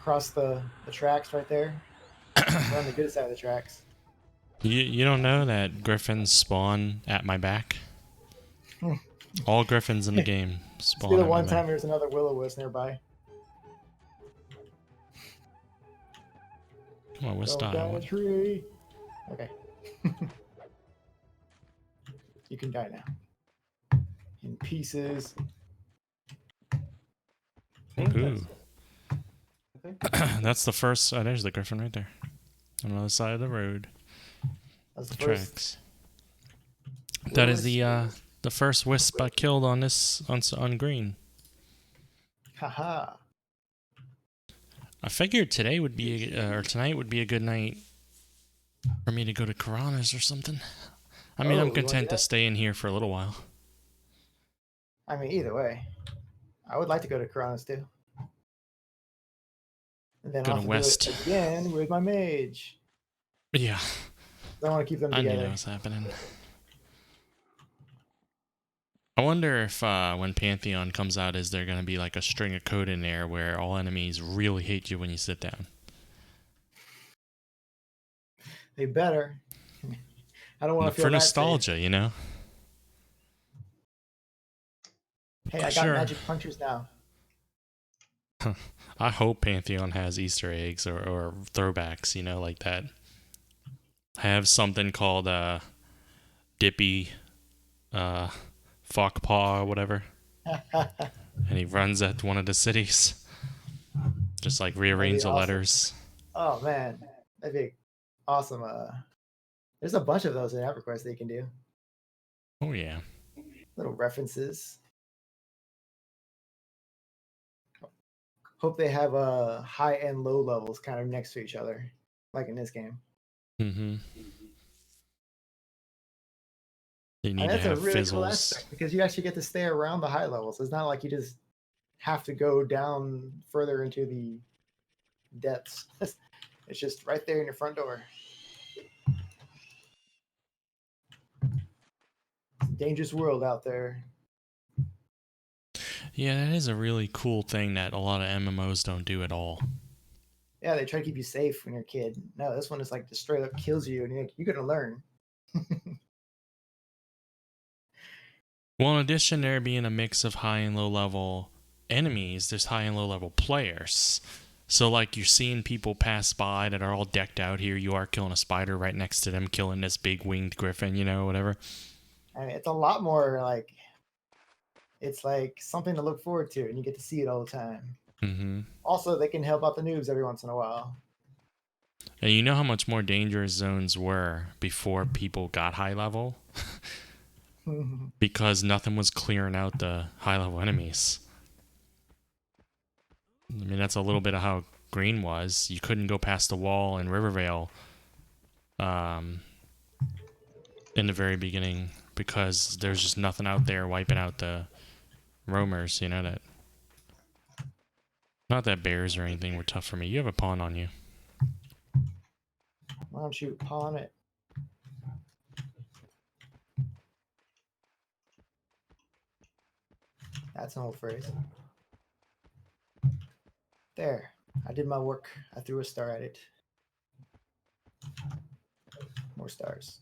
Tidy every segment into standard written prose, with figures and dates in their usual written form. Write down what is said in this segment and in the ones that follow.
across the tracks right there. We're on the good side of the tracks. You don't know that griffins spawn at my back? All griffins in the game spawn See the at my one time back. there's another Will-O-Wisp nearby. Come on, what Going down style? a tree. Okay. You can die now. In pieces. Ooh. That's the first. Oh, there's the griffin right there. On the other side of the road. That's The the first. tracks. That is the first wisp I killed on this on green. Haha. I figured today would be or tonight would be a good night for me to go to Piranhas or something. I mean, I'm content to stay in here for a little while. I mean, either way, I would like to go to Piranhas too. And then Go I'll to have to West. do it again with my mage. Yeah. I want to keep them I together. knew that was happening. I wonder if when Pantheon comes out, is there going to be like a string of code in there where all enemies really hate you when you sit down? They better. I don't want to feel for that nostalgia, safe. you know? Hey, I got magic punchers now. I hope Pantheon has Easter eggs or throwbacks, you know, like that. Have something called Dippy Fuckpaw or whatever. And he runs at one of the cities. Just like rearrange the letters. Oh man, that'd be awesome. There's a bunch of those in EverQuest that you can do. Oh yeah. Little references. Hope they have high and low levels kind of next to each other, like in this game. Mm-hmm. You need to have really fizzles. cool aspect because you actually get to stay around the high levels. It's not like you just have to go down further into the depths. It's just right there in your front door. It's a dangerous world out there. Yeah, that is a really cool thing that a lot of MMOs don't do at all. Yeah, they try to keep you safe when you're a kid. No, this one is like just straight up kills you, and you're like, you're gonna learn. Well, in addition to there being a mix of high and low level enemies, there's high and low level players. So, like, you're seeing people pass by that are all decked out. Here you are killing a spider right next to them, killing this big winged griffin, you know, whatever. I mean, it's a lot more like, it's like something to look forward to, and you get to see it all the time. Mm-hmm. Also, they can help out the noobs every once in a while. And you know how much more dangerous zones were before people got high level? Because nothing was clearing out the high level enemies. I mean, that's a little bit of how green was. You couldn't go past the wall in Rivervale in the very beginning because there's just nothing out there wiping out the roamers, you know, that... Not that bears or anything were tough for me. You have a pawn on you. Why don't you pawn it? That's an old phrase. There. I did my work. I threw a star at it. More stars.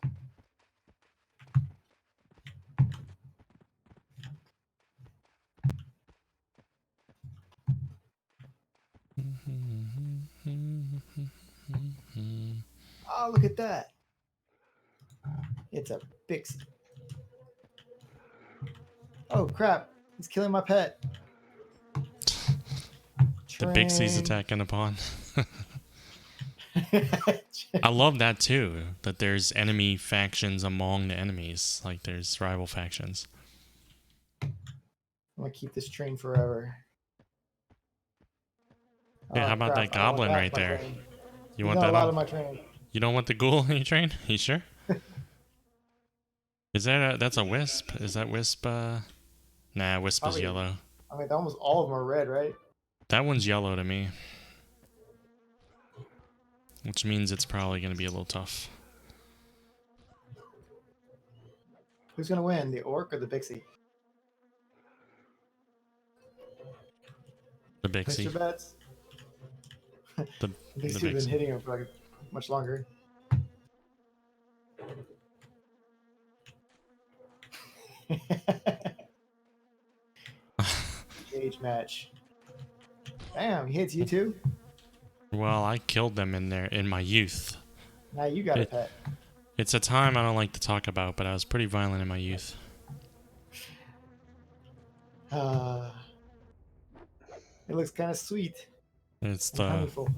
Oh, look at that. It's a pixie. Oh, crap. He's killing my pet. The Bixie's attacking a pawn. I love that too, that there's enemy factions among the enemies. Like there's rival factions. I'm going to keep this train forever. Yeah, how about that goblin right there? You want that? A lot of my train. You don't want the ghoul in your train? You sure? Is that that's a wisp? Is that wisp? Nah, wisp is yellow. I mean, almost all of them are red, right? That one's yellow to me, which means it's probably going to be a little tough. Who's going to win, the orc or the Bixie? The Bixie. Mr. Bets? The These the two have big been hitting him for like much longer. Cage match. Damn, he hits you too? Well, I killed them in my youth. Now you got a It, pet. it's a time I don't like to talk about, but I was pretty violent in my youth. Uh, it looks kind of sweet It's and honeyful.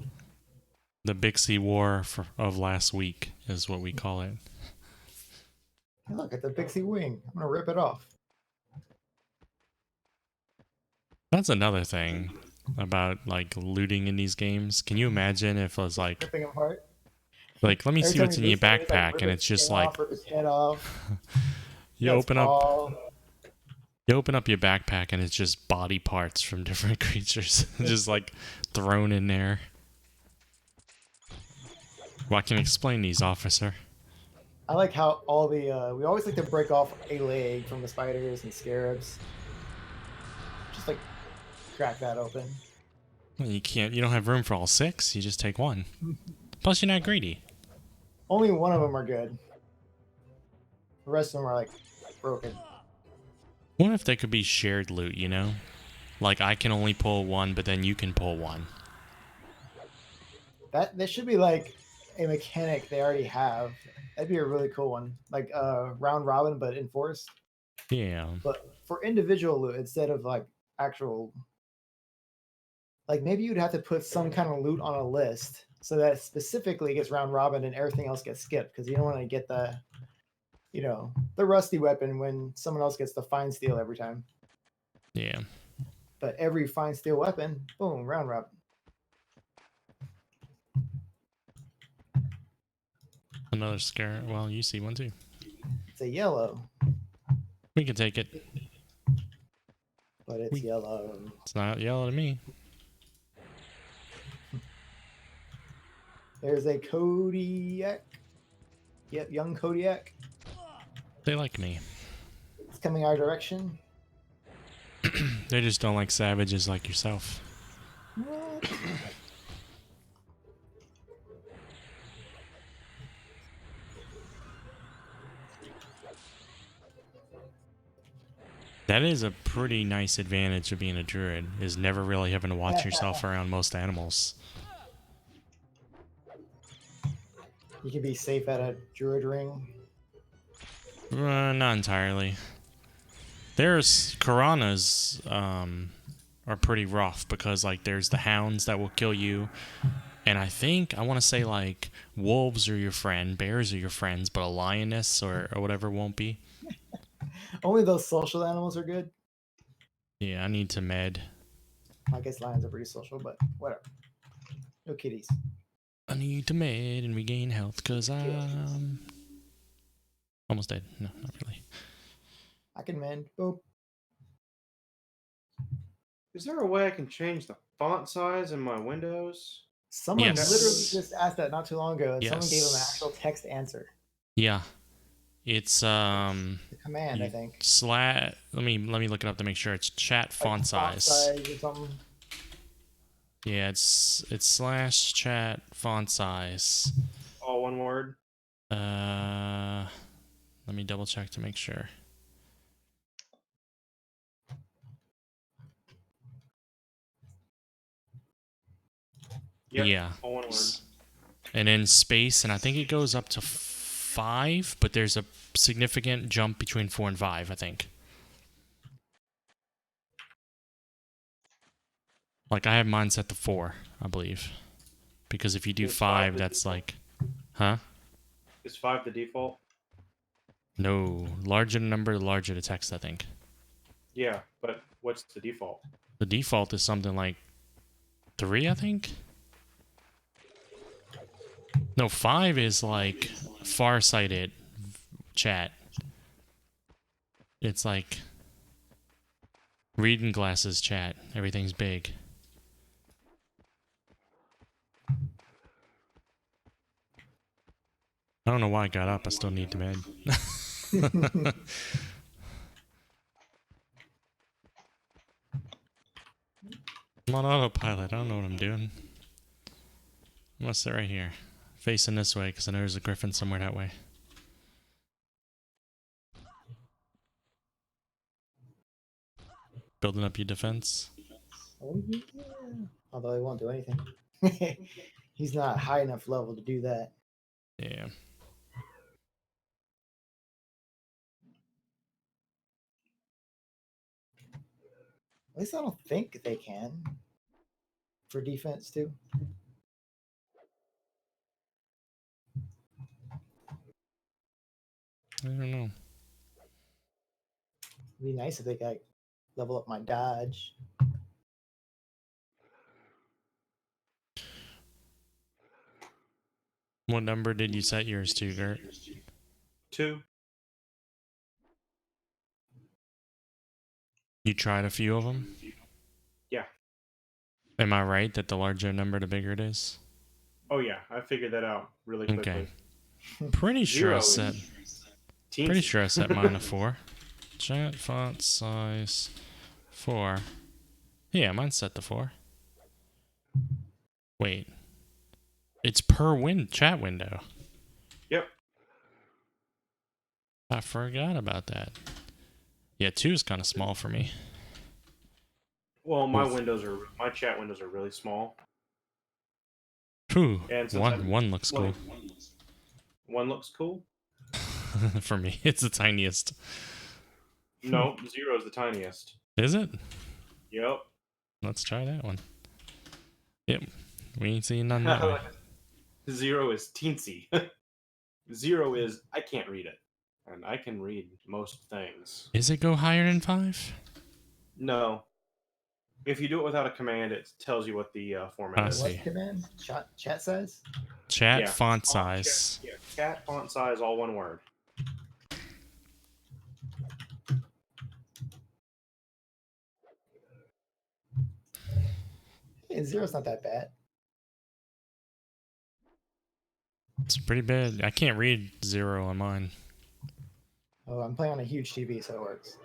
the Bixie War of last week is what we call it. Hey, look at the pixie wing. I'm gonna rip it off. That's another thing about like looting in these games. Can you imagine if it was Ripping him apart. like let me Every see time what's you in lose your something, just like backpack, rip and its it's just skin like off, rip its head off. you Its open up paw. you open up your backpack and it's just body parts from different creatures just like thrown in there. Well, I can explain these, officer. I like how all the we always like to break off a leg from the spiders and scarabs. Just like crack that open. Well, you don't have room for all 6. You just take one. Plus, you're not greedy. Only one of them are good. The rest of them are like broken. What if they could be shared loot, you know? Like I can only pull one, but then you can pull one. That should be like a mechanic they already have. That'd be a really cool one, like round robin but enforced. Yeah. But for individual loot instead of like actual, like maybe you'd have to put some kind of loot on a list so that it specifically gets round robin and everything else gets skipped because you don't want to get the rusty weapon when someone else gets the fine steel every time. Yeah. But every fine steel weapon, boom, round robin. Another scare. Well, you see one too. It's a yellow, We can take it. but it's yellow. It's not yellow to me. There's a Kodiak. Yep, young Kodiak. They like me. It's coming our direction. They just don't like savages like yourself. What? That is a pretty nice advantage of being a druid, is never really having to watch yourself around most animals. You can be safe at a druid ring. Not entirely. There's Karanas are pretty rough because like there's the hounds that will kill you, and I want to say like wolves are your friend, bears are your friends, but a lioness or whatever won't be. Only those social animals are good. Yeah, I need to med. I guess lions are pretty social, but whatever. No kitties. I need to med and regain health because I'm almost dead. No, not really. I can mend. Boop. Is there a way I can change the font size in my windows? Someone Yes. literally just asked that not too long ago, and someone gave them an Yes. actual text answer. Yeah, it's The command, I you think. Let me look it up to make sure it's chat font Like size. size or something. Yeah, it's slash chat font size. All one word. Let me double check to make sure. Yep, Yeah. all one word. And then space, and I think it goes up to 5, but there's a significant jump between 4 and 5, I think. Like I have mine set to 4, I believe. Because if you do Is 5, the that's default? like, huh? Is 5 the default? No, larger the number, the larger the text, I think. Yeah, but what's the default? The default is something like 3, I think. No, 5 is like farsighted chat. It's like reading glasses chat. Everything's big. I don't know why I got up. I still need to med. I'm on autopilot. I don't know what I'm doing. I'm gonna sit right here, facing this way, because I know there's a griffin somewhere that way. Building up your defense. Oh, yeah. Although he won't do anything. He's not high enough level to do that. Yeah. At least I don't think they can. For defense, too. I don't know. It'd be nice if they could level up my dodge. What number did you set yours to, Gert? 2. You tried a few of them? Yeah. Am I right that the larger number, the bigger it is? Oh yeah, I figured that out really quickly. Okay. Pretty sure I set. Pretty sure I set mine to 4. Chat font size 4. Yeah, mine's set to 4. Wait. It's per chat window. Yep. I forgot about that. Yeah, 2 is kind of small for me. Well, my chat windows are really small. Phew. And One looks cool. One looks cool? For me, it's the tiniest. No, 0 is the tiniest. Is it? Yep. Let's try that one. Yep. We ain't seen none that way. 0 is teensy. 0 is I can't read it. And I can read most things. Is it go higher than 5? No. If you do it without a command, it tells you what the format is. see. What command? Chat size? Chat font size. Chat font size, all one word. Hey, 0's not that bad. It's pretty bad. I can't read 0 on mine. Oh, I'm playing on a huge TV, so it works.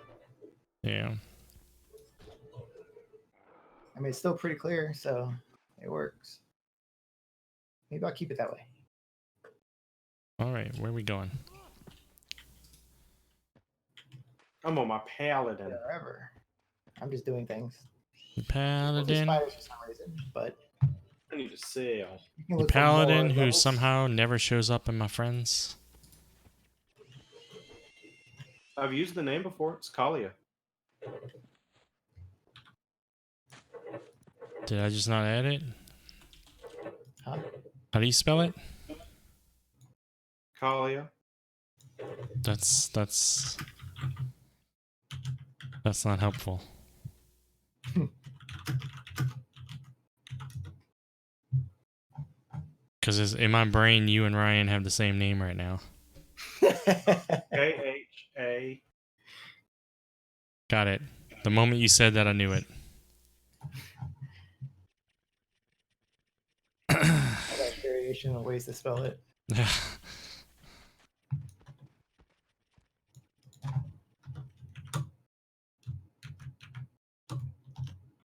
Yeah. I mean, it's still pretty clear, so it works. Maybe I'll keep it that way. All right, where are we going? I'm on my paladin. Wherever. I'm just doing things. Paladin. Spiders for some reason, but I need to sail. you can The look for paladin more who levels. somehow never shows up in my friends. I've used the name before. It's Kalia. Did I just not add it? Huh? How do you spell it? Kalia. That's not helpful. Because in my brain, you and Ryan have the same name right now. K-H-A. Got it. The moment you said that, I knew it. That variation of ways to spell it.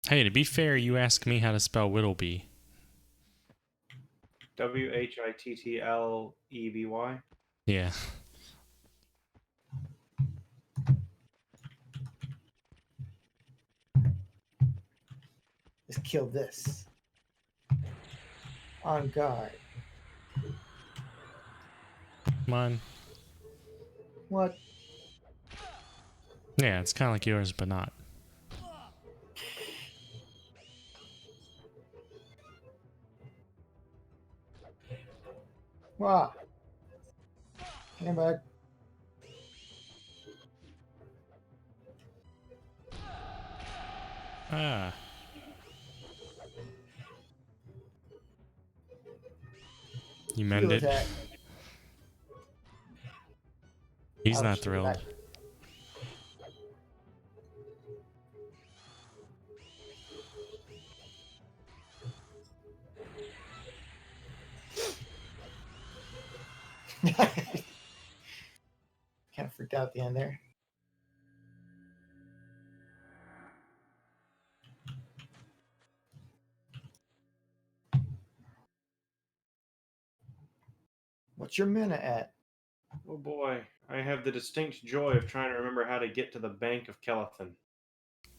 Hey, to be fair, you asked me how to spell Whittleby. W-H-I-T-T-L-E-B-Y. Yeah. Just kill this. On guard. Come on. What? Yeah, it's kind of like yours, but not. Wow. Came back. Ah. You mend it. Attack. He's Ouch, not thrilled. Kind of freaked out at the end there. What's your mana at? Oh boy, I have the distinct joy of trying to remember how to get to the Bank of Kelethan.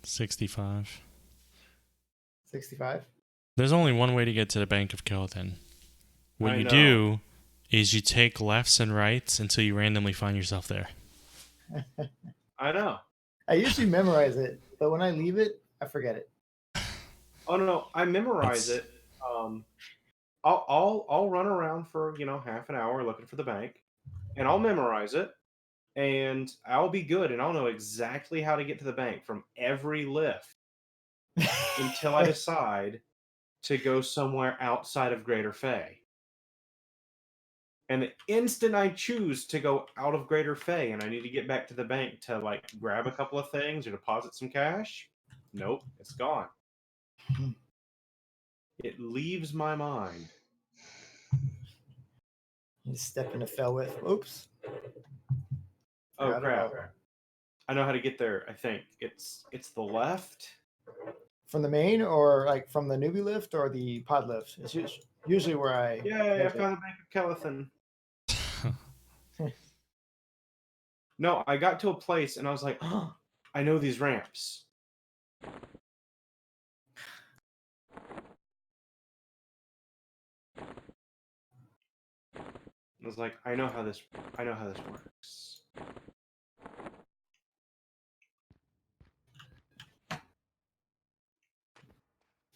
65. 65. There's only one way to get to the Bank of Kelethan. What I you know. do is you take lefts and rights until you randomly find yourself there. I know. I usually memorize it, but when I leave it, I forget it. Oh no, I memorize That's- it. I'll run around for half an hour looking for the bank, and I'll memorize it, and I'll be good, and I'll know exactly how to get to the bank from every lift until I decide to go somewhere outside of Greater Fey. And the instant I choose to go out of Greater Fey and I need to get back to the bank to like grab a couple of things or deposit some cash, nope, it's gone. It leaves my mind. You step into fell with. Oops. Oh Forgot crap. about- I know how to get there, I think. It's the left. From the main or like from the newbie lift or the pod lift? It's usually where I. Yay, I lift it. found the Bank of Kelethan. No, I got to a place and I was like, oh, I know these ramps. I was like, I know how this works.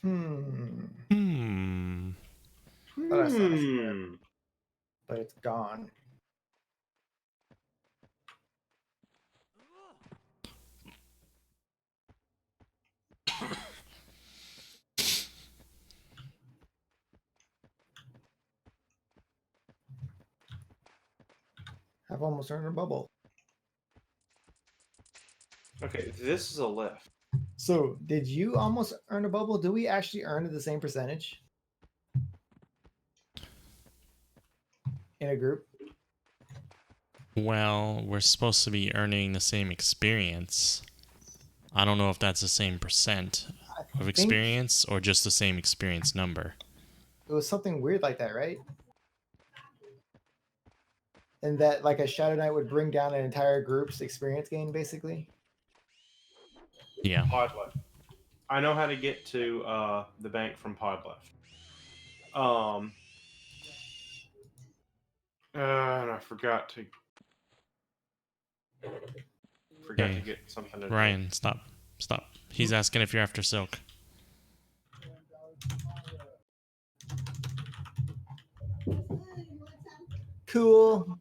Hmm. Hmm. Thought I saw it, but it's gone. I've almost earned a bubble. Okay, this is a lift. So, did you almost earn a bubble? Do we actually earn at the same percentage in a group? Well, we're supposed to be earning the same experience. I don't know if that's the same percent of think- experience or just the same experience number. It was something weird like that, right? And that, like, a Shadow Knight would bring down an entire group's experience gain, basically. Yeah. Pod left. I know how to get to the bank from pod left. And I forgot to Hey, get something to Ryan, stop. Stop. He's asking if you're after Silk. Cool.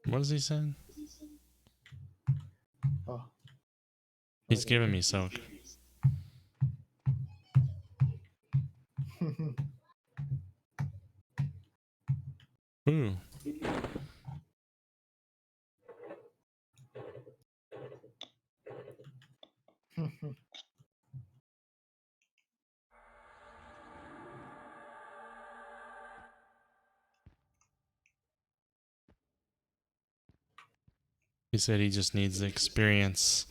What is he saying? Oh. He's giving me Silk. Ooh. He said he just needs the experience.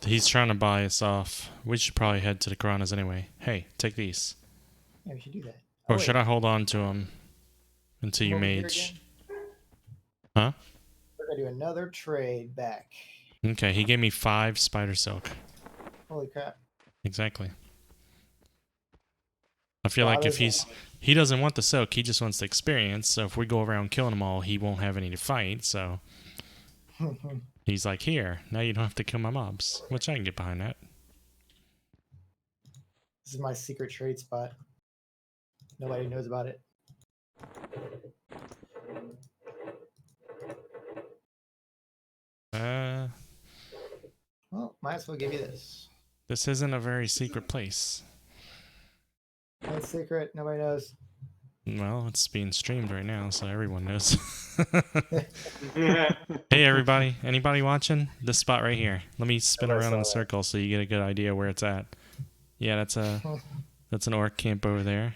He's trying to buy us off. We should probably head to the Karanas anyway. Hey, take these. Yeah, we should do that. Or should I hold on to them until you mage? Huh? We're gonna do another trade back. Okay, he gave me 5 spider silk. Holy crap! Exactly. I feel Wow, like if there's he doesn't want the silk, he just wants the experience. So if we go around killing them all, he won't have any to fight. So he's like, here, now you don't have to kill my mobs, which I can get behind that. This is my secret trade spot. Nobody knows about it. Well, might as well give you this. This isn't a very secret place. It's secret. Nobody knows. Well, it's being streamed right now, so everyone knows. get. Hey, everybody. Anybody watching? This spot right here. Let me spin I around saw in a that. circle so you get a good idea where it's at. Yeah, that's an orc camp over there.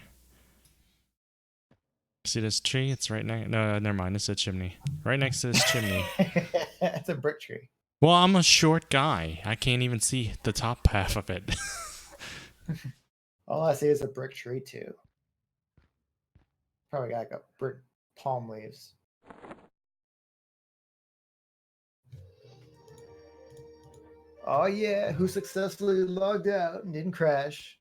See this tree? It's right next. No, never mind. It's a chimney. Right next to this chimney. It's a brick tree. Well, I'm a short guy. I can't even see the top half of it. All I see is a brick tree too. Probably got like a brick palm leaves. Oh yeah, who successfully logged out and didn't crash?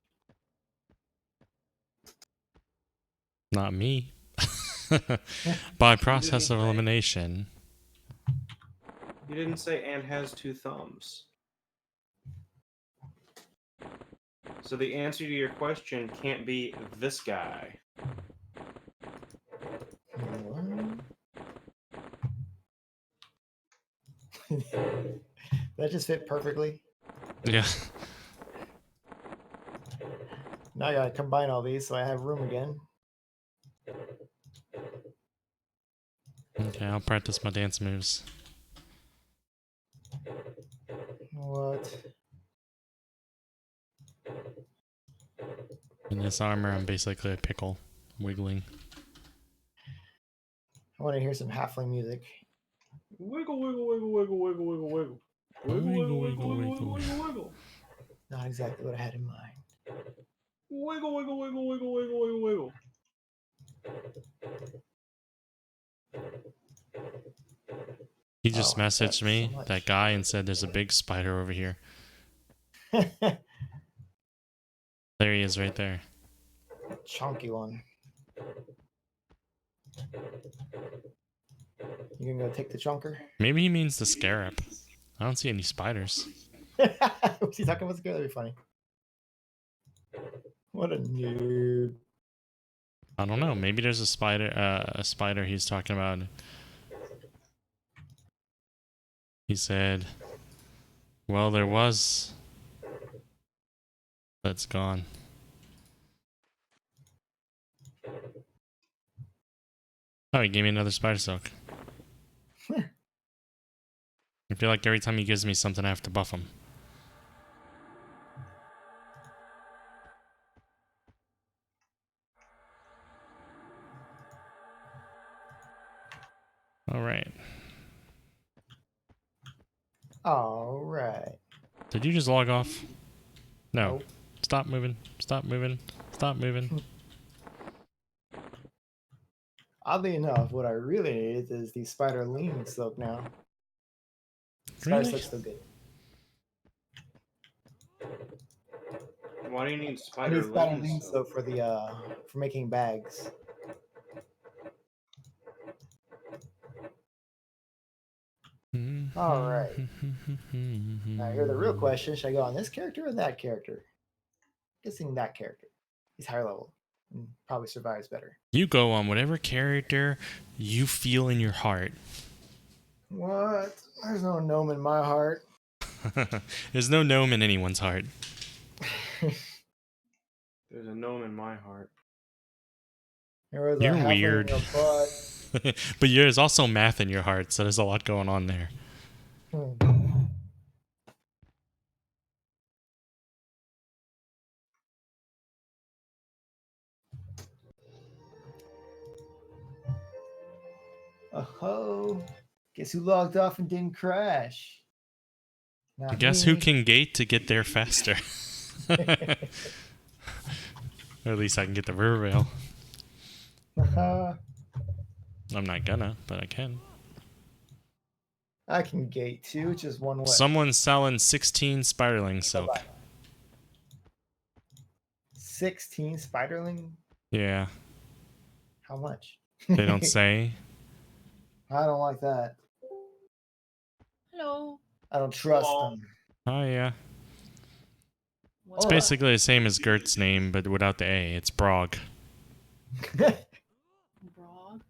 Not me. By process of elimination. You didn't say and has 2 thumbs. So the answer to your question can't be this guy. That just fit perfectly. Yeah. Now I gotta combine all these so I have room again. Okay, I'll practice my dance moves. What? In this armor, I'm basically a pickle, wiggling. I want to hear some halfling music. Wiggle, wiggle, wiggle, wiggle, wiggle, wiggle, wiggle. Wiggle, wiggle, wiggle, wiggle, wiggle, wiggle, wiggle. Not exactly what I had in mind. Wiggle, wiggle, wiggle, wiggle, wiggle, wiggle, wiggle. He just Oh, messaged so me, much. that guy, and said there's a big spider over here. There he is right there. Chunky one. You gonna go take the chunker? Maybe he means the scarab. I don't see any spiders. Was he talking about the That'd be funny. What a noob. I don't know. Maybe there's a spider he's talking about. He said, well, there was. That's gone. Oh, he gave me another spider silk. I feel like every time he gives me something, I have to buff him. All right. All right. Did you just log off? No. Nope. Stop moving. Stop moving. Stop moving. Oddly enough, what I really need is the spider lean silk now. Spider Really? silk's still good. Why do you need I spider need spider lean lean silk? silk for the for making bags. All right. Now here's the real question: should I go on this character or that character? Guessing that character. He's higher level and probably survives better. You go on whatever character you feel in your heart. What? There's no gnome in my heart. There's no gnome in anyone's heart. There's a gnome in my heart. There was You're a halfling weird. in your butt. But there's also math in your heart, so there's a lot going on there. Oh, guess who logged off and didn't crash? Not Guess who me. can gate to get there faster? Or at least I can get the river rail. I'm not gonna, but I can. I can gate too, just one way. Someone's selling 16 spiderling silk. Bye-bye. 16 spiderling? Yeah, How much? they don't say. I don't like that. Hello. I don't trust Hello. Oh yeah. What's It's Hola. basically the same as Gert's name, but without the A. It's Brog. them. Brog?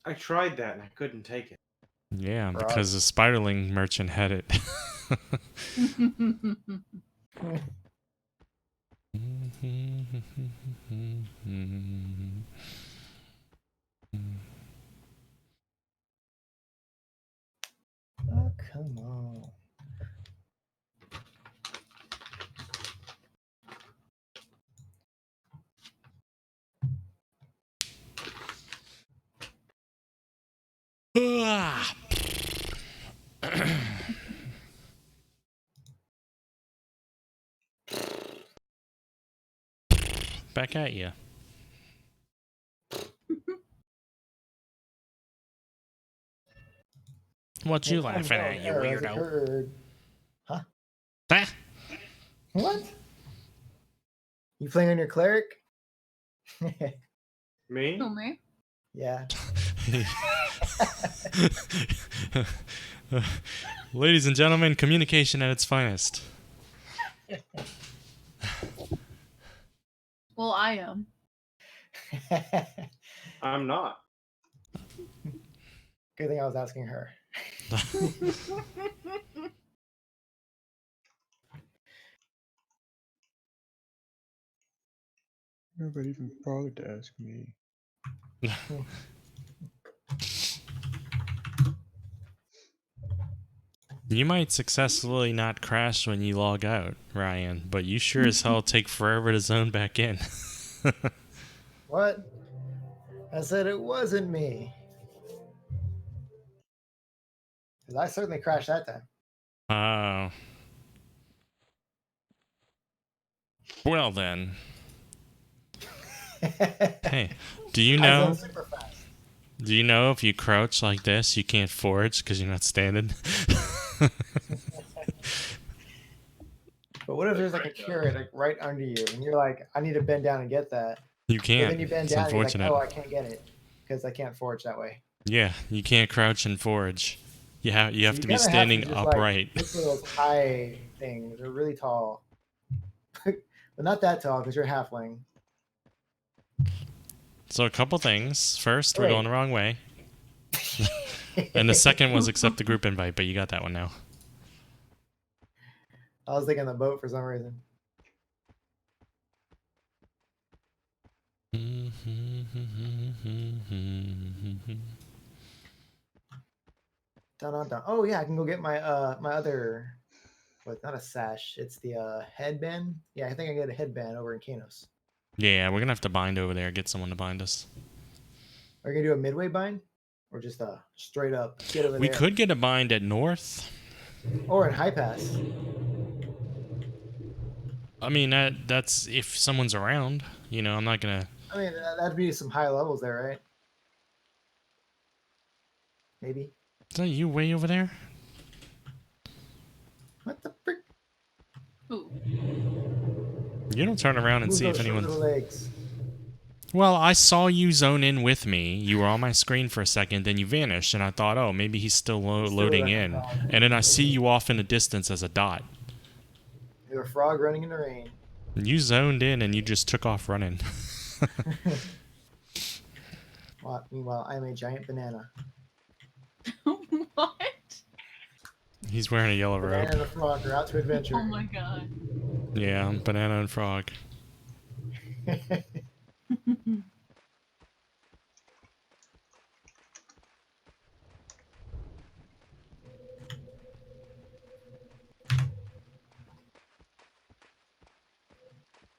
I tried that and I couldn't take it. Yeah, Brog. because the spiderling merchant had it. Oh, come on. back at you. What you laughing at, you Error has weirdo? occurred. Huh? Ah! What? You playing on your cleric? Me? Who, me? Yeah. Ladies and gentlemen, communication at its finest. Well, I am. I'm not. Good thing I was asking her. Nobody even bothered to ask me. You might successfully not crash when you log out, Ryan, but you sure as hell take forever to zone back in. What? I said it wasn't me. Because I certainly crashed that time. Oh. Well then. Hey, do you I know? zoned super fast. Do you know if you crouch like this, you can't forage because you're not standing? But what if there's like a carrot like right under you, and you're like, I need to bend down and get that. You But can't. then you bend It's down, and you're like, unfortunate. oh, I can't get it because I can't forage that way. Yeah, you can't crouch and forage. You have So to be kinda standing just, upright. Like, look for those high things. They're really tall, but not that tall because you're halfling. So a couple things. First, we're Wait. going the wrong way. And the second was accept the group invite, but you got that one now. I was thinking the boat for some reason. Dun, dun, dun. Oh yeah, I can go get my my other, what? Not a sash. It's the headband. Yeah, I think I can get a headband over in Kanos. Yeah, we're gonna have to bind over there, get someone to bind us. Are you gonna do a midway bind, or just a straight up get over We there? could get a bind at North. Or in high pass. I mean, that's if someone's around. You know, I'm not gonna. I mean, that'd be some high levels there, right? Maybe. Is that you way over there? What the frick? Who? You don't turn around and Move see if those short anyone's. little legs. Well, I saw you zone in with me. You were on my screen for a second, then you vanished, and I thought, oh, maybe he's still loading in. And then I see you off in the distance as a dot. You're a frog running in the rain. You zoned in and you just took off running. Meanwhile, I'm a giant banana. What? He's wearing a yellow Banana robe. and a frog are out to adventure. Oh my god. Yeah, banana and frog.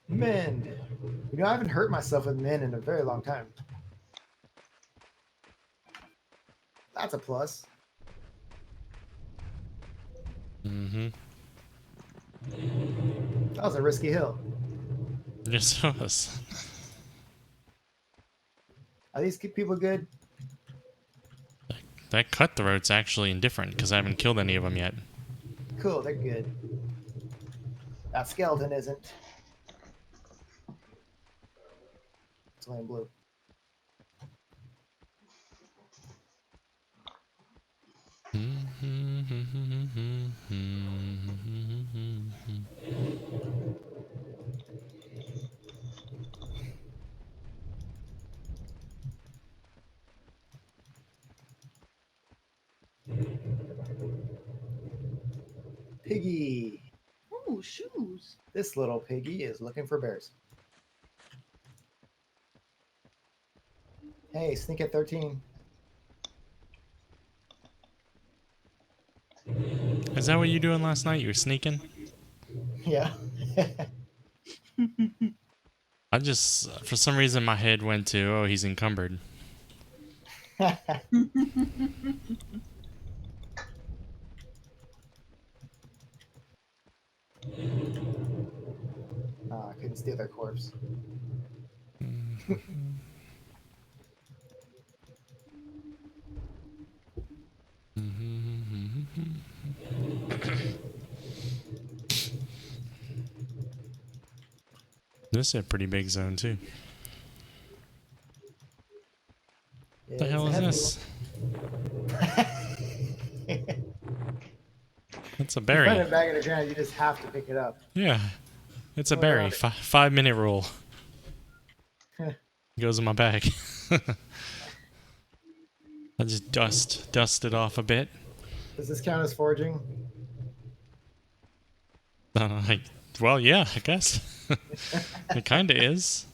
Men. You know, I haven't hurt myself with men in a very long time. That's a plus. Mm-hmm. That was a risky hill. Yes, it was. Are these people good? That cutthroat's actually indifferent because I haven't killed any of them yet. Cool, they're good. That skeleton isn't. It's only in blue. Piggy. Ooh, shoes. This little piggy is looking for bears. Hey, sneak at 13. Is that what you were doing last night? You were sneaking? Yeah. I just, for some reason, my head went to, oh, he's encumbered. I couldn't can steal their corpse. This is a pretty big zone too. Yeah, What the hell it's is a this? heavy That's a You find berry. a bag in the ground, you just have to pick it up. Yeah, it's a Go berry. around it. 5-minute rule. Goes in my bag. I just dust it off a bit. Does this count as foraging? Well, yeah, I guess. It kind of is.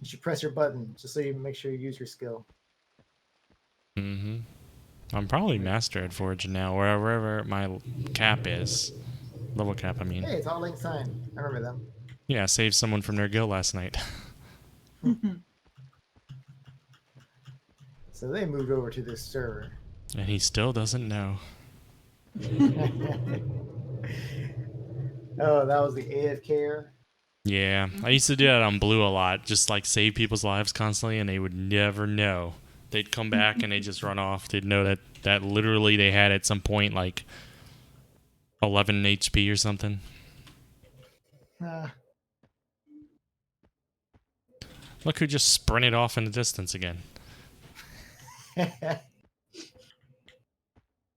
You should press your button just so you make sure you use your skill. I'm probably master at foraging now, wherever my cap is. Level cap, I mean. Hey, it's All Link Sign. I remember them. Yeah, I saved someone from their guild last night. So they moved over to this server. And he still doesn't know. Oh, that was the AFK-er? Yeah, I used to do that on Blue a lot, just like save people's lives constantly, and they would never know. They'd come back and they'd just run off. They'd know that literally they had at some point like 11 HP or something. Look who just sprinted off in the distance again.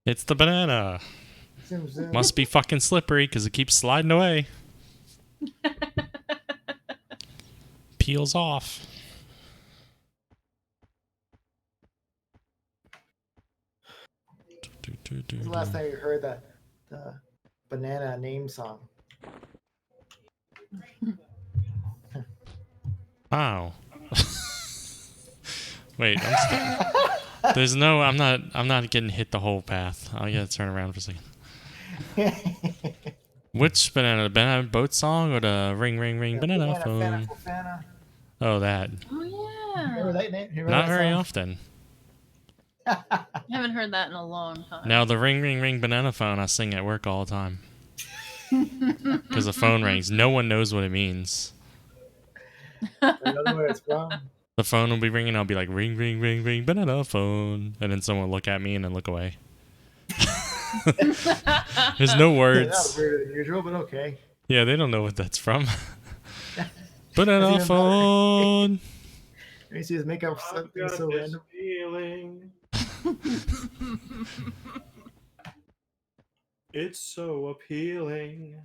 It's the banana. Zoom, zoom. Must be fucking slippery because it keeps sliding away. Peels off. When's the last time you heard the banana name song? Ow. Wait, there's no. I'm not getting hit the whole path. I gotta turn around for a second. Which banana? The banana boat song or the ring ring ring banana phone? Fana. Oh, that. Oh Remember yeah. that name? Remember Not that very song? often. I haven't heard that in a long time. Now the ring ring ring banana phone I sing at work all the time because the phone rings. No one knows what it means. I don't know where it's from. The phone will be ringing. I'll be like ring ring ring ring banana phone, and then someone will look at me and then look away. There's no That was words. weirder than usual, but okay. Yeah, they don't know what that's from. That's Banana even better. phone. Let me see his makeup I've something got so this random. feeling. It's so appealing.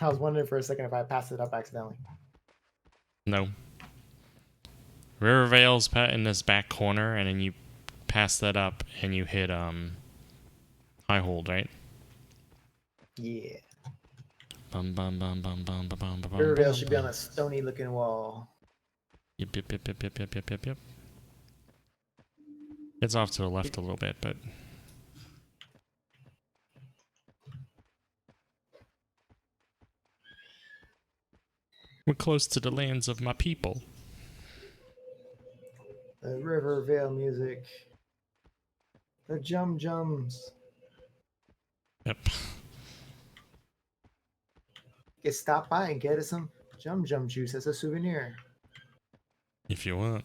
I was wondering for a second if I passed it up accidentally. No. Rivervale's in this back corner, and then you pass that up, and you hit high hold, right? Yeah. Bum bum bum bum bum bum bum bum. Riverdale should be on a stony looking wall. Yep yep yep yep yep yep yep yep yep. It's off to the left a little bit, but we're close to the lands of my people. The Rivervale music. The Jum Jums. Yep. Get stop by and get us some Jum Jum juice as a souvenir. If you want.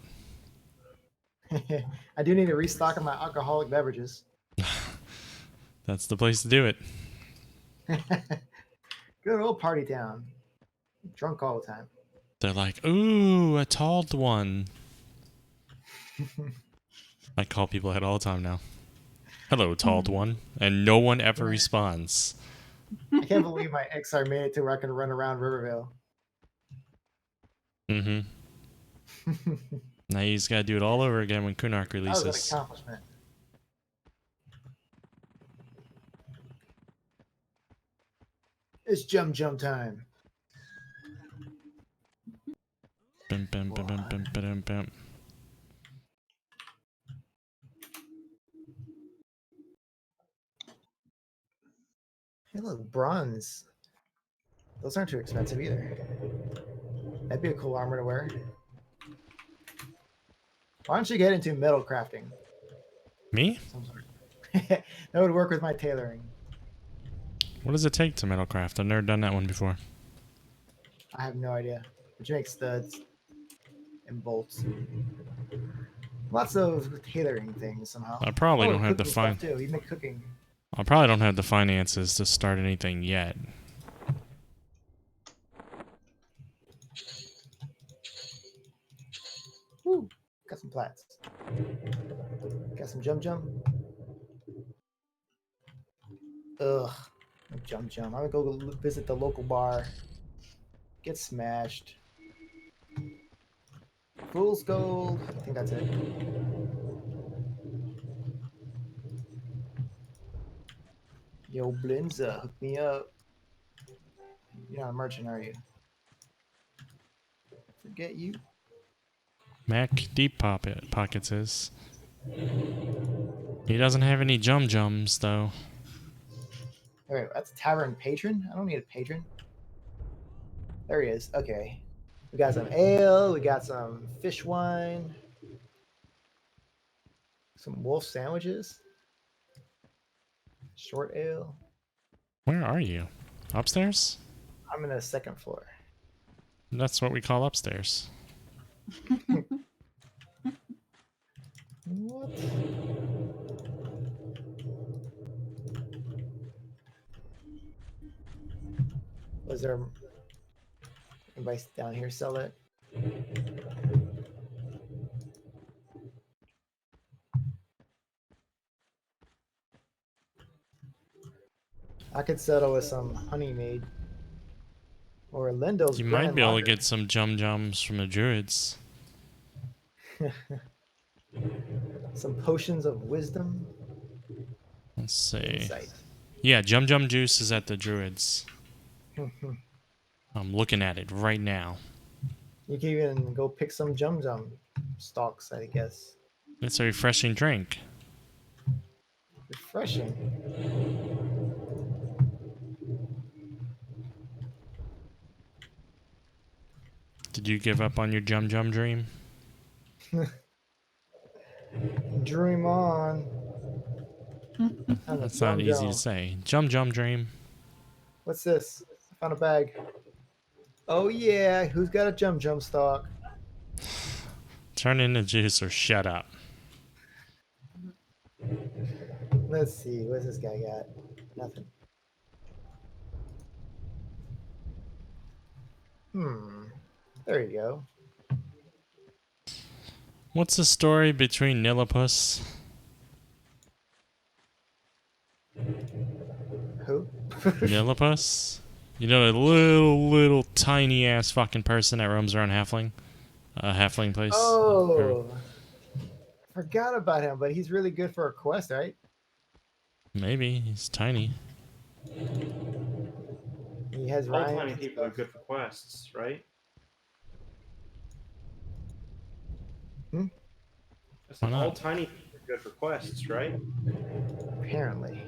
I do need to restock on my alcoholic beverages. That's the place to do it. Good old party town. Drunk all the time. They're like, ooh, a tall one. I call people that all the time now. Hello, tall one. And no one ever responds. I can't believe my XR made it to where I can run around Rivervale. Mm-hmm. Now you just gotta do it all over again when Kunark That was an releases. accomplishment. It's Jum Jum time. Bum, bum, bum, bum, bum, bum, bum. Hey, look, bronze. Those aren't too expensive either. That'd be a cool armor to wear. Why don't you get into metal crafting? Me? Some sort. That would work with my tailoring. What does it take to metalcraft? I've never done that one before. I have no idea. But you make studs and bolts. Lots of tailoring things somehow. I probably don't have the cooking stuff too. You make cooking. I probably don't have the finances to start anything yet. Woo! Got some plats. Got some jum. Ugh. No jum. I'm gonna go visit the local bar. Get smashed. Fool's gold. I think that's it. Yo, Blinza, hook me up. You're not a merchant, are you? Forget you. Mac Deep Pockets is. He doesn't have any jums though. Wait, that's a tavern patron? I don't need a patron. There he is. Okay. We got some ale. We got some fish wine. Some wolf sandwiches. Short ale. Where are you? Upstairs? I'm in the second floor. That's what we call upstairs. What? Was there anybody down here sell it? I could settle with some honey made. Or Lindo's You might Grand be able to Lager. get some jums from the druids. Some potions of wisdom. Let's see. Insight. Yeah, jum juice is at the druids. I'm looking at it right now. You can even go pick some jum stalks, I guess. It's a refreshing drink. Refreshing. Did you give up on your jum dream? Dream on. That's not easy to say. Jum dream. What's this? I found a bag. Oh yeah, who's got a jum stalk? Turn into juice or shut up. Let's see, what's this guy got? Nothing. There you go. What's the story between Nilipus? Who? Nilipus? You know, a little tiny ass fucking person that roams around Halfling place. Oh, forgot about him, but he's really good for a quest, right? Maybe he's tiny. He has All rhymes tiny and people are stuff. good for quests, right? Hmm? I said, Why not? all tiny people are good for quests, right? Apparently.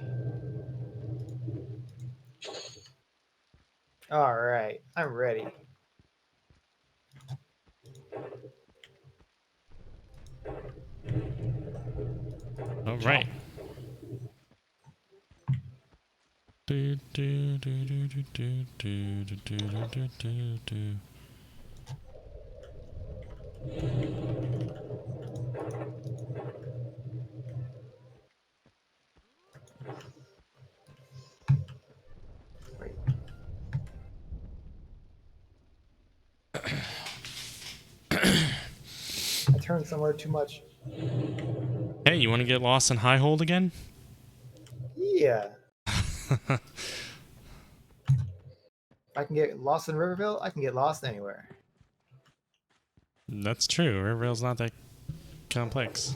All right, I'm ready. All right. Do, do, do, do, do, do, do, do, do, do, do, do. Wait. I turned somewhere too much. Hey, you want to get lost in Highhold again? Yeah. If I can get lost in Riverville, I can get lost anywhere. That's true. Riverville's not that complex.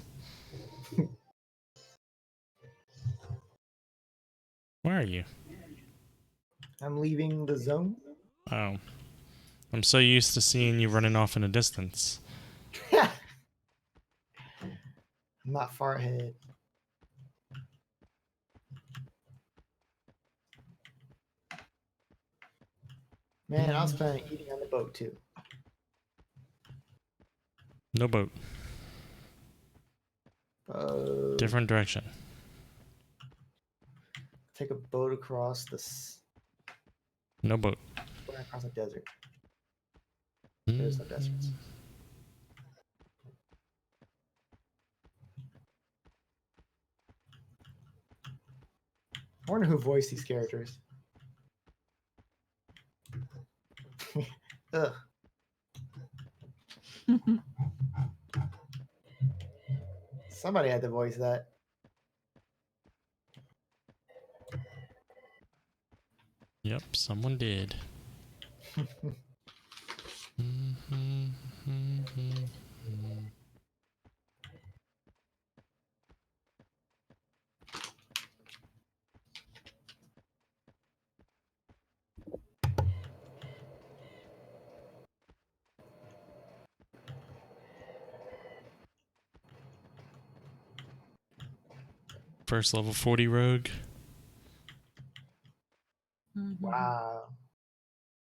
Where are you? I'm leaving the zone. Oh. I'm so used to seeing you running off in the distance. I'm not far ahead. Man, I was planning on eating on the boat too. No boat. Boat. Different direction. across No boat. across the desert. There's no deserts. I wonder who voiced these characters. Ugh. Somebody had to voice that. Yep, someone did. First level 40 rogue. Wow.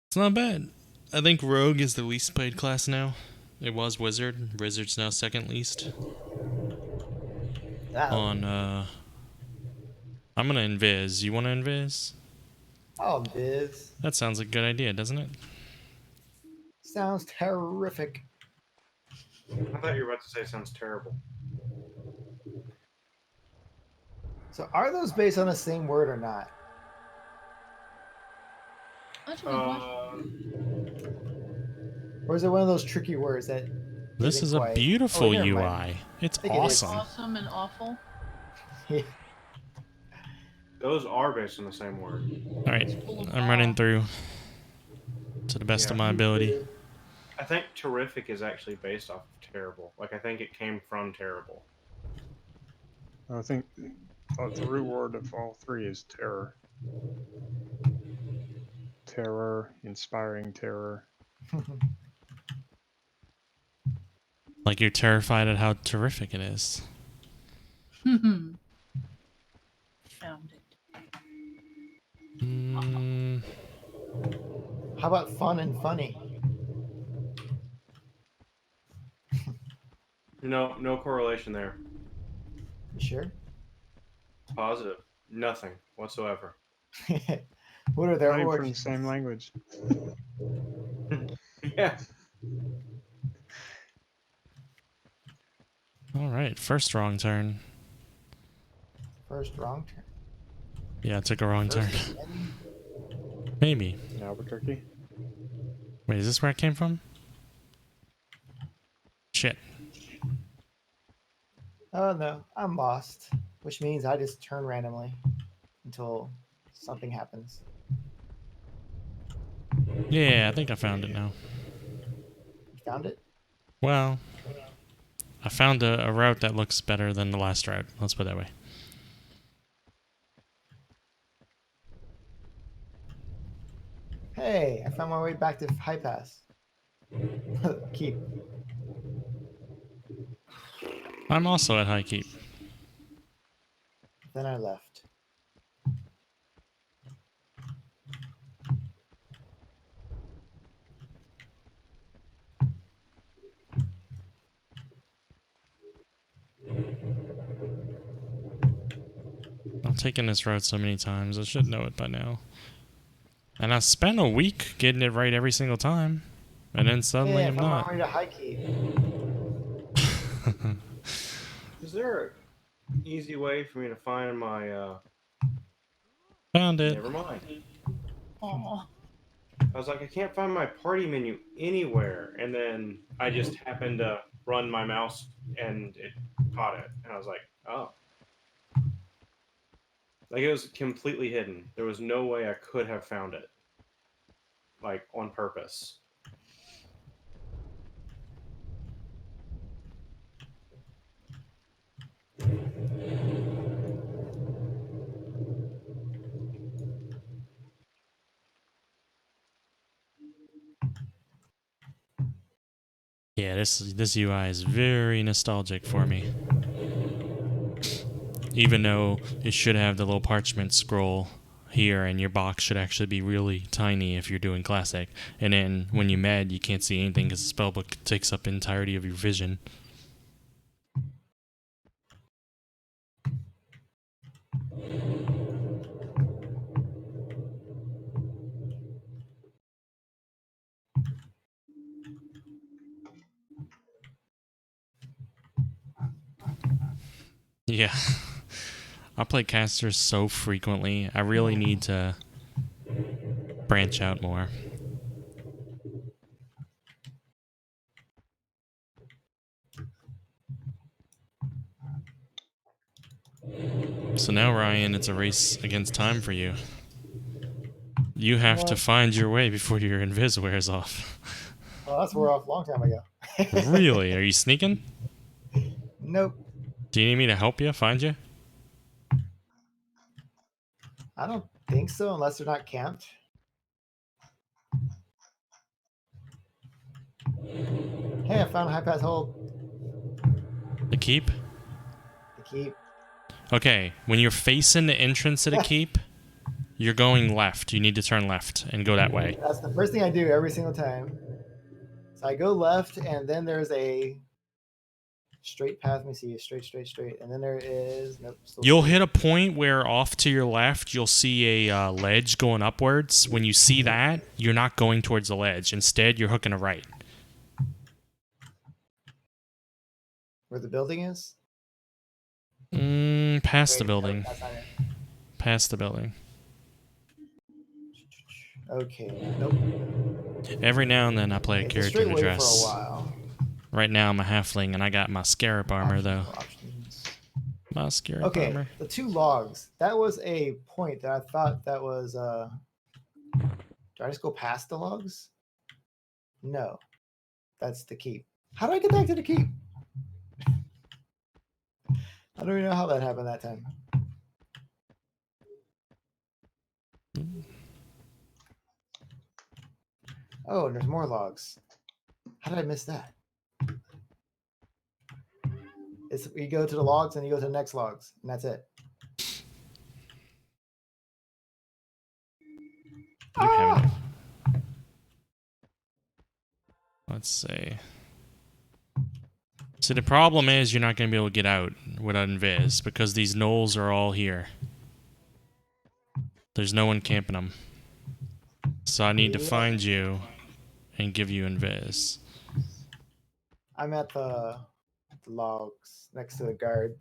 It's not bad. I think rogue is the least played class now. It was wizard. Wizard's now second least. Wow. On I'm gonna invis. You wanna invis? Oh, Biz. That sounds like a good idea, doesn't it? Sounds terrific. I thought you were about to say sounds terrible. So are those based on the same word or not? That's a good question. Or is it one of those tricky words that This isn't is a quite- beautiful Oh, never UI. mind. It's think it is. awesome. Awesome and awful. Those are based on the same word. Alright, I'm running through to the best of my ability. I think terrific is actually based off of terrible. Like, I think it came from terrible. I think the root word of all three is terror. Terror, inspiring terror. Like you're terrified at how terrific it is. Found it. How about fun and funny? No correlation there. You sure? Positive. Nothing whatsoever. What are their Not even from the origins? same language. Yeah. Alright, first wrong turn. First wrong turn. Yeah, I took a wrong turn. First again? Maybe. In Albuquerque. Wait, is this where I came from? Shit. Oh no, I'm lost. Which means I just turn randomly until something happens. Yeah, I think I found it now. You found it? Well, I found a route that looks better than the last route. Let's put it that way. Hey, I found my way back to High Pass. Keep. I'm also at high keep. Then I left. I've taken this route so many times. I should know it by now. And I spent a week getting it right every single time. And then suddenly Hey, I I'm found not. my way to High Keep. Is there an easy way for me to find my Found it. never mind. Aw. I was like, I can't find my party menu anywhere, and then I just happened to run my mouse and it caught it, and I was like, oh. Like, it was completely hidden. There was no way I could have found it. Like, on purpose. Yeah, this UI is very nostalgic for me. Even though it should have the little parchment scroll here, and your box should actually be really tiny if you're doing classic. And then when you med, you can't see anything because the spellbook takes up the entirety of your vision. Yeah. I play casters so frequently. I really need to branch out more. So now, Ryan, it's a race against time for you. You have to What? find your way before your invis wears off. Oh, that's wore off a long time ago. Really? Are you sneaking? Nope. Do you need me to help you find you? I don't think so, unless they're not camped. Hey, I found a high pass hold The keep? to keep. Okay, when you're facing the entrance of the keep, you're going left. You need to turn left and go that way. That's the first thing I do every single time. So I go left, and then there's a straight path. Let me see. Straight. And then there is... Nope. You'll hit a point where off to your left, you'll see a ledge going upwards. When you see that, you're not going towards the ledge. Instead, you're hooking a right. Where the building is? Past the Wait, building. nope, that's not it. Past the building. Okay. Nope. Every now and then, I play a It's a character straight to way for a dress. while. Right now, I'm a halfling, and I got my scarab armor, though. Options. My scarab Okay, armor. the 2 logs. That was a point that I thought that was... Did I just go past the logs? No. That's the keep. How do I get back to the keep? I don't even know how that happened that time. Oh, and there's more logs. How did I miss that? It's you go to the logs and you go to the next logs, and that's it. You have it. Let's see. See, the problem is you're not going to be able to get out without invis because these knolls are all here. There's no one camping them. So I need to find you and give you invis. I'm at the logs next to the guard.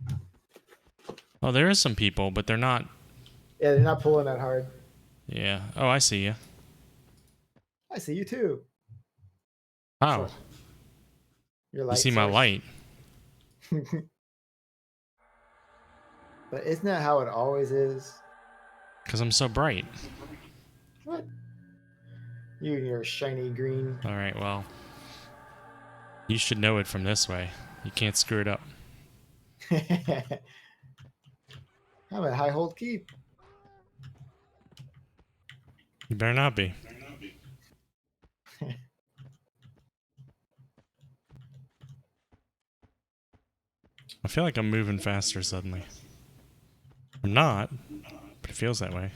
Oh, there is some people, but they're not. Yeah, they're not pulling that hard. Yeah. Oh, I see you. I see you too. How? Your You light see my source. light. But isn't that how it always is? Because I'm so bright. What? You and your shiny green. Alright, well. You should know it from this way. You can't screw it up. I'm at high hold keep. You better not be. I feel like I'm moving faster suddenly. I'm not, but it feels that way.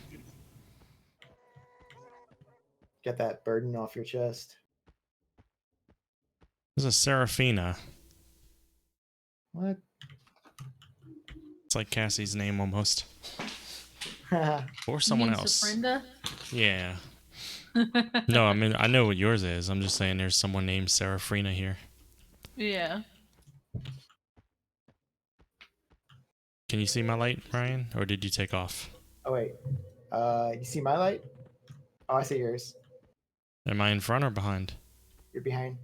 Get that burden off your chest. There's a Seraphina. What? It's like Cassie's name almost. Or You someone mean else. Safrinda? Yeah. No, I mean, I know what yours is. I'm just saying there's someone named Seraphina here. Yeah. Can you see my light, Ryan? Or did you take off? Oh wait. You see my light? Oh, I see yours. Am I in front or behind? You're behind.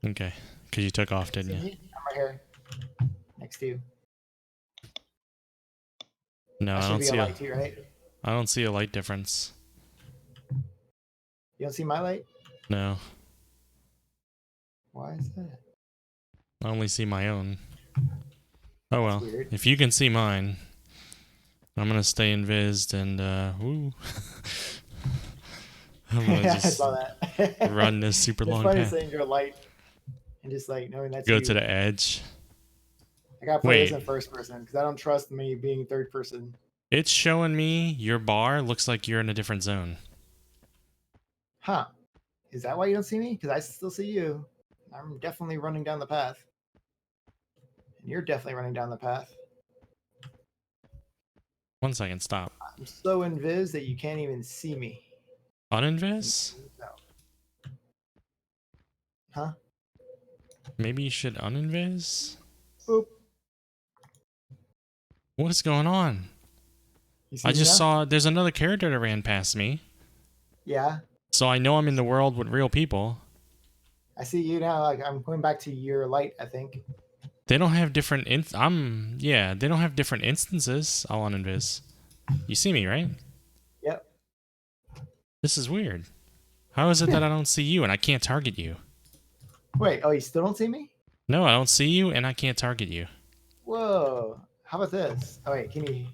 Okay. Because you took off, didn't See you? me? I'm right here. Next to you. No, That I should don't be see a a light too, right? I don't see a light difference. You don't see my light? No. Why is that? I only see my own. Oh well. That's weird. If you can see mine, I'm gonna stay invised and woo. I'm gonna Yeah, I just saw that. run this super It's long funny path. saying your light and just like knowing that's Go you. to the edge. I gotta play this Wait. in first person because I don't trust me being third person. It's showing me your bar looks like you're in a different zone. Huh? Is that why you don't see me? Because I still see you. I'm definitely running down the path. And you're definitely running down the path. 1 second, stop. I'm so invis that you can't even see me. Uninvis? No. Huh? Maybe you should uninvis? Boop. What is going on? You see I me just now? saw there's another character that ran past me. Yeah, So I know I'm in the world with real people. I see you now. Like I'm going back to your light, I think. They don't have different they don't have different instances. I'll unenvis. You see me, right? Yep. This is weird. How is it that I don't see you and I can't target you? Wait. Oh, you still don't see me? No, I don't see you and I can't target you. Whoa. How about this? Oh wait, can you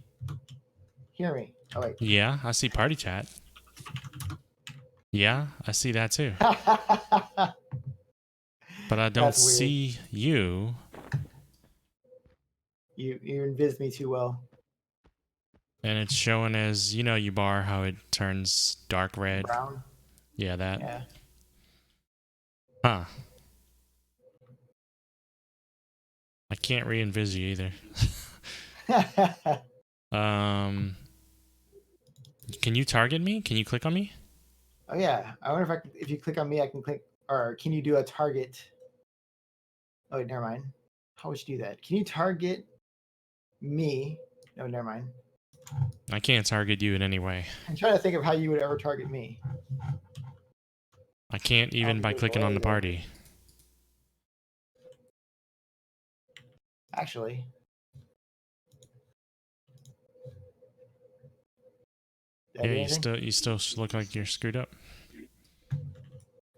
hear me? Oh wait. Yeah, I see party chat. Yeah, I see that too. But I don't That's weird. see you. You invis me too well. And it's showing as, you bar how it turns dark red. Brown. Yeah, that. Yeah. Huh. I can't re-invis you either. Can you target me? Can you click on me? Oh yeah. I wonder if you click on me, I can click. Or can you do a target? Oh wait, never mind. How would you do that? Can you target me? No, never mind. I can't target you in any way. I'm trying to think of how you would ever target me. I can't even by clicking on the party. Actually. Did I Yeah, do you anything? still look like you're screwed up.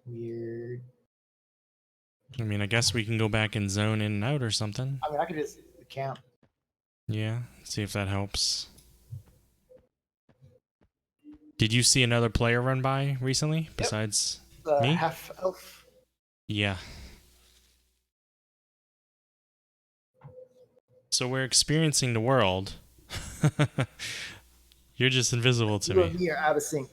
Weird. I mean, I guess we can go back and zone in and out or something. I mean, I could just count. Yeah, see if that helps. Did you see another player run by recently besides The me? half elf. Yeah. So we're experiencing the world. You're just invisible to You and me. me are out of sync.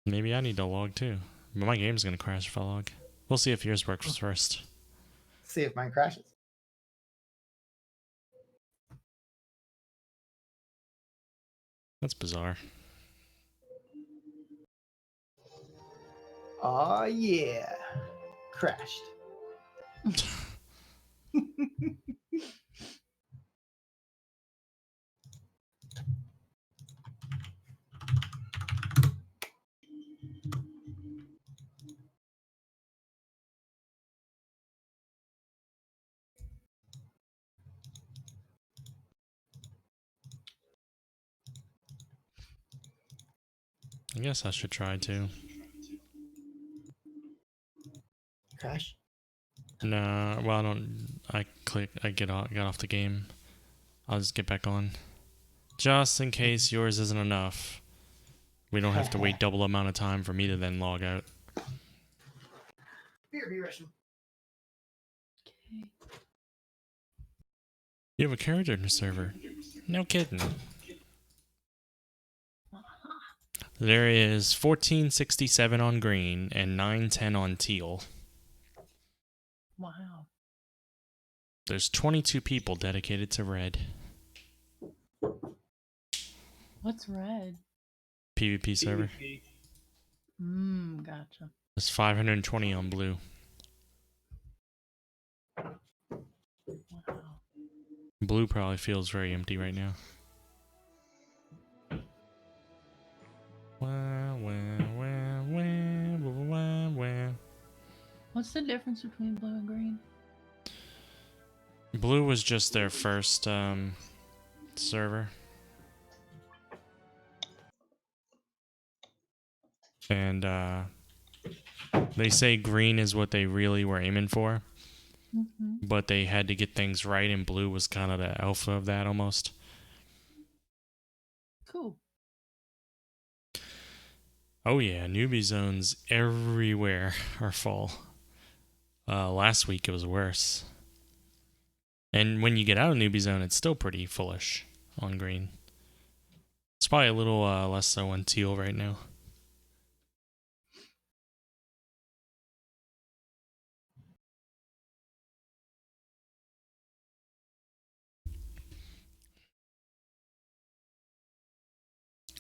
Maybe I need to log too. But my game's gonna crash if I log. We'll see if yours works first. See if mine crashes. That's bizarre. Oh yeah. Crashed. I guess I should try to. Crash. No, well I don't. I got off the game. I'll just get back on. Just in case yours isn't enough. We don't have to wait double amount of time for me to then log out. Beer Russian. Okay. You have a character in the server. No kidding. There is 1467 on green and 910 on teal. Wow. There's 22 people dedicated to red. What's red? PvP server. Gotcha. There's 520 on blue. Wow. Blue probably feels very empty right now. What's the difference between blue and green? Blue was just their first server. And they say green is what they really were aiming for. Mm-hmm. But they had to get things right, and blue was kind of the alpha of that almost. Cool. Oh yeah, newbie zones everywhere are full. Last week it was worse. And when you get out of newbie zone, it's still pretty fullish on green. It's probably a little less so on teal right now.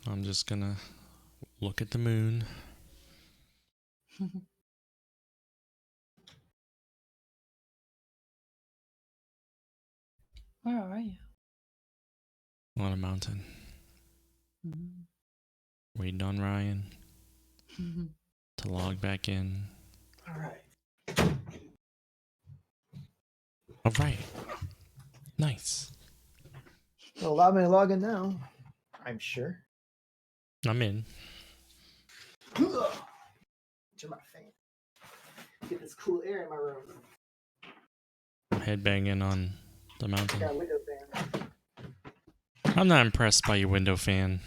I'm just gonna look at the moon. Where are you? on a mountain. Waiting on Ryan to log back in. All right. All right. Nice. It'll allow me to log in now. I'm sure. I'm in. Turn my fan. Get this cool air in my room. I'm headbanging on the mountain. Got a window fan. I'm not impressed by your window fan.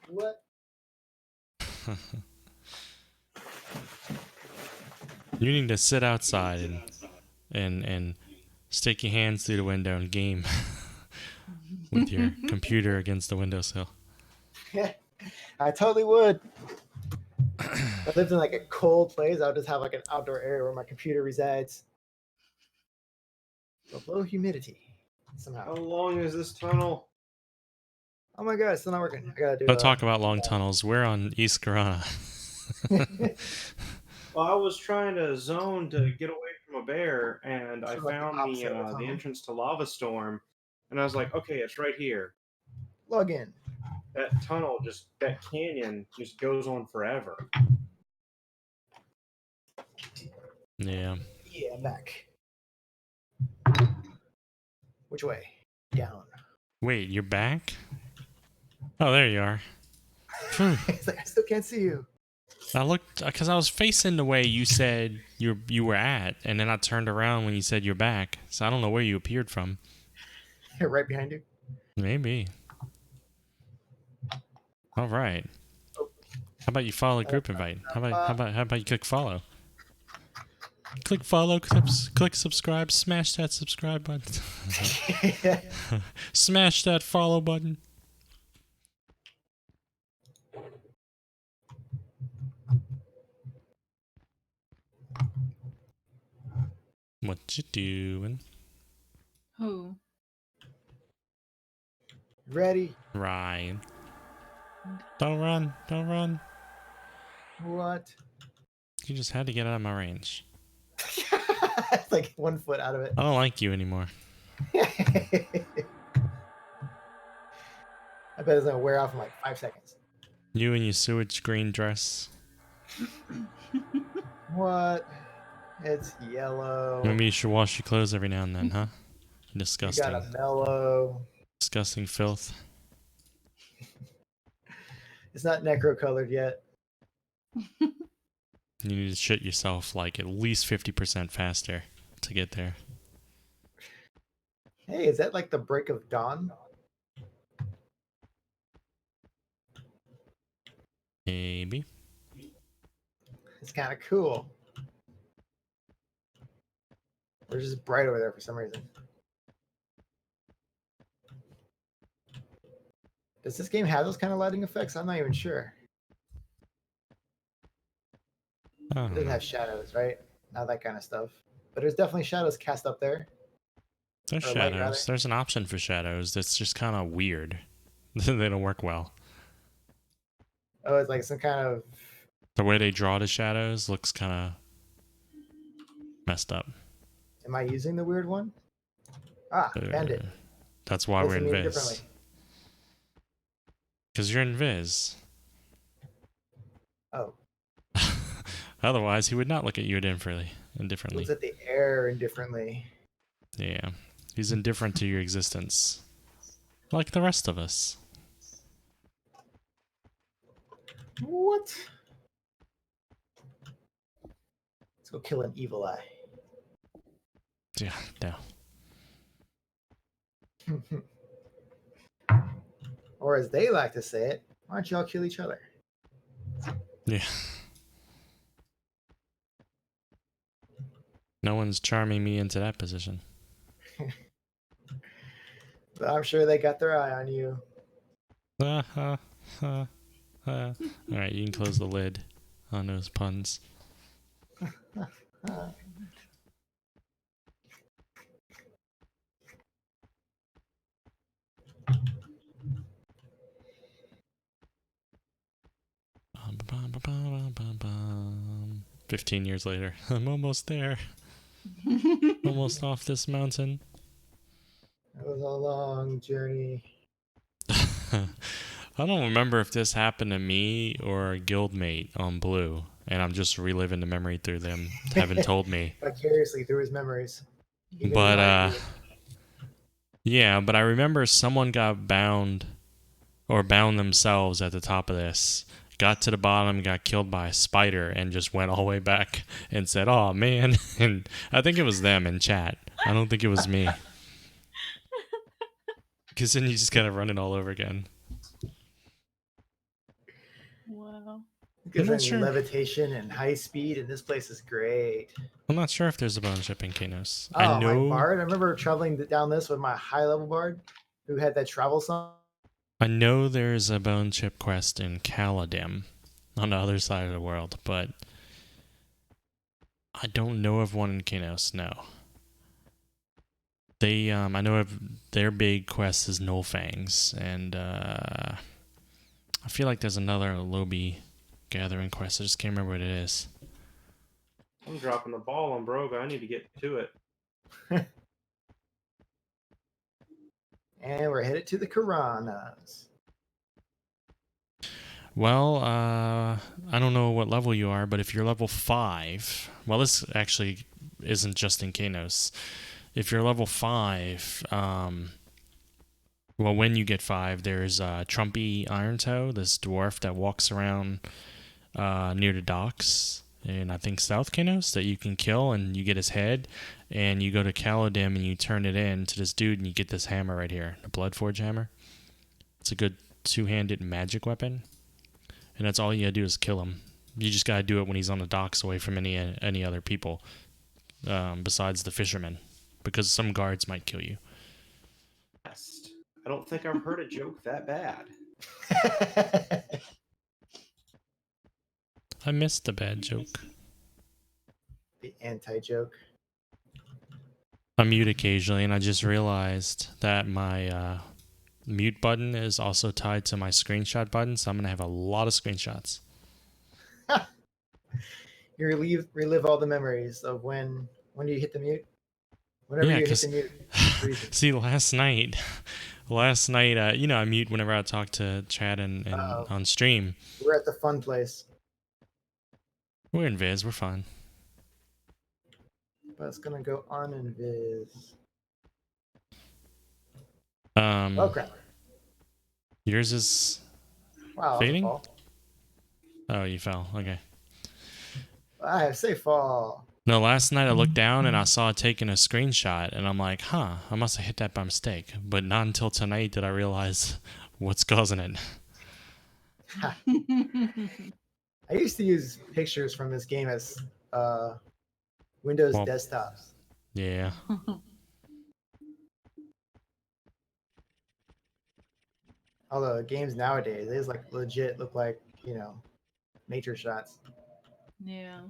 What? You need to sit outside and stick your hands through the window and game with your computer against the windowsill. Yeah, I totally would. If I lived in like a cold place, I would just have like an outdoor area where my computer resides. But low humidity How somehow. long is this tunnel? Oh my god, it's still not working. I gotta do. Don't talk about long tunnels. We're on East Corona. Well, I was trying to zone to get away from a bear, and I So like the found opposite of a the tunnel. entrance to Lava Storm, and I was like, okay, it's right here. Log in. That tunnel, that canyon, just goes on forever. Yeah. Yeah, I'm back. Which way? Down. Wait, you're back? Oh, there you are. Phew. It's like I still can't see you. I looked because I was facing the way you said you were at, and then I turned around when you said you're back. So I don't know where you appeared from. Right behind you. Maybe. All right. How about you follow a group invite? How about you click follow? Click follow, click subscribe, smash that subscribe button. Smash that follow button. What you doing? Who? Ready? Ryan. Don't run. Don't run. What? You just had to get out of my range. It's like 1 foot out of it. I don't like you anymore. I bet it's gonna wear off in like 5 seconds. You and your sewage green dress. What? It's yellow. Maybe you should wash your clothes every now and then, huh? You Disgusting. got a mellow. Disgusting filth. It's not necro colored yet. You need to shit yourself like at least 50% faster to get there. Hey, is that like the break of dawn? Maybe. It's kind of cool. It's just bright over there for some reason. Does this game have those kind of lighting effects? I'm not even sure. I It don't doesn't know. have shadows, right? Not that kind of stuff. But there's definitely shadows cast up there. There's or light, rather. shadows. There's an option for shadows that's just kind of weird. They don't work well. Oh, it's like some kind of... The way they draw the shadows looks kind of messed up. Am I using the weird one? Ah, bandit. That's why we're Facing me in Viz. differently. Because you're in Viz. Oh, Otherwise, he would not look at you indifferently. looks at the air indifferently. Yeah. He's indifferent to your existence. Like the rest of us. What? Let's go kill an evil eye. Yeah, no. Or as they like to say it, why don't y'all kill each other? Yeah. No one's charming me into that position. But I'm sure they got their eye on you. Alright, you can close the lid on those puns. Bum, bum, bum, bum, bum, bum. 15 years later. I'm almost there. Almost off this mountain. was a long journey. I don't remember if this happened to me or a guildmate on Blue, and I'm just reliving the memory through them having told me. Vicariously through his memories. Even But reminded you. yeah, but I remember someone got bound or bound themselves at the top of this, got to the bottom, got killed by a spider, and just went all the way back and said, "Oh man!" And I think it was them in chat. I don't think it was me. Because then you just kind of run it all over again. Wow. Because not then sure. levitation and high speed, and this place is great. I'm not sure if there's a bone chip in Kanos. Oh, I know. my bard! I remember traveling down this with my high level bard, who had that travel song. I know there's a bone chip quest in Caladim on the other side of the world, but I don't know of one in Kanos. No. They, I know of their big quest is Nullfangs, and I feel like there's another Lobi gathering quest. I just can't remember what it is. I'm dropping the ball on Broga. I need to get to it. And we're headed to the Karanas. Well, I don't know what level you are, but if you're level 5, well, this actually isn't just in Kanos. If you're level 5, well, when you get 5, there's Trumpy Irontoe, this dwarf that walks around near the docks in, I think, South Kanos, that you can kill, and you get his head, and you go to Caladim and you turn it in to this dude, and you get this hammer right here, the Bloodforge hammer. It's a good two-handed magic weapon, and that's all you gotta do is kill him. You just gotta do it when he's on the docks away from any other people, besides the fishermen, because some guards might kill you. Best. I don't think I've heard a joke that bad. I missed the bad joke. The anti-joke. I mute occasionally, and I just realized that my mute button is also tied to my screenshot button, so I'm going to have a lot of screenshots. You relive all the memories of when do you hit the mute? Whenever Yeah, you hit 'cause- the mute. reason. See, last night, I mute whenever I talk to Chad and on stream. We're at the fun place. We're in Viz, we're fine. But it's gonna go on in Viz. Um, Oh crap. yours is Wow. fading? Fall. Oh, you fell. Okay. I have safe fall. No, last night I looked down and I saw it taking a screenshot, and I'm like, huh, I must have hit that by mistake. But not until tonight did I realize what's causing it. I used to use pictures from this game as Windows Well, desktops. Yeah. Although games nowadays, they just like legit look like, nature shots. Yeah.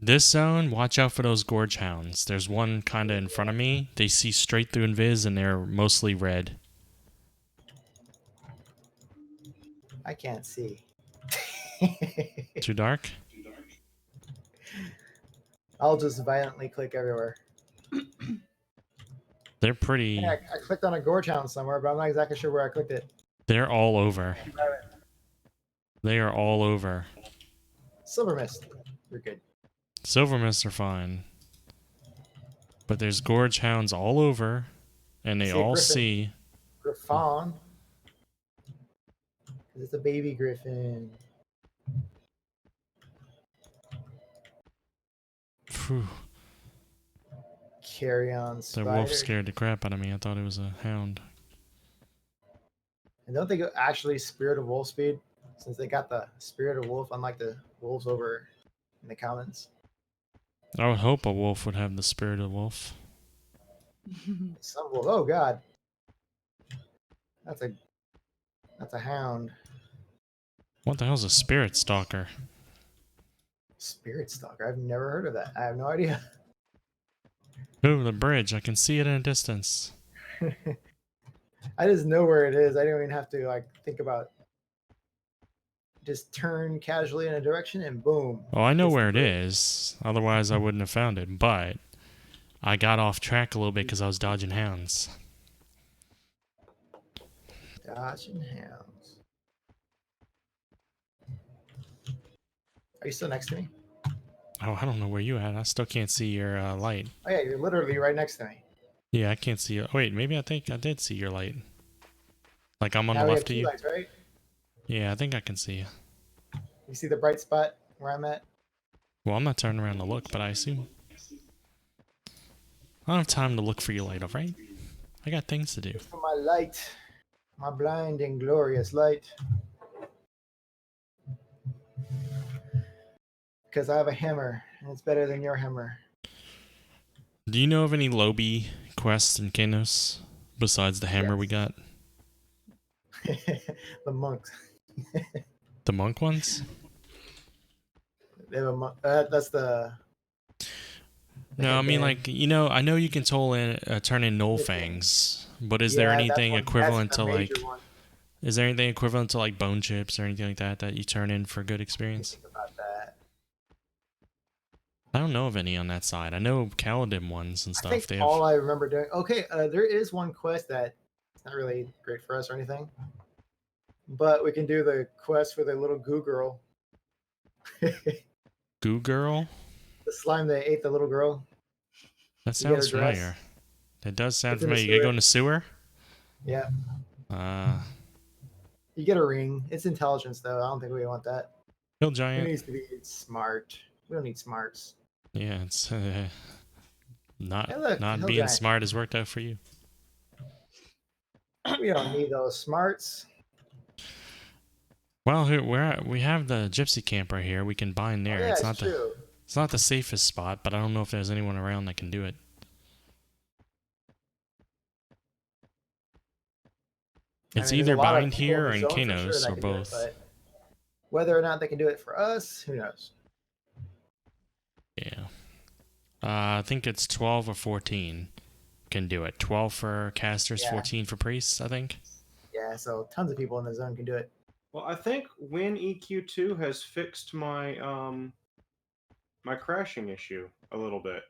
This zone, watch out for those gorge hounds. There's one kind of in front of me. They see straight through Invis, and they're mostly red. I can't see. Too dark? I'll just violently click everywhere. They're pretty... Yeah, I clicked on a gorge hound somewhere, but I'm not exactly sure where I clicked it. They're all over. They are all over. Silver mist. You're good. Silver mists are fine. But there's gorge hounds all over, and they See a all griffin. see... Griffon. It's a baby griffin. Phew. Carrion The spider. wolf scared the crap out of me. I thought it was a hound. And don't they go actually spirit of wolf speed? Since they got the spirit of wolf, unlike the wolves over in the commons. I would hope a wolf would have the spirit of wolf. Some wolf. Oh god. That's a hound. What the hell's a spirit stalker? Spirit stalker. I've never heard of that. I have no idea. Ooh, the bridge. I can see it in a distance. I just know where it is. I don't even have to think about. Just turn casually in a direction and boom. Oh, I know It's the where it bridge. is. Otherwise, I wouldn't have found it. But I got off track a little bit because I was dodging hounds. Dodging hounds. Are you still next to me? Oh, I don't know where you at. I still can't see your light. Oh yeah, you're literally right next to me. Yeah, I can't see you. Oh, wait, maybe I think I did see your light. Like I'm on Now the we have left of two you. lights, right? Yeah, I think I can see you. You see the bright spot where I'm at? Well, I'm not turning around to look, but I assume. I don't have time to look for your light, alright? I got things to do. For my light, my blind and glorious light. Because I have a hammer, and it's better than your hammer. Do you know of any lobby quests in Kanos besides the hammer we got? The monks. The monk ones? They have a monk. That's the. No, I mean headband. like I know you can turn in null fangs, but is there Yeah, that's anything one- equivalent that's to the like? major one. Is there anything equivalent to like bone chips or anything like that that you turn in for good experience? Think about that. I don't know of any on that side. I know Kaladin ones and I stuff. think They have. all I remember doing. Okay, there is one quest that it's not really great for us or anything, but we can do the quest for the little goo girl, the Goo Girl? slime that ate the little girl. That You get sounds her dress. familiar. That does sound It's in the familiar. You gotta go sewer. in the sewer? Yeah, you get a ring. It's intelligence though. I don't think we want that. Hill It Giant. needs to be smart. We don't need smarts. Yeah, it's not Hey, look, not Hill being Giant. smart has worked out for you. We don't need those smarts. Well, we have the gypsy camp right here. We can bind there. Oh, yeah, it's it's not true. it's not the safest spot, but I don't know if there's anyone around that can do it. It's There's a either lot of bind people here in or the in zone for sure Kanos that or can do it, both. but whether or not they can do it for us, who knows? Yeah. I think it's 12 or 14 can do it. 12 for casters, Yeah. 14 for priests, I think. Yeah, so tons of people in the zone can do it. Well, I think WinEQ2 has fixed my my crashing issue a little bit.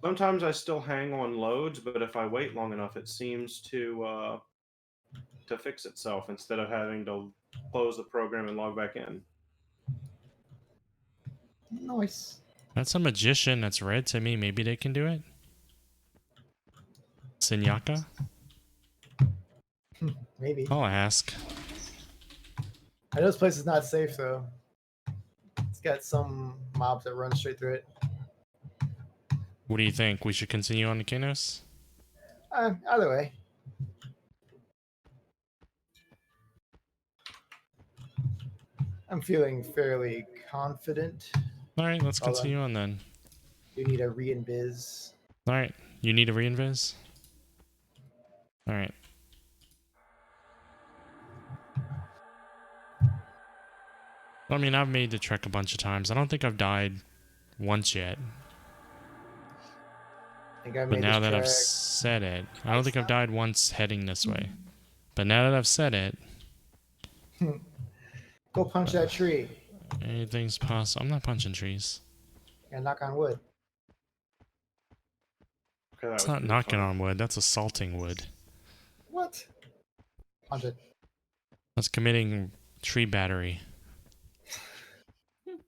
Sometimes I still hang on loads, but if I wait long enough, it seems to fix itself instead of having to close the program and log back in. Nice. That's a magician that's red to me. Maybe they can do it. Sinyaka? Maybe. I'll ask. I know this place is not safe though. It's got some mobs that run straight through it. What do you think? We should continue on to Kanos? Either way. I'm feeling fairly confident. Alright, let's Hold on. continue on then. You need a re-invis. Alright, you need a reinvis? Alright. I mean, I've made the trek a bunch of times. I don't think I've died once yet. I think I But made now this that I've track. said it, I don't think I've died once heading this way. But now that I've said it, Go punch that tree anything's possible. I'm not punching trees. and knock on wood. Okay, that It's was not pretty knocking fun. on wood. That's assaulting wood. What? Punch it. That's committing tree battery. You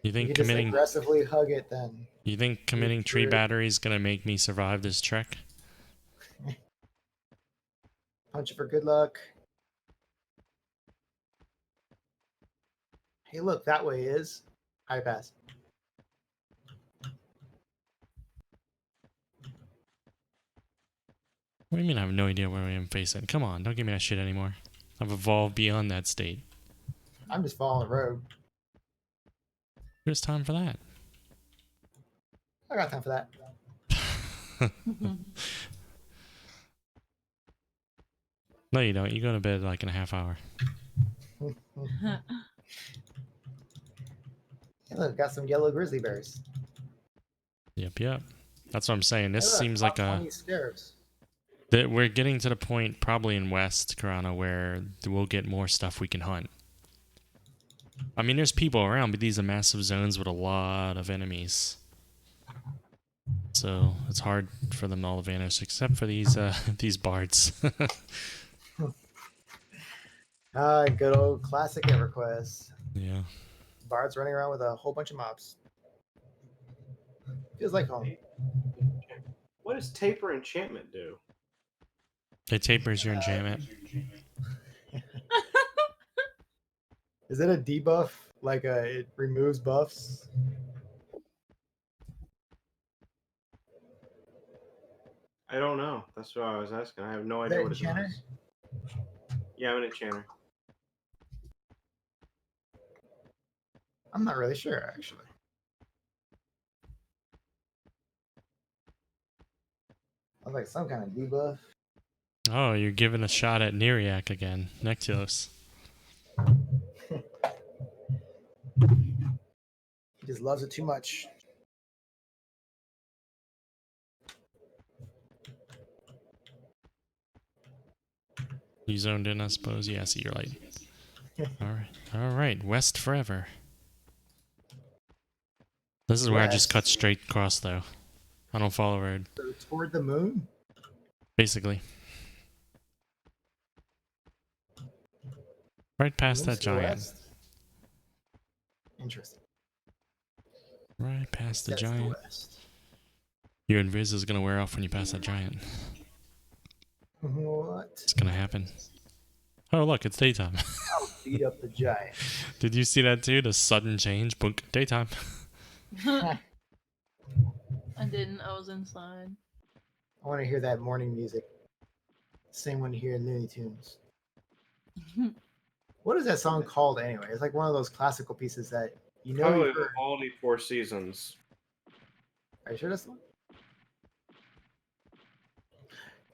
You think can just committing? aggressively hug it then. You think committing tree true. battery is gonna make me survive this trek? Punch it for good luck. Hey, look, that way is high pass. What do you mean I have no idea where I am facing? Come on, don't give me that shit anymore. I've evolved beyond that state. I'm just following the road. There's time for that. I got time for that. No, you don't. You go to bed like in a half hour. Hey, look, got some yellow grizzly bears. Yep. That's what I'm saying. This Hey, look, seems like top a 20 scarabs. that we're getting to the point probably in West Corona where we'll get more stuff we can hunt. I mean, there's people around, but these are massive zones with a lot of enemies. So it's hard for them all to vanish, except for these these bards. Good old classic EverQuest. Yeah. Bards running around with a whole bunch of mobs. Feels like home. What does taper enchantment do? It tapers your enchantment. Is it a debuff? Like it removes buffs? I don't know. That's what I was asking. I have no Is idea that what it enchanter? does. Yeah, I'm an enchanter. I'm not really sure, actually. I was like some kind of debuff. Oh, you're giving a shot at Neriak again. Nexios. He just loves it too much. You zoned in, I suppose. Yeah, I see your light. All right. West forever. This is where I just cut West. straight across, though. I don't follow road. So toward the moon? Basically. Right past Moon's that to the giant. west? Interesting. Right past the That's the giant. west. Your invis is gonna wear off when you pass that giant. What? It's gonna happen. Oh, look, it's daytime. I'll beat up the giant. Did you see that too? The sudden change. Boom, daytime. I didn't. I was inside. I want to hear that morning music. Same one you hear in Looney Tunes. What is that song called anyway? It's like one of those classical pieces that you know Probably you've heard. Vivaldi Four Seasons. Are you sure that's the one?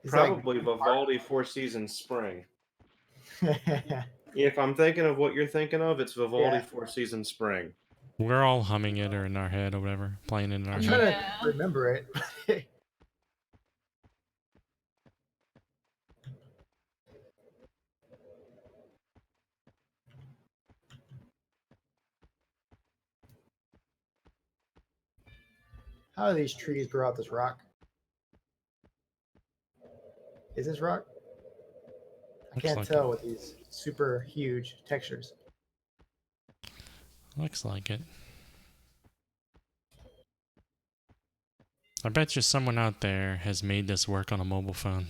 It's Probably Vivaldi Four Seasons Spring. If I'm thinking of what you're thinking of, it's Vivaldi Yeah. Four Seasons Spring. We're all humming it or in our head or whatever, playing it in our I'm head. trying Yeah. to remember it. How do these trees grow out this rock? Is this rock? I Looks can't like tell with these super huge textures. Looks like it. I bet you someone out there has made this work on a mobile phone.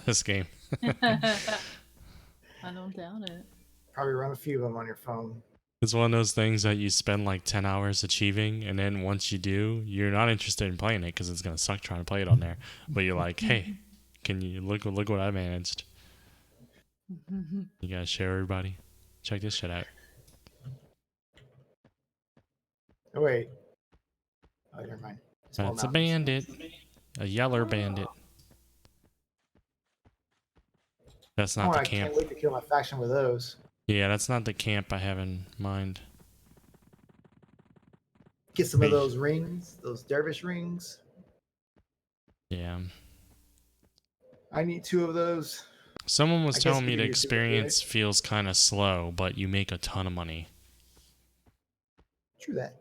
This game. I don't doubt it. Probably run a few of them on your phone. It's one of those things that you spend like 10 hours achieving, and then once you do, you're not interested in playing it because it's going to suck trying to play it on there. But you're like, hey, can you look what I managed? You got to share everybody. Check this shit out. Oh, wait. Oh, never mind. Small That's a mountains. bandit. A yeller bandit. That's not Oh, the I camp. can't wait to kill my faction with those. Yeah, that's not the camp I have in mind. Get some of Wait. those rings, those dervish rings. Yeah. I need 2 of those. Someone was I guess telling we me could the do two, experience feels kind of slow, but you make a ton of money. True that.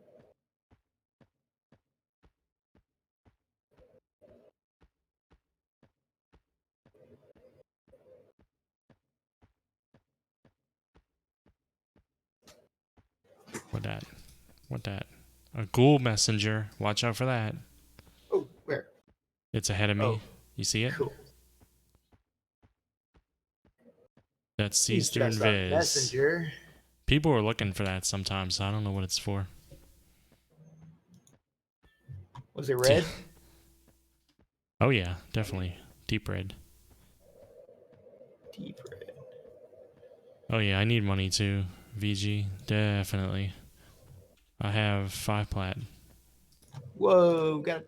What that? What that? A ghoul messenger. Watch out for that. Oh, where? It's ahead of me. Oh. You see it? Cool. That sees He's through just a invis. messenger. People are looking for that sometimes. I don't know what it's for. Was it red? Oh yeah, definitely. Deep red. Deep red. Oh yeah, I need money too. VG. Definitely. I have 5 plat. Whoa, got a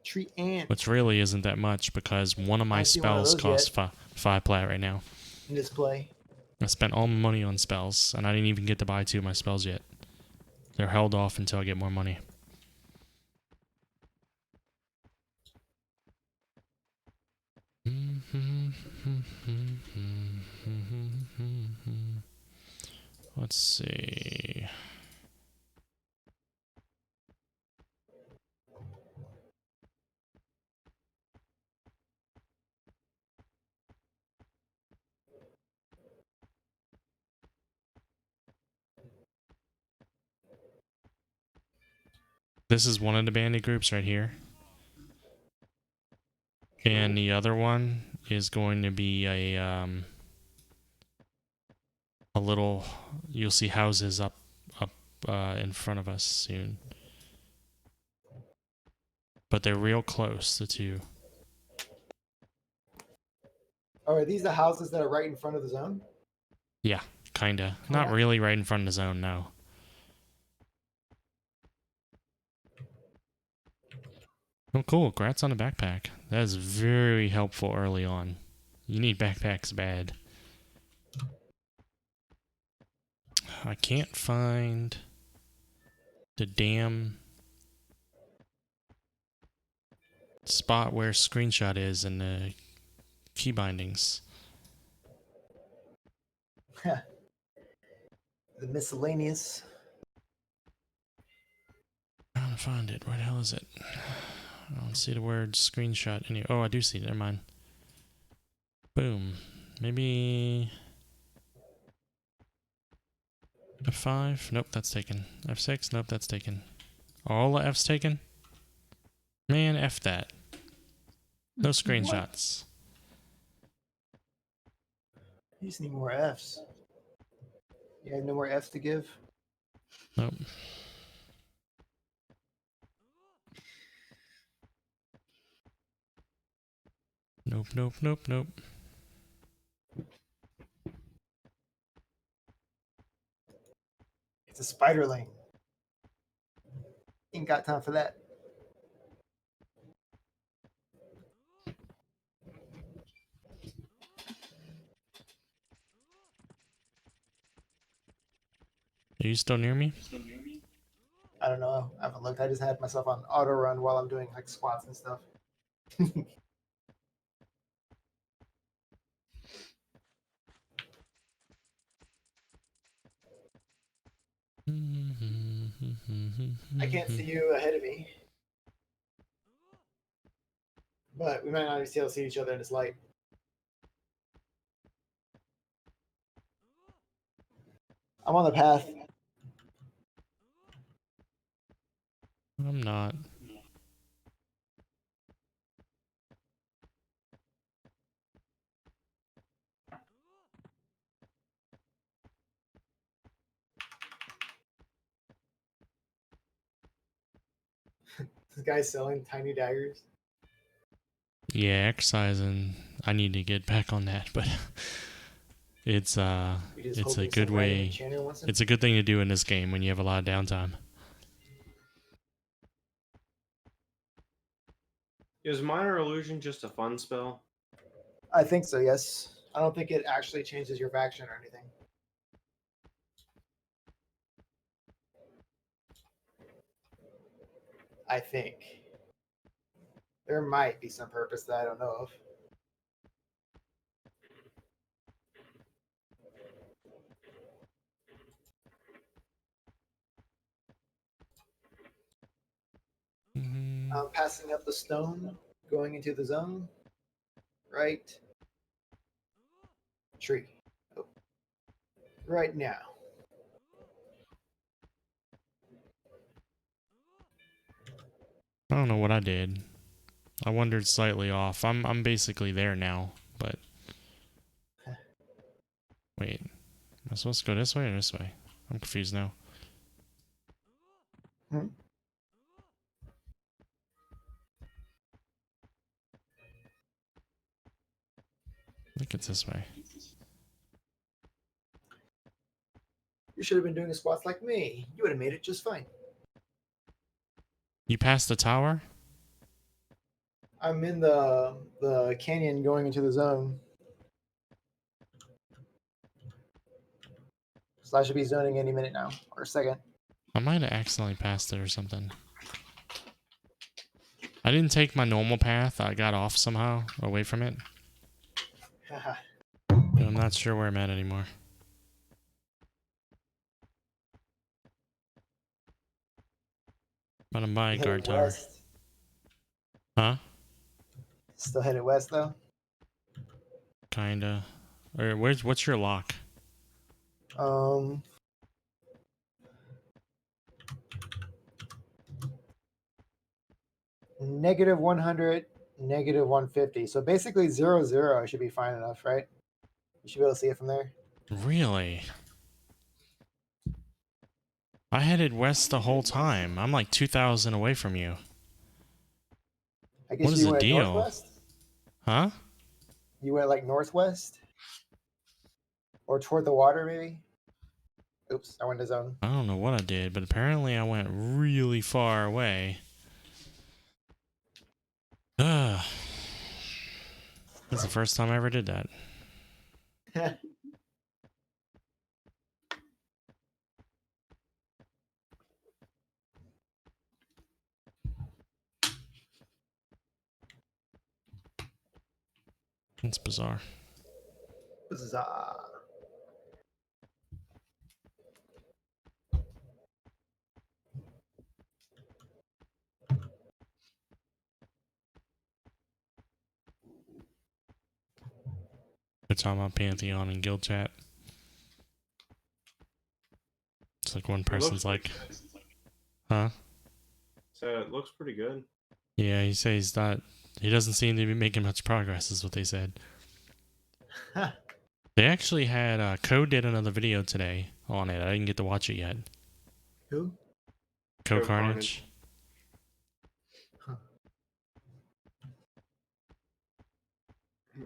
tree ant Which really isn't that much because one of my I see one of spells those costs 5 plat right now. in display. I spent all my money on spells, and I didn't even get to buy 2 of my spells yet. They're held off until I get more money. Let's see. This is one of the bandit groups right here. And the other one is going to be a little, you'll see houses up in front of us soon. But they're real close, the two. Oh, are these the houses that are right in front of the zone? Yeah, kinda. Not Okay. really right in front of the zone, no. Oh, cool. Congrats on the backpack. That is very helpful early on. You need backpacks bad. I can't find the damn spot where screenshot is in the key bindings. The miscellaneous. I'm trying to find it. Where the hell is it? I don't see the word screenshot any. Oh, I do see it. Never mind. Boom. Maybe F5? Nope, that's taken. F6? Nope, that's taken. All the F's taken? Man, F that. No screenshots. You just need more Fs. You have no more Fs to give? Nope. Nope, nope, nope, nope. It's a spider lane. Ain't got time for that. Are you still near me? I don't know. I haven't looked. I just had myself on auto run while I'm doing like squats and stuff. I can't see you ahead of me. But we might not be able to see each other in this light. I'm on the path. I'm not. This guy's selling tiny daggers. Yeah, exercising. I need to get back on that, but it's We just it's a hoping good some random way. enchanter wants him. It's a good thing to do in this game when you have a lot of downtime. Is Minor Illusion just a fun spell? I think so, yes. I don't think it actually changes your faction or anything. I think. There might be some purpose that I don't know of. Passing up the stone, going into the zone. Right. Tree. Oh. Right now. I don't know what I did. I wandered slightly off. I'm basically there now, but wait. Am I supposed to go this way or this way? I'm confused now. Hmm. I think it's this way. You should have been doing squats like me. You would have made it just fine. You passed the tower? I'm in the canyon going into the zone. So I should be zoning any minute now, or a second. I might have accidentally passed it or something. I didn't take my normal path. I got off somehow, away from it. But I'm not sure where I'm at anymore. But I'm by a guard Headed tower. west. Huh? Still headed west though. Kinda. Or what's your lock? Um, negative 100, negative 150. So basically 0, 0 should be fine enough, right? You should be able to see it from there. Really? I headed west the whole time. I'm like 2,000 away from you. I guess What is you the went deal? northwest? Huh? You went like northwest? Or toward the water, maybe? Oops, I went to zone. I don't know what I did, but apparently I went really far away. Ugh. That's the first time I ever did that. It's bizarre. Huzzah. We're talking about Pantheon and Guild Chat. It's like one person's like, huh? So it looks pretty good. Yeah, he says he's not. He doesn't seem to be making much progress, is what they said. They actually had Code did another video today on it. I didn't get to watch it yet. Who? Code Code Carnage.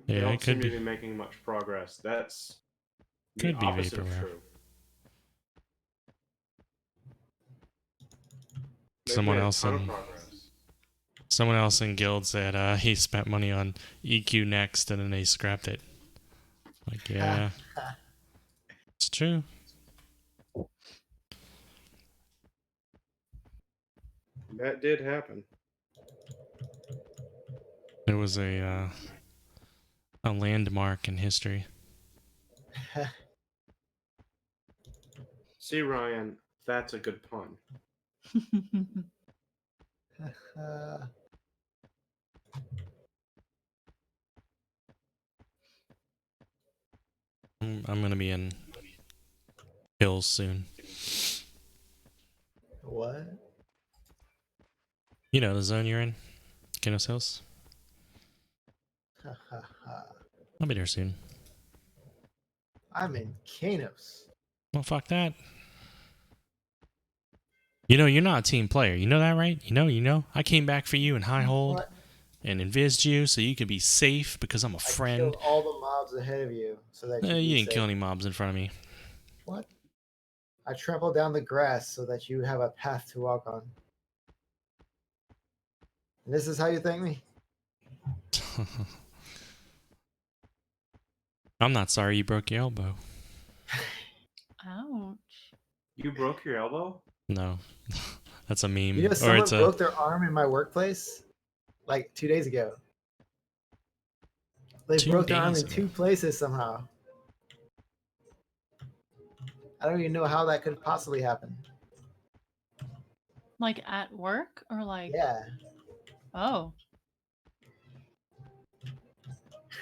They Yeah, don't it seem could to be. be making much progress. That's the Could be opposite of vaporware. true. They've Someone made a else ton of in progress. someone else in Guild said he spent money on EQ Next and then they scrapped it. Like, yeah, it's true. That did happen. It was a landmark in history. See, Ryan, that's a good pun. I'm gonna be in Hills soon. What? You know the zone you're in, Guinness Hills. I'll be there soon. I'm in Kanos. Well, fuck that. You know, you're not a team player. You know that, right? You know. I came back for you in high hold What? and invised you so you could be safe because I'm a I friend. killed all the mobs ahead of you so that You you didn't kill any mobs in front of me. What? I trampled down the grass so that you have a path to walk on. And this is how you thank me? I'm not sorry you broke your elbow. Ouch. You broke your elbow? No. That's a meme. You know, Or someone it's broke their arm in my workplace like 2 days ago. They 2 broke their arm days in ago. 2 places somehow. I don't even know how that could possibly happen. Like at work or like? Yeah, Oh.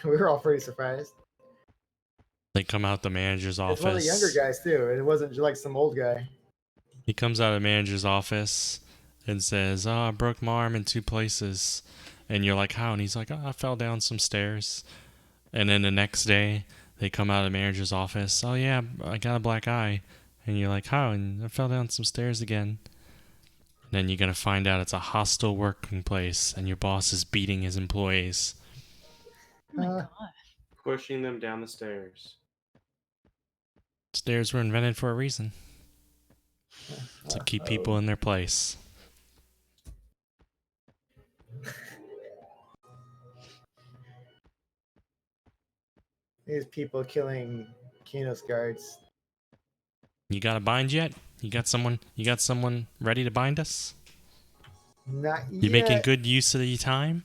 we were all pretty surprised. They come out the manager's office. It's one of the younger guys too. It wasn't just like some old guy. He comes out of the manager's office and says, I broke my arm in 2 places. And you're like, how? And he's like, I fell down some stairs. And then the next day, they come out of the manager's office. Oh, yeah, I got a black eye. And you're like, how? And I fell down some stairs again. And then you're going to find out it's a hostile working place and your boss is beating his employees. Oh my Uh, god. Pushing them down the stairs. Stairs were invented for a reason. To keep people in their place. These people killing Kinos guards. You got a bind yet? You got someone ready to bind us? Not You yet. making good use of your time?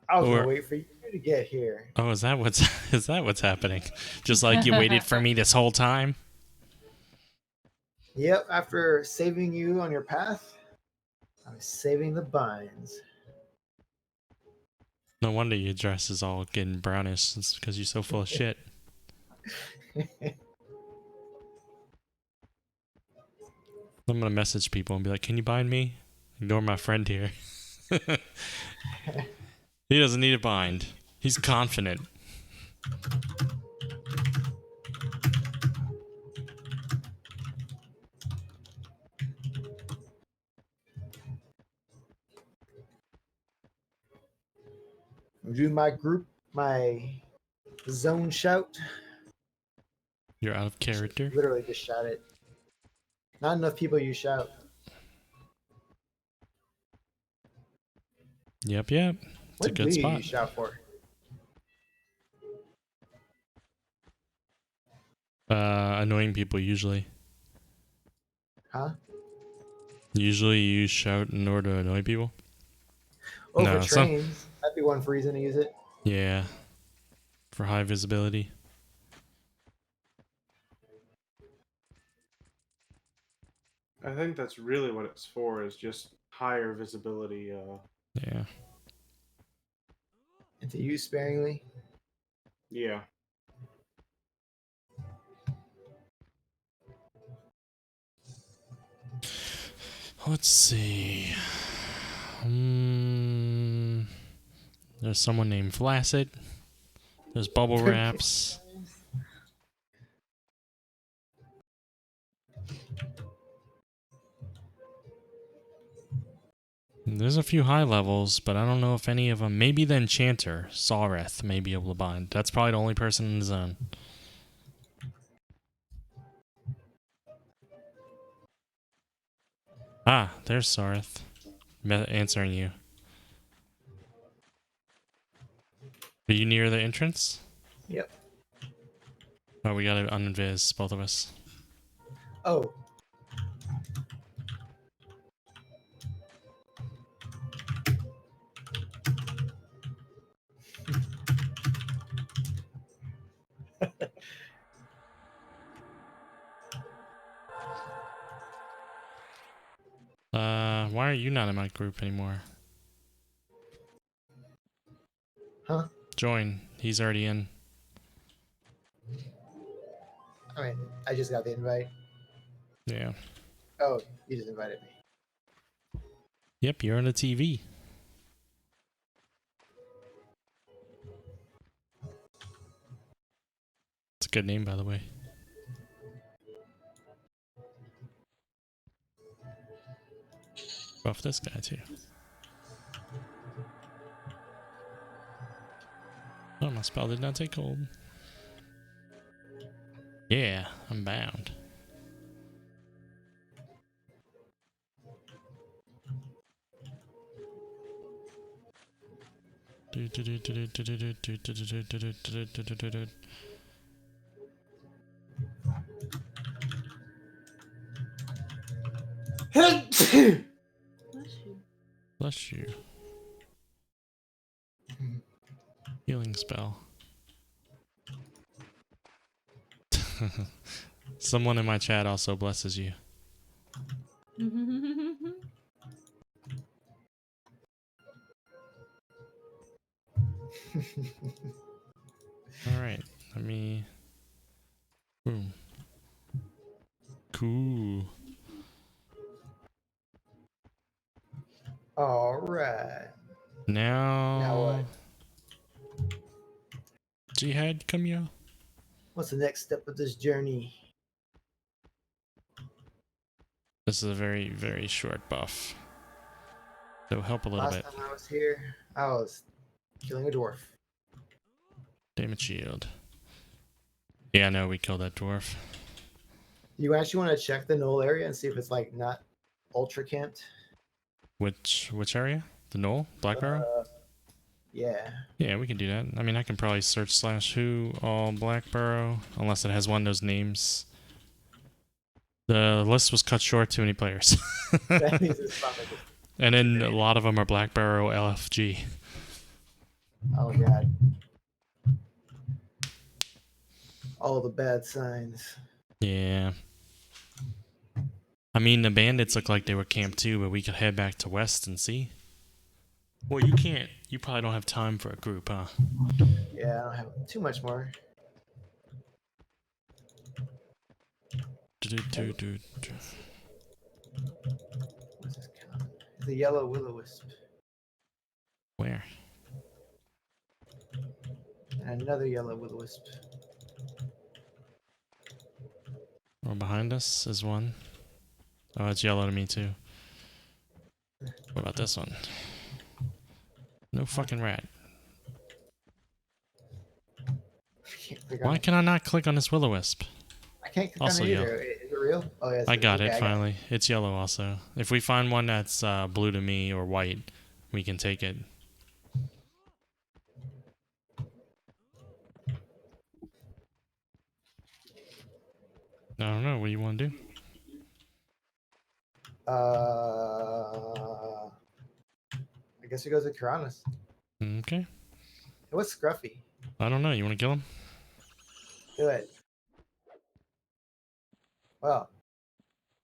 I was or- gonna wait for you to get here. Oh, is that what's happening? Just like you waited for me this whole time? Yep, after saving you on your path, I'm saving the binds. No wonder your dress is all getting brownish. It's because you're so full of shit. I'm gonna message people and be like, "Can you bind me? Ignore my friend here. He doesn't need a bind. He's confident. I'll do my group, my zone shout. You're out of character. Literally just shout it. Not enough people use shout. Yep. It's What a do good you spot. use shout for? Annoying people usually. Huh? Usually you use shout in order to annoy people. Oh, No, for some- trains. That'd be one reason to use it. Yeah. For high visibility. I think that's really what it's for, is just higher visibility. Yeah. And to use sparingly. Yeah. Let's see. There's someone named Flaccid. There's bubble wraps. There's a few high levels, but I don't know if any of them. Maybe the Enchanter, Sareth, may be able to bind. That's probably the only person in the zone. Ah, there's Sareth. Answering you. Are you near the entrance? Yep. Oh, we gotta unvis, both of us. Oh. Why are you not in my group anymore? Huh? Join. He's already in. I mean, I just got the invite. Yeah. Oh, you just invited me. Yep, you're on the TV. It's a good name, by the way. Buff this guy, too. Oh, my spell did not take hold. Yeah, I'm bound. Bless you. Bless you. Healing spell. Someone in my chat also blesses you. Alright, let me... Boom. Cool. All right. Now Now what? Jihad, come here. What's the next step of this journey? This is a very, very short buff. It'll help a little Last bit. time I was here, I was killing a dwarf. Damage shield. Yeah, no, we killed that dwarf. You actually want to check the null area and see if it's like not ultra camped? Which area? The Knoll? Black Barrow? Yeah. Yeah, we can do that. I mean, I can probably search /who all Black Barrow, unless it has one of those names. The list was cut short, too many players. That means it's not like it's- And then a lot of them are Black Barrow LFG. Oh god. All the bad signs. Yeah. I mean, the bandits look like they were camped too, but we could head back to west and see. Well, you can't. You probably don't have time for a group, huh? Yeah, I don't have too much more. Do-do-do-do. What's this count? There's a yellow will-o-wisp. Where? And another yellow will-o-wisp. Or behind us is one. Oh, it's yellow to me too. What about this one? No fucking rat. Can't click on Why it. can I not click on this will-o-wisp? I can't click Also on it yellow. either. Is it real? Oh, yeah. I got it okay, finally. It's yellow also. If we find one that's blue to me or white, we can take it. I don't know. What do you want to do? I guess it goes with Karanas. Okay. What's Scruffy? I don't know. You want to kill him? Do it. Well,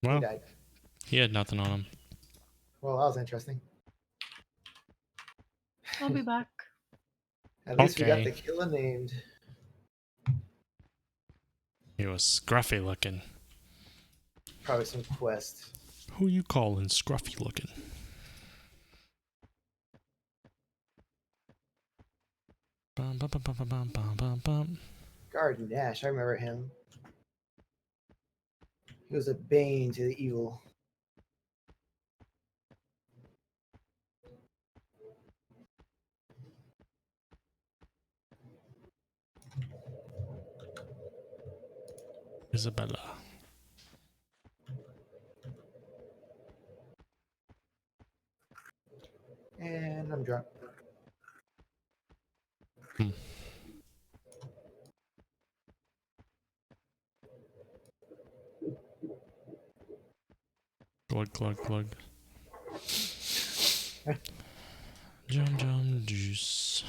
he Well, died. he had nothing on him. Well, that was interesting. I'll be back. At least we got Okay. the killer named. He was scruffy looking. Probably some quest. Who you calling scruffy looking? Bum, bum, bum, bum, bum, bum, bum, bum. Guard Nash, I remember him. He was a bane to the evil. Isabella. And I'm drunk. Hmm. Glug, glug, glug. Jum, jum, juice.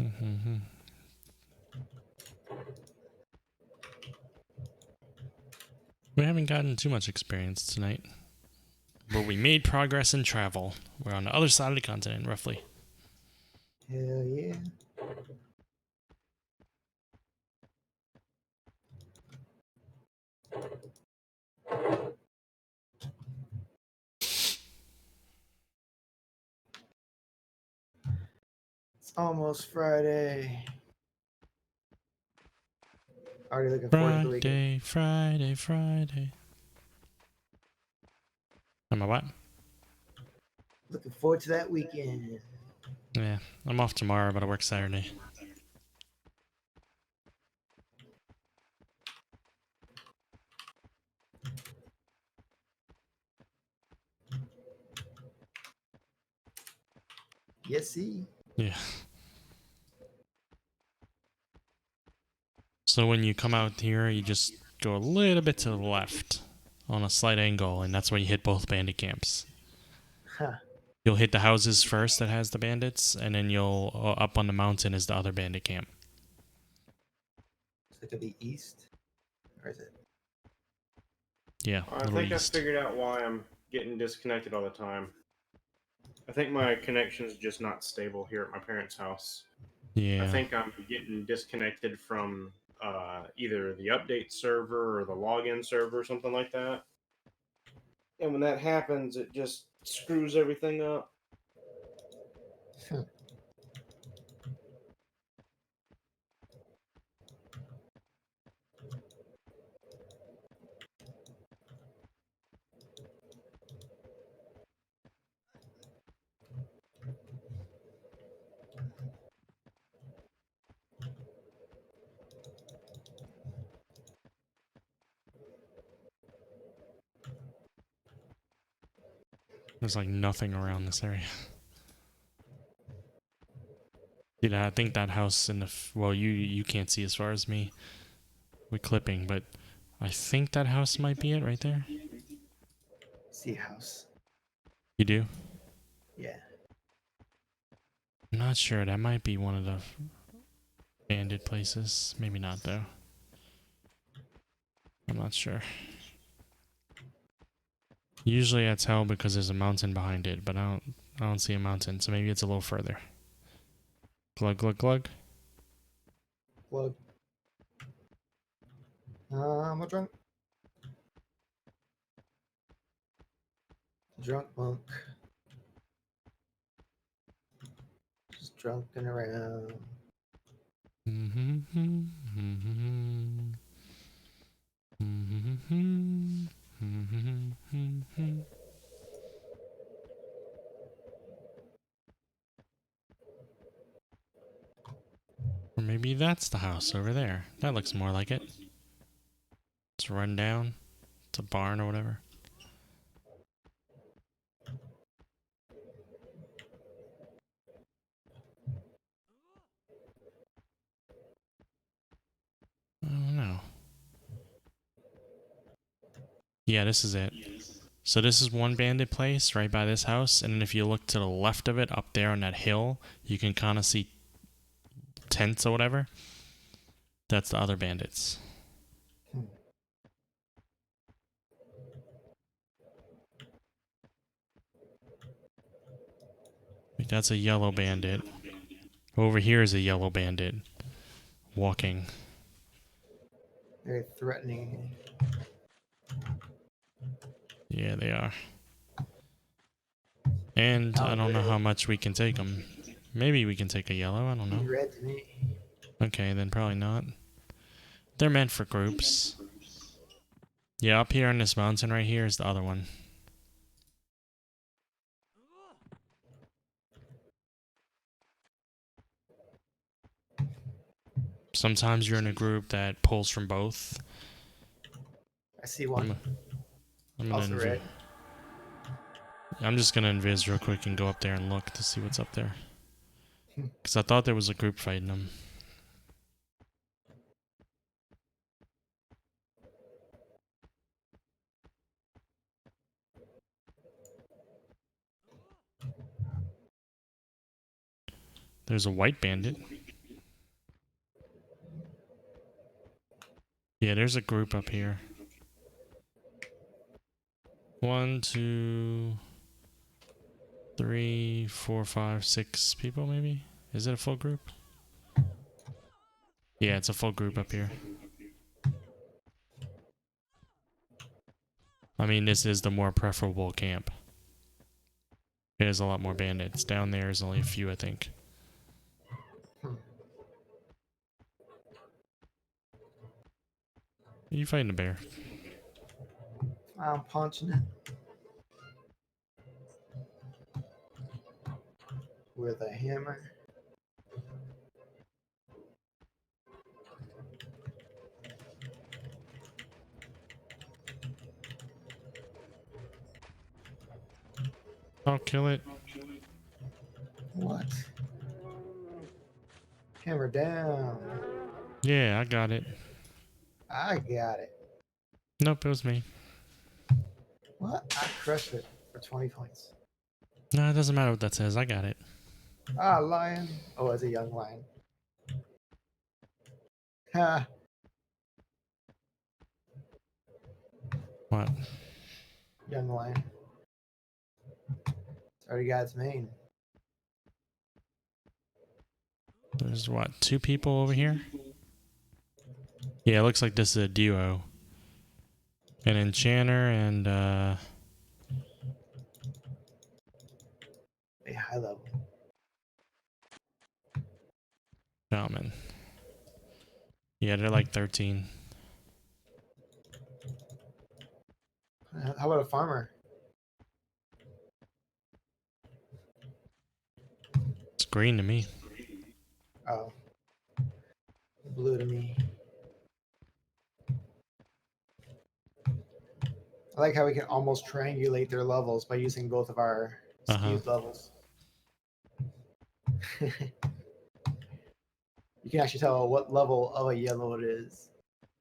Mm-hmm. We haven't gotten too much experience tonight. But we made progress in travel. We're on the other side of the continent, roughly. Hell yeah. It's almost Friday. Already looking forward to the weekend. Friday. Am I what? Looking forward to that weekend. Yeah, I'm off tomorrow, but I work Saturday. Yes, see. Yeah. So when you come out here, you just go a little bit to the left on a slight angle, and that's when you hit both bandit camps. Huh. You'll hit the houses first that has the bandits, and then you'll up on the mountain is the other bandit camp. Is it to the east? Or is it? Yeah, I little think I east. figured out why I'm getting disconnected all the time. I think my connection's just not stable here at my parents' house. Yeah. I think I'm getting disconnected from either the update server or the login server or something like that. And when that happens, it just screws everything up. There's like nothing around this area. Dude, I think that house in the well, you can't see as far as me with clipping, but I think that house might be it right there. See house. You do? Yeah. I'm not sure. That might be one of the bandit places. Maybe not though. I'm not sure. Usually I tell because there's a mountain behind it, but I don't see a mountain, so maybe it's a little further. Glug glug glug. Plug. I'm a drunk. Drunk monk. Just drunken around. Or maybe that's the house over there. That looks more like it. It's run down. It's a barn or whatever. I don't know. Yeah, this is it. So this is one bandit place right by this house, and then if you look to the left of it, up there on that hill, you can kind of see tents or whatever. That's the other bandits. Like, that's a yellow bandit. Over here is a yellow bandit walking. Very threatening. Yeah, they are. And I don't know how much we can take them. Maybe we can take a yellow, I don't know. Red to me. Okay, then probably not. They're meant for groups. Yeah, up here on this mountain right here is the other one. Sometimes you're in a group that pulls from both. I see one. I'm Also gonna red. I'm just gonna invis real quick and go up there and look to see what's up there. Because I thought there was a group fighting them. There's a white bandit. Yeah, there's a group up here. 1, 2, 3, 4, 5, 6 people maybe? Is it a full group? Yeah, it's a full group up here. I mean, this is the more preferable camp. There's a lot more bandits. Down there is only a few, I think. You fighting a bear? I'm punching it. With a hammer. I'll kill it. What? Hammer down. Yeah, I got it. I got it. Nope, it was me. What? I crushed it for 20 points. No, it doesn't matter what that says. I got it. Ah, lion. Oh, it's a young lion. Ha. What? Young lion. It's already got its mane. There's what? 2 people over here? Yeah, it looks like this is a duo. An enchanter and A high level. shaman. Yeah, they're like 13. How about a farmer? It's green to me. Oh. Blue to me. I like how we can almost triangulate their levels by using both of our skewed levels. You can actually tell what level of a yellow it is.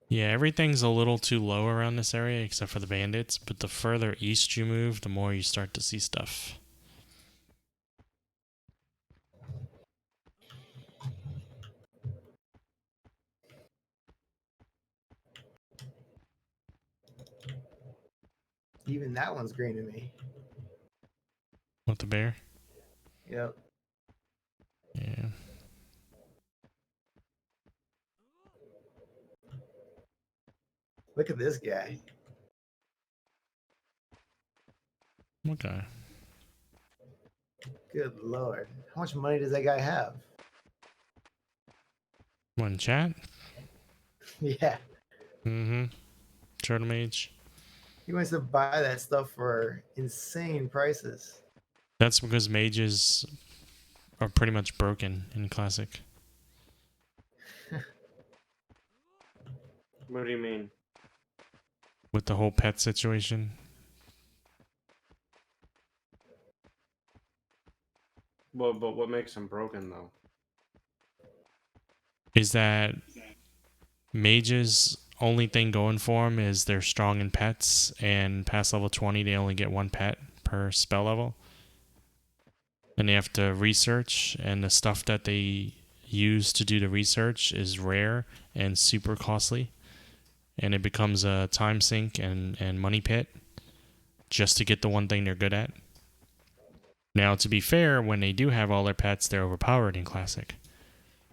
Yeah, everything's a little too low around this area except for the bandits, but the further east you move, the more you start to see stuff. Even that one's green to me. What, the bear? Yep. Yeah. Look at this guy. Okay. Good lord. How much money does that guy have? One chat. Yeah. Mm-hmm. Turtle Mage. He wants to buy that stuff for insane prices. That's because mages are pretty much broken in Classic. What do you mean? With the whole pet situation. Well, but what makes them broken though? Is that mages' only thing going for them is they're strong in pets, and past level 20 they only get one pet per spell level. And they have to research, and the stuff that they use to do the research is rare and super costly. And it becomes a time sink and money pit just to get the one thing they're good at. Now, to be fair, when they do have all their pets, they're overpowered in Classic.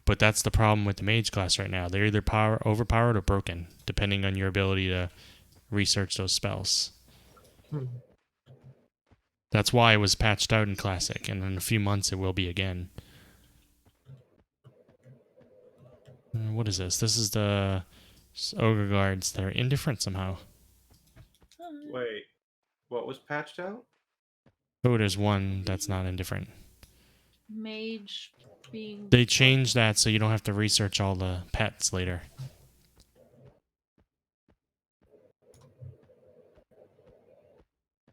But that's the problem with the mage class right now. They're either overpowered or broken, depending on your ability to research those spells. That's why it was patched out in Classic, and in a few months it will be again. What is this? This is the Ogre Guards. They're indifferent somehow. Wait, what was patched out? Oh, there's one that's not indifferent. Mage being. They changed that so you don't have to research all the pets later.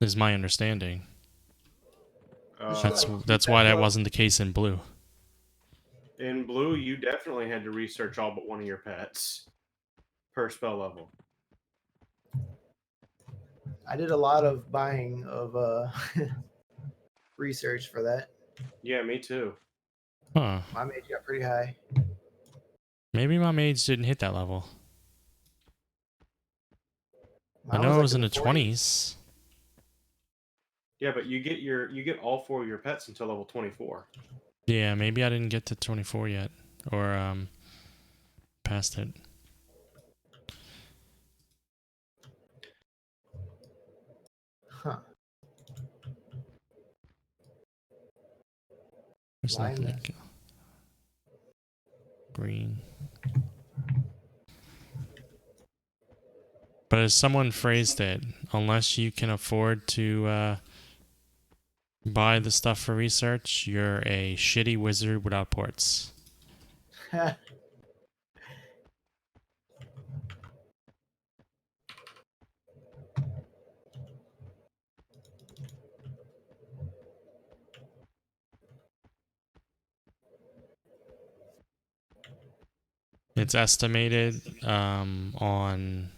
Is my understanding. That's why that wasn't the case in blue. In blue, you definitely had to research all but one of your pets per spell level. I did a lot of buying of research for that. Yeah, me too. Huh. My mage got pretty high. Maybe my mage didn't hit that level. I Mine know it like was in the 40s. 20s. Yeah, but you get all four of your pets until level 24. Yeah, maybe I didn't get to 24 yet. Or past it. Huh. There's Why nothing not? like green. But as someone phrased it, unless you can afford to buy the stuff for research, you're a shitty wizard without ports. It's estimated on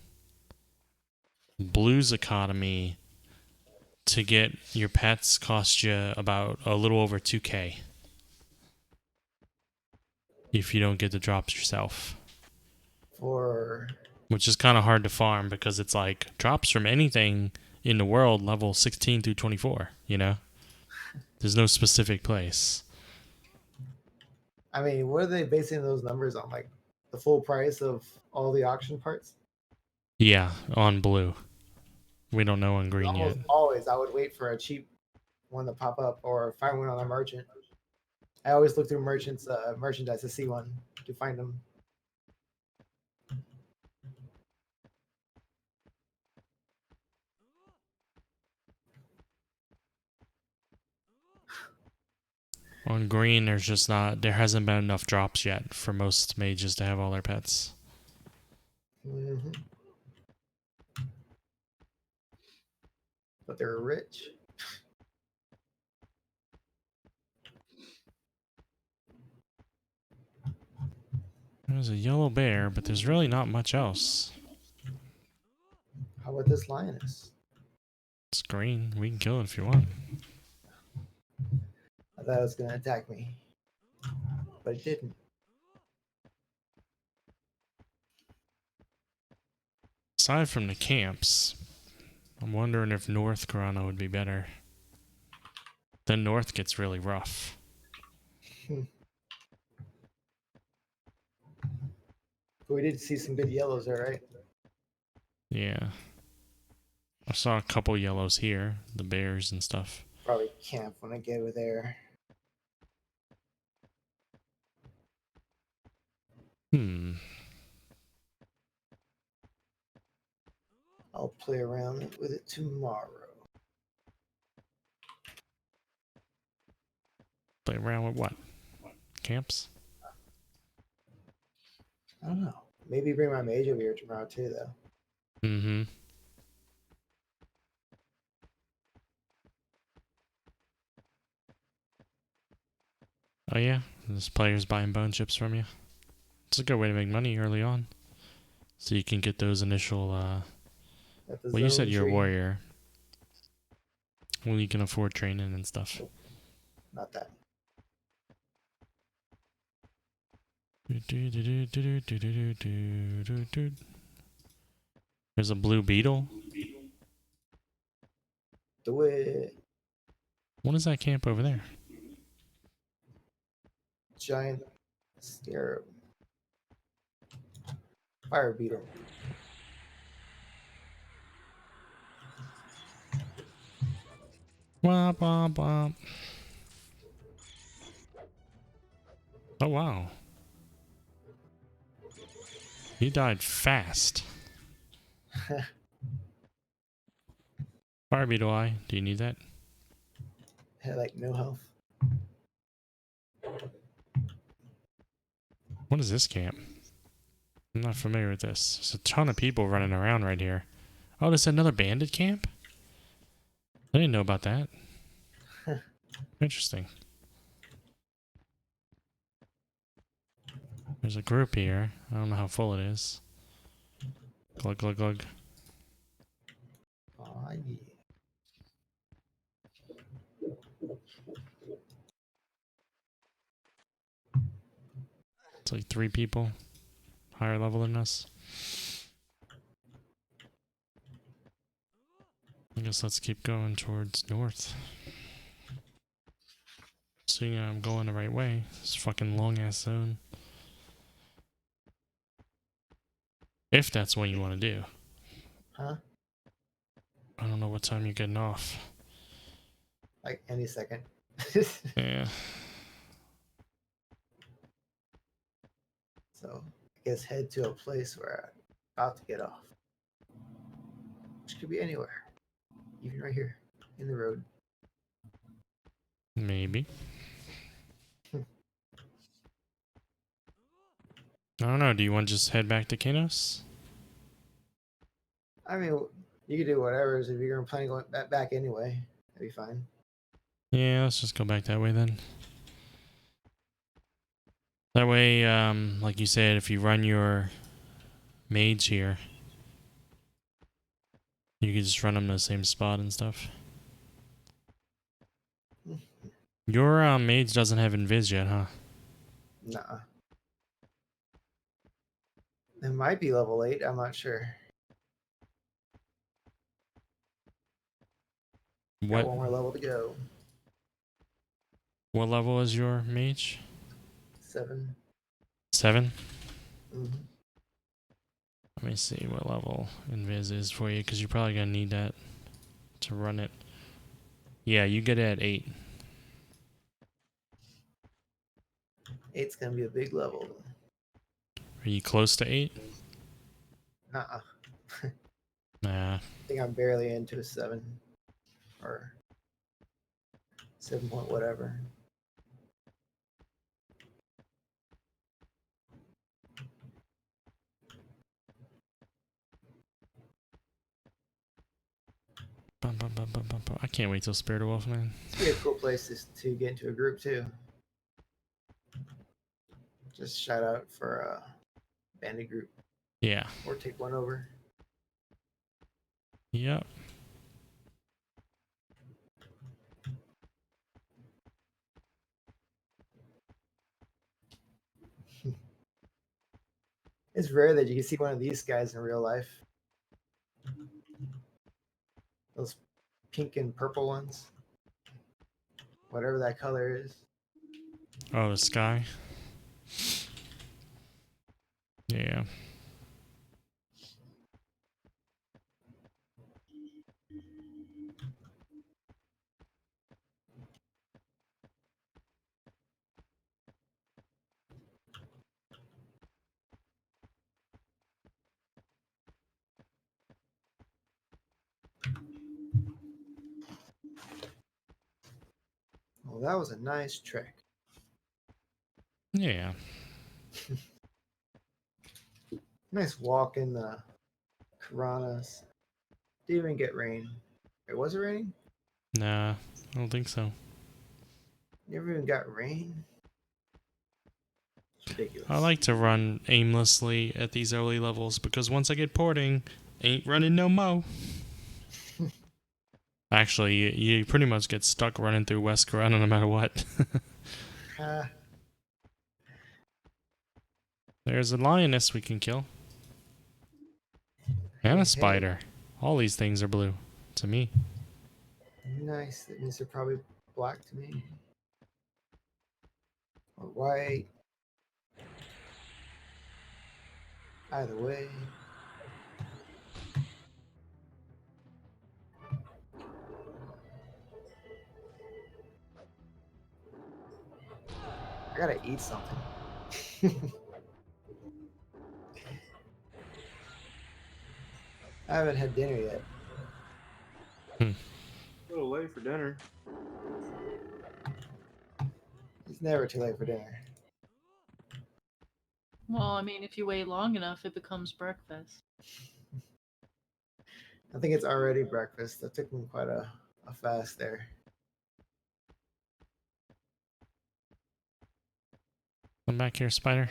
Blue's Economy to get your pets cost you about a little over 2K if you don't get the drops yourself. Which is kind of hard to farm because it's like drops from anything in the world level 16 through 24, you know? There's no specific place. I mean, what are they basing those numbers on? Like the full price of all the auction parts? Yeah, on Blue. We don't know on Green yet. Almost always, I would wait for a cheap one to pop up or find one on a merchant. I always look through merchandise to see one to find them. On Green, there hasn't been enough drops yet for most mages to have all their pets. Mm-hmm. But they're rich. There's a yellow bear, but there's really not much else. How about this lioness? It's green. We can kill it if you want. I thought it was going to attack me, but it didn't. Aside from the camps, I'm wondering if North Corona would be better. Then North gets really rough. But we did see some good yellows there, right? Yeah. I saw a couple yellows here, the bears and stuff. Probably camp when I get over there. I'll play around with it tomorrow. Play around with what? Camps? I don't know. Maybe bring my mage over here tomorrow too, though. Mm-hmm. Oh yeah, there's players buying bone chips from you. It's a good way to make money early on. So you can get those initial, At the well, you said zone you're a tree. warrior. Well, you can afford training and stuff. Not that. There's a blue beetle. Do it. What is that camp over there? Giant scarab. Fire beetle. Womp womp womp. Oh wow. He died fast. Fire beetle eye. Do you need that? Had like no health. What is this camp? I'm not familiar with this. There's a ton of people running around right here. Oh, there's another bandit camp? I didn't know about that. Interesting. There's a group here. I don't know how full it is. Glug glug glug. Oh, yeah. It's like 3 people. Higher level than us. I guess let's keep going towards north. So yeah, I'm going the right way. This fucking long ass zone. If that's what you want to do. Huh? I don't know what time you're getting off. Like any second. Yeah. So I guess head to a place where I'm about to get off. Which could be anywhere. Even right here in the road. Maybe. I don't know. Do you want to just head back to Kinos? I mean, you could do whatever. If you're gonna plan on going back anyway, that'd be fine. Yeah, let's just go back that way then. That way, like you said, if you run your mage here, you can just run them to the same spot and stuff. Your mage doesn't have invis yet, huh? Nah. It might be level 8. I'm not sure. Got one more level to go. What level is your mage? 7. 7? Mm-hmm. Let me see what level invis is for you, because you're probably going to need that to run it. Yeah, you get it at 8. 8's gonna be a big level. Are you close to 8? Nuh-uh. Nah. I think I'm barely into a 7. Or 7 point whatever. Bum, bum, bum, bum, bum, bum. I can't wait till Spirit of Wolf, man. It'd be a cool place to get into a group too. Just shout out for a bandit group. Yeah. Or take one over. Yep. It's rare that you can see one of these guys in real life. Those pink and purple ones. Whatever that color is. Oh, the sky? Yeah. Well, that was a nice trick. Yeah. Nice walk in the Karanas. Didn't even get rain. Wait, was it raining? Nah, I don't think so. Never even got rain. It's ridiculous. I like to run aimlessly at these early levels because once I get porting, ain't running no mo. Actually, you pretty much get stuck running through West Corona no matter what. There's a lioness we can kill. And Hey, a spider. All these things are blue. To me. Nice. That means they're probably black to me. Or white. Either way. I gotta eat something. I haven't had dinner yet. A little late for dinner. It's never too late for dinner. Well, I mean, if you wait long enough, it becomes breakfast. I think it's already breakfast. That took me quite a fast there. Come back here, spider.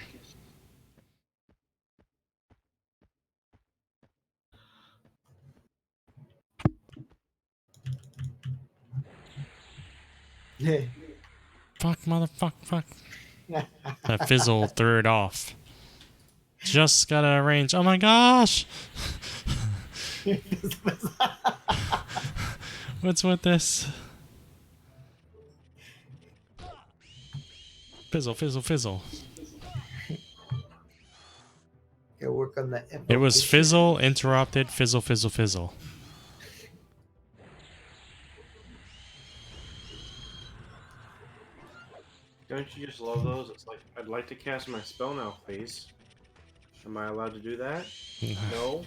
Fuck, motherfuck, fuck. That fizzle threw it off. Just got out of range. Oh my gosh! What's with this? Fizzle, fizzle, fizzle. Gotta work on the It was invocation. fizzle, interrupted, fizzle, fizzle, fizzle. Don't you just love those? It's like, I'd like to cast my spell now, please. Am I allowed to do that? No.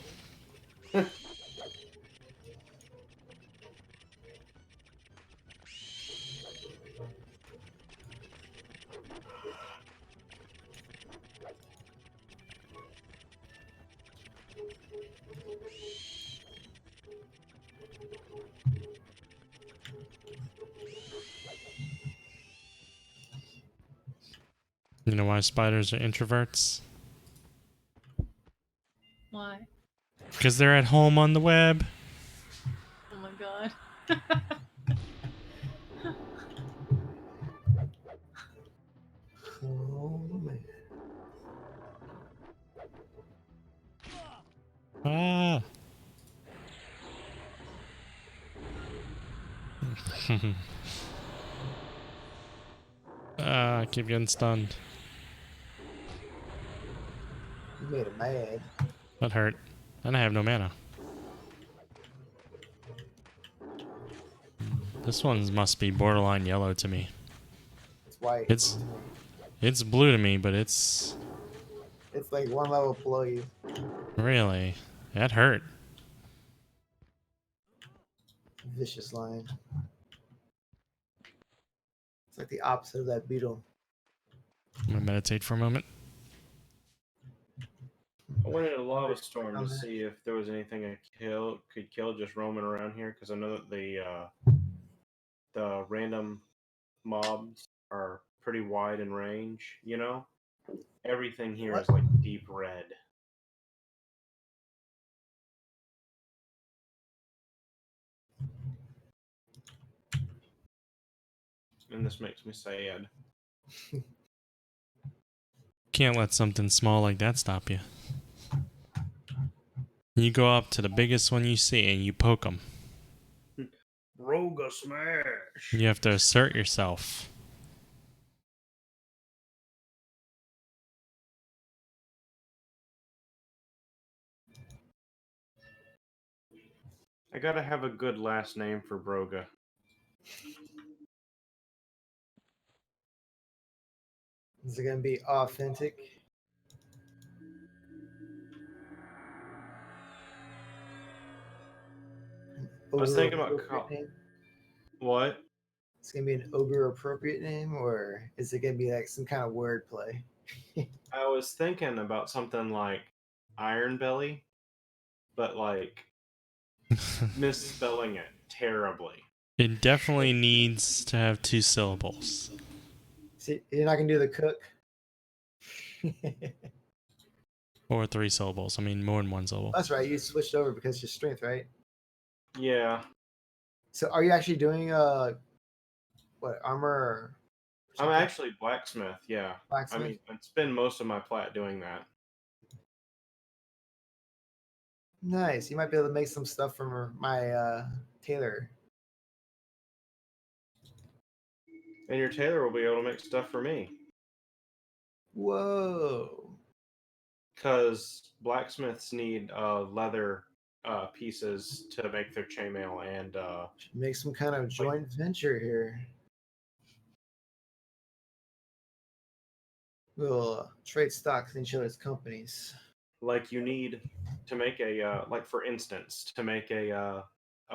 You know why spiders are introverts? Why? Because they're at home on the web. Oh my god. Oh, man. Ah. I keep getting stunned. You made it mad. That hurt. And I have no mana. This one must be borderline yellow to me. It's white. It's blue to me, but it's It's like one level below you. really, that hurt. Vicious line. It's like the opposite of that beetle. I'm gonna meditate for a moment. I went in a lava storm to see if there was anything I could kill just roaming around here, because I know that the random mobs are pretty wide in range, you know? Everything here is like deep red. And this makes me sad. Can't let something small like that stop you. You go up to the biggest one you see and you poke them. Roga smash! You have to assert yourself. I gotta have a good last name for Broga. Is it gonna be authentic? I was thinking Overall about appropriate name? what? It's gonna be an ogre appropriate name, or is it gonna be like some kind of word play? I was thinking about something like Iron Belly, but like misspelling it terribly. It definitely needs to have 2 syllables. See, you're not gonna do the cook. Or 3 syllables. I mean, more than 1 syllable. That's right. You switched over because your strength, right? Yeah. So, are you actually doing what armor? Or I'm something? actually blacksmith, yeah. Blacksmith? I mean, I spend most of my plat doing that. Nice. You might be able to make some stuff from my tailor. And your tailor will be able to make stuff for me. Whoa. Because blacksmiths need leather pieces to make their chainmail and Should make some kind of joint venture here. We'll trade stocks in each other's companies. like you need to make a like for instance to make a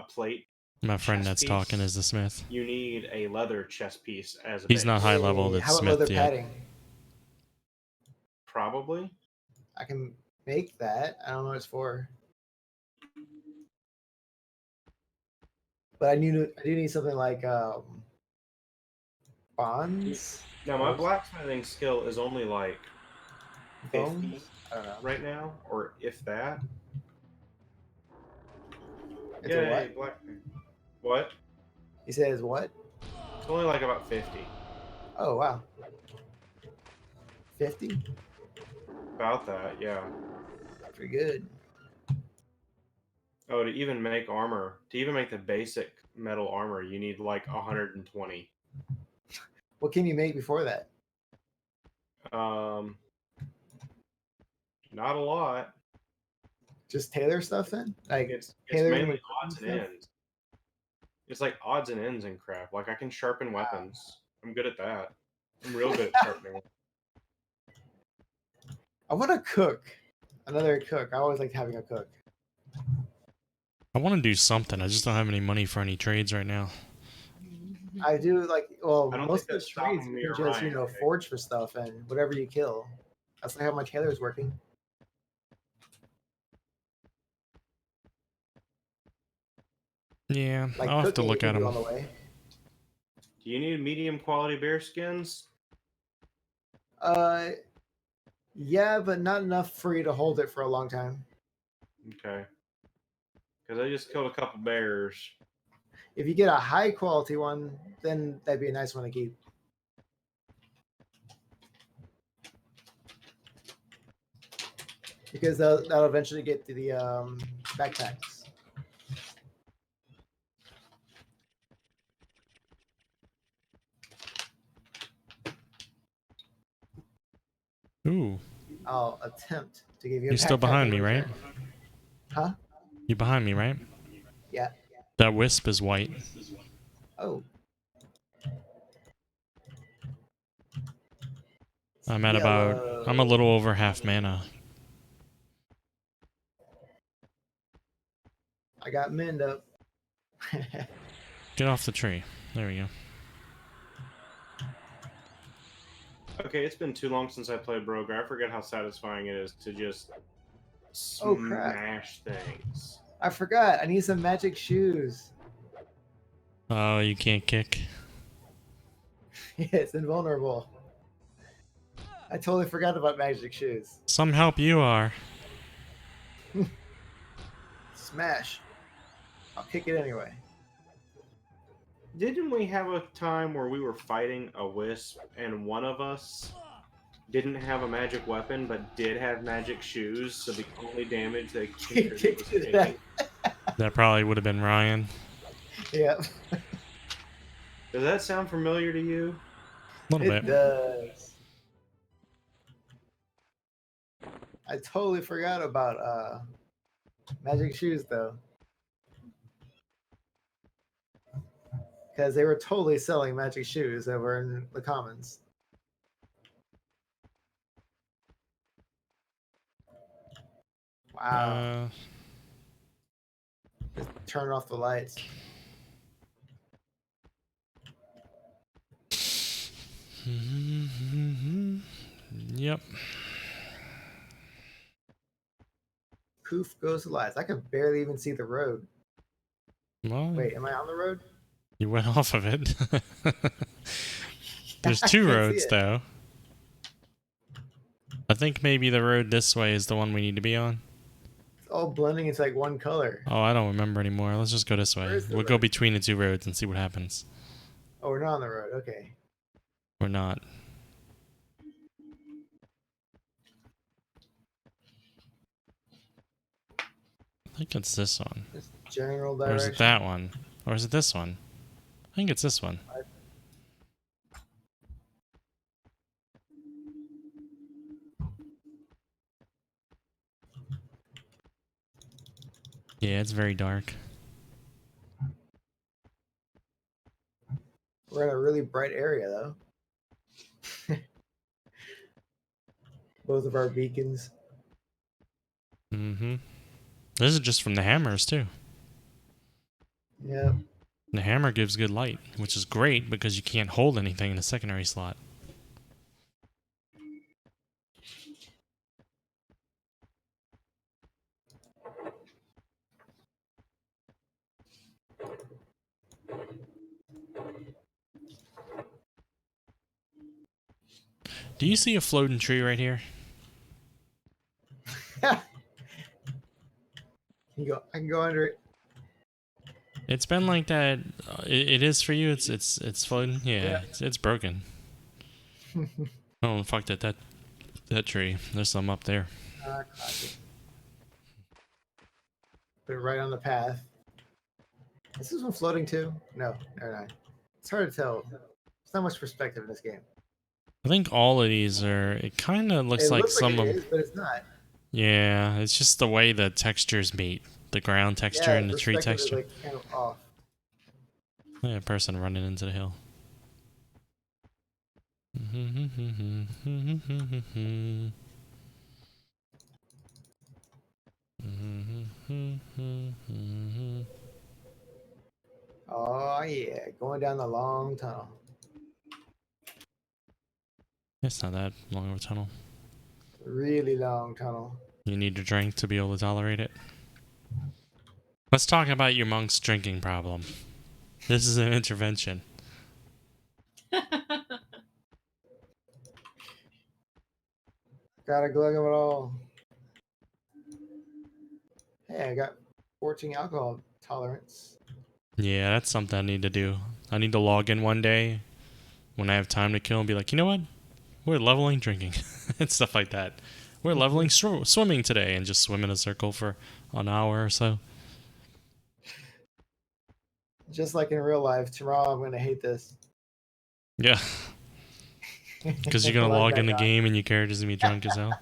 plate. My friend Chess that's piece. talking is the smith. You need a leather chess piece as a He's base. not high level. Hey, That's how about smith leather yet. padding? Probably. I can make that. I don't know what it's for. But I do need something like bonds. Now my blacksmithing skill is only like 50 Bones? I don't know. right now, or if that. It's a what? Yay, blacksmith. What? He says what? It's only like about 50. Oh wow. 50? About that, yeah. Pretty good. Oh, to even make armor, to even make the basic metal armor, you need like 120. What can you make before that? Not a lot. Just tailor stuff then? Like It's tailoring mainly and odds and stuff? ends. It's like odds and ends in crap. Like I can sharpen weapons. I'm good at that. I'm real good at sharpening weapons. I want to cook. Another cook. I always liked having a cook. I want to do something. I just don't have any money for any trades right now. I do like I don't most think of the that's trades stopping you me can or just Ryan. forge for stuff and whatever you kill. That's like how my tailor's working. Yeah, Like I'll have to cooking look can at do them. on the way. Do you need medium quality bear skins? Yeah, but not enough for you to hold it for a long time. Okay. Because I just killed a couple bears. If you get a high quality one, then that'd be a nice one to keep. Because that'll eventually get to the backpacks. Ooh, I'll attempt to give you a you're still backpack behind in me, right? return. Huh? You're behind me, right? Yeah. That wisp is white. Oh. I'm at Yellow. I'm a little over half mana. I got mend up. Get off the tree. There we go. Okay, it's been too long since I played Broger. I forget how satisfying it is to just Oh, crap. smash things. I forgot. I need some magic shoes. Oh, you can't kick. It's invulnerable. I totally forgot about magic shoes. Some help you are. Smash. I'll kick it anyway. Didn't we have a time where we were fighting a wisp and one of us didn't have a magic weapon but did have magic shoes, so the only damage they contributed was kicking? That probably would have been Ryan. Yep. Does that sound familiar to you? A little It bit. does. I totally forgot about magic shoes though. Because they were totally selling magic shoes over in the commons. Wow. Just turn off the lights. Yep. Poof goes the lights. I could barely even see the road. Well, Wait, am I on the road? you went off of it. There's I two can't see roads, it. though. I think maybe the road this way is the one we need to be on. It's all blending into like one color. Oh, I don't remember anymore. Let's just go this way. Where's the We'll go road? between the two roads and see what happens. Oh, we're not on the road. Okay. We're not. I think it's this one. Just general Or direction. is it that one? Or is it this one? I think it's this one. Yeah, it's very dark. We're in a really bright area, though. Both of our beacons. Mm-hmm. This is just from the hammers, too. Yep. The hammer gives good light, which is great because you can't hold anything in the secondary slot. Do you see a floating tree right here? I can go under it. It's been like that. It is for you. It's floating. Yeah, Yeah. It's broken. Oh fuck that tree. There's some up there. Classic. Put it right on the path. Is this one floating too? No, never mind. It's hard to tell. There's not much perspective in this game. I think all of these are. It kind of looks It like looks some like of. it is, but it's not. Yeah, it's just the way the textures meet. The ground texture and the tree perspective texture. is like kind of off. Yeah, a person running into the hill. Oh yeah, going down the long tunnel. It's not that long of a tunnel. Really long tunnel. You need to drink to be able to tolerate it. Let's talk about your monk's drinking problem. This is an intervention. Got a glug of it all. Hey, I got 14 alcohol tolerance. Yeah, that's something I need to do. I need to log in one day when I have time to kill and be like, you know what? We're leveling drinking and stuff like that. We're leveling swimming today and just swim in a circle for an hour or so. Just like in real life, tomorrow I'm gonna hate this. Yeah, because you're going to log in the game and your character's going to be drunk as hell.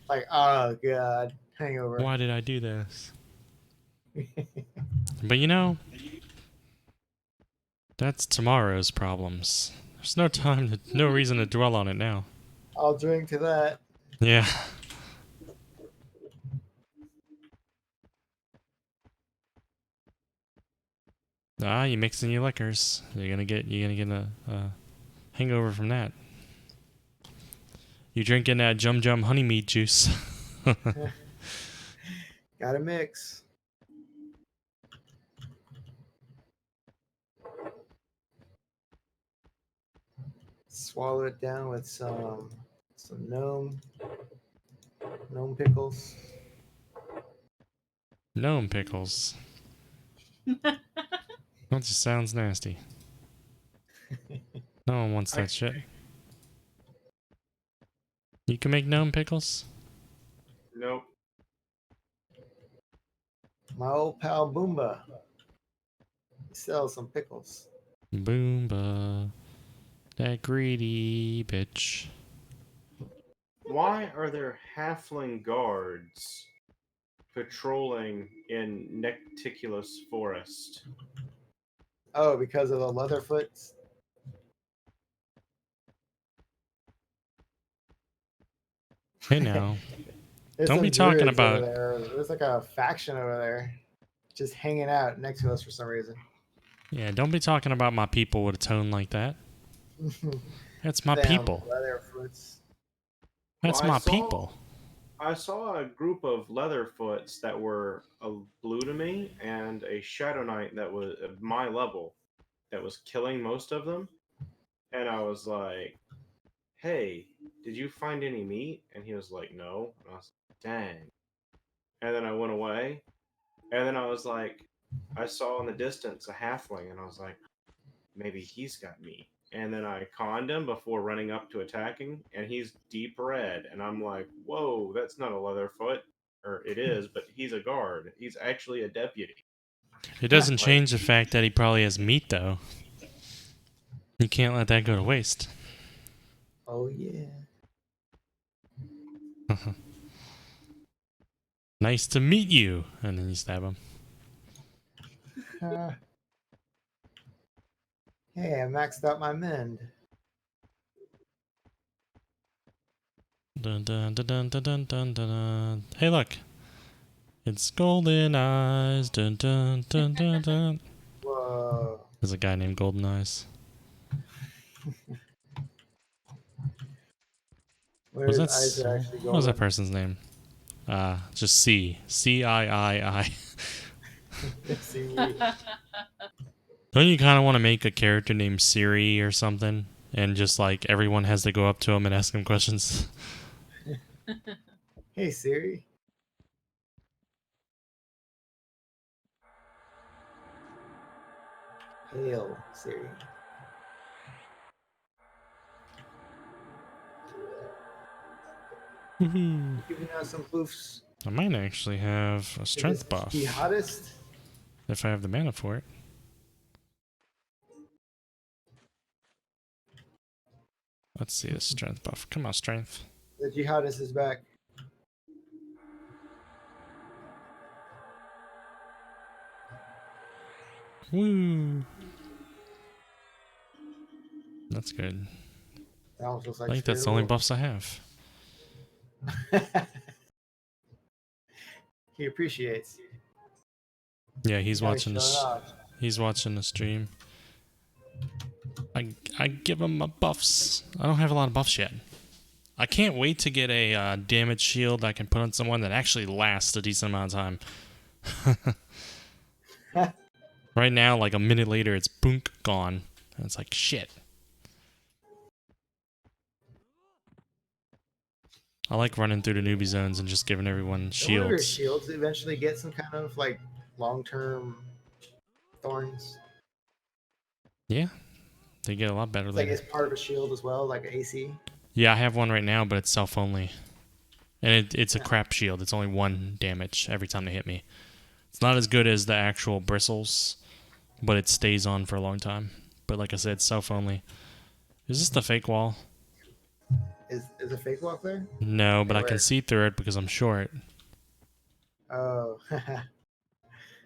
Like, oh god, hangover. Why did I do this? But you know, that's tomorrow's problems. There's no time, no reason to dwell on it now. I'll drink to that. Yeah. Ah, you mixing your liquors. You're gonna get a hangover from that. You drinking that Jum Jum honey meat juice. Gotta mix. Swallow it down with some gnome pickles. Gnome pickles. That just sounds nasty. No one wants that shit. You can make gnome pickles? Nope. My old pal Boomba. He sells some pickles. Boomba. That greedy bitch. Why are there halfling guards patrolling in Necticulous Forest? Oh, because of the Leatherfoots? Hey now. There's Don't some be talking druids over about- there. There's like a faction over there just hanging out next to us for some reason. Yeah, don't be talking about my people with a tone like that. That's my Damn, people. Leatherfoots. That's Well, my people. I saw a group of Leatherfoots that were blue to me, and a Shadow Knight that was at my level that was killing most of them. And I was like, "Hey, did you find any meat?" And he was like, "No." And I was like, "Dang." And then I went away, and then I was like, I saw in the distance a halfling, and I was like, maybe he's got meat. And then I conned him before running up to attacking, and he's deep red. And I'm like, whoa, that's not a Leatherfoot. Or it is, but he's a guard. He's actually a deputy. It doesn't Like, change the fact that he probably has meat, though. You can't let that go to waste. Oh yeah. Nice to meet you. And then you stab him. Hey, I maxed out my mend. Dun, dun, dun, dun, dun, dun, dun, dun. Hey, look. It's Golden Eyes. Dun, dun, dun, dun, dun. Whoa. There's a guy named Golden Eyes. Where his eyes are What actually was that going. person's name? Just C. C-I-I-I. See, Don't you kind of want to make a character named Siri or something? And just like everyone has to go up to him and ask him questions? hey Siri. Hail Siri. Woohoo. Giving out some poofs. I might actually have a strength buff Jihadist? if I have the mana for it. Let's see this strength buff. Come on, strength. The jihadist is back. Woo. That's good. That almost looks I like think that's the only buffs I have. He appreciates. Yeah, he's Now watching showing this. off. He's watching the stream. I give him my buffs. I don't have a lot of buffs yet. I can't wait to get a damage shield I can put on someone that actually lasts a decent amount of time. Right now, like a minute later, it's boonk, gone. And it's like, shit. I like running through the newbie zones and just giving everyone I wonder if shields. shields eventually get some kind of like long-term thorns. Yeah, they get a lot better It's like later. it's part of a shield as well, like an AC. Yeah, I have one right now, but it's self-only. And it's a crap shield. It's only 1 damage every time they hit me. It's not as good as the actual bristles, but it stays on for a long time. But like I said, self-only. Is this the fake wall? Is a fake walk there? No, but I can Where? see through it because I'm short. Oh,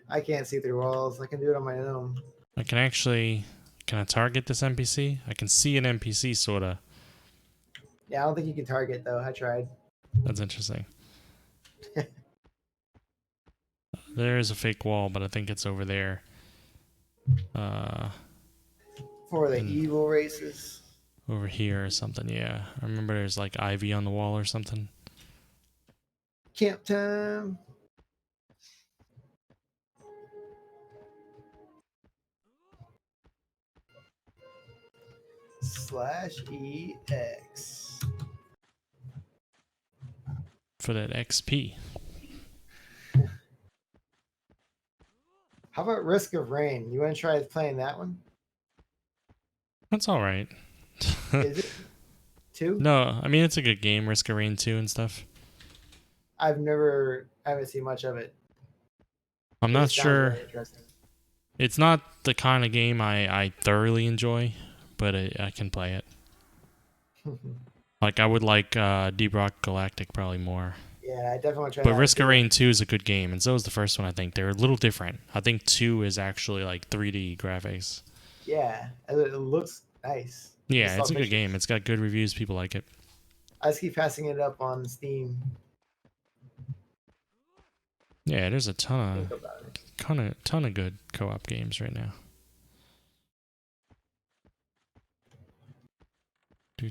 I can't see through walls. I can do it on my own. I can actually... Can I target this NPC? I can see an NPC, sorta. Yeah, I don't think you can target though. I tried. That's interesting. There is a fake wall, but I think it's over there. For the Hmm. evil races. Over here or something, yeah. I remember there's like ivy on the wall or something. Camp time. /EX. For that XP. How about Risk of Rain? You want to try playing that one? That's alright. Is it 2? No, I mean, it's a good game, Risk of Rain 2 and stuff. I haven't seen much of it. I'm It not just sounds sure. really interesting. It's not the kind of game I thoroughly enjoy, but I can play it. Like, I would like Deep Rock Galactic probably more. Yeah, I definitely want to try But that Risk one of too. Rain 2 is a good game, and so is the first one, I think. They're a little different. I think 2 is actually like 3D graphics. Yeah, it looks nice. Yeah, Just saw it's a good pictures. game. It's got good reviews. People like it. I just keep passing it up on Steam. Yeah, there's a ton Think about it. of good co-op games right now. I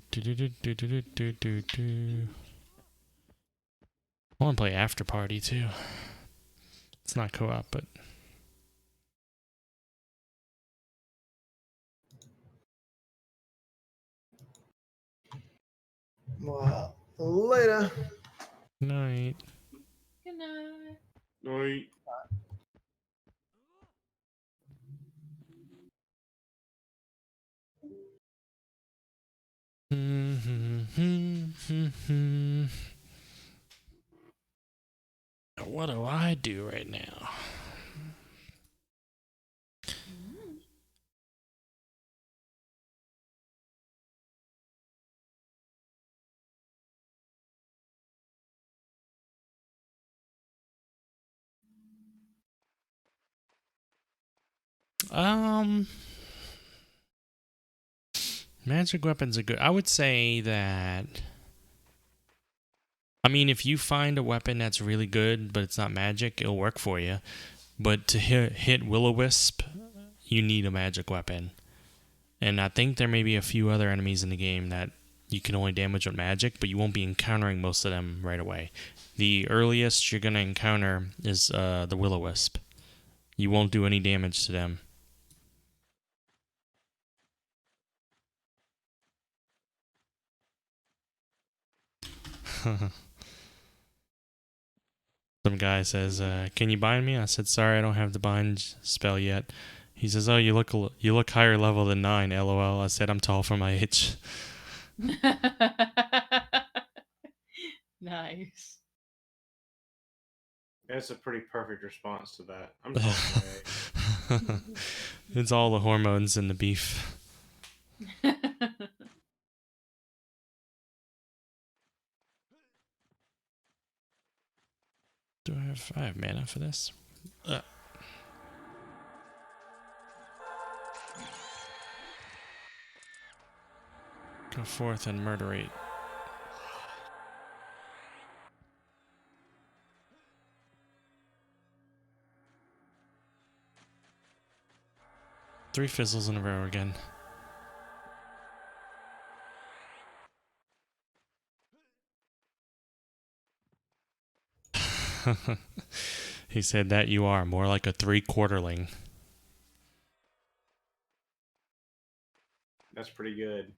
want to play After Party too. It's not co-op, but Well, later. night. Good night. Right. What do I do right now? Magic weapons are good. I would say that. I mean, if you find a weapon that's really good, but it's not magic, it'll work for you. But to hit Will-O-Wisp, you need a magic weapon. And I think there may be a few other enemies in the game that you can only damage with magic, but you won't be encountering most of them right away. The earliest you're going to encounter is the Will-O-Wisp. You won't do any damage to them. Some guy says, "Can you bind me?" I said, "Sorry, I don't have the bind spell yet." He says, "Oh, you look higher level than 9, LOL." I said, "I'm tall for my age." Nice. That's a pretty perfect response to that. I'm talking my age. It's all the hormones and the beef. Do I have mana for this? Go forth and murderate. Three fizzles in a row again. He said that you are more like a 3/4ling. That's pretty good.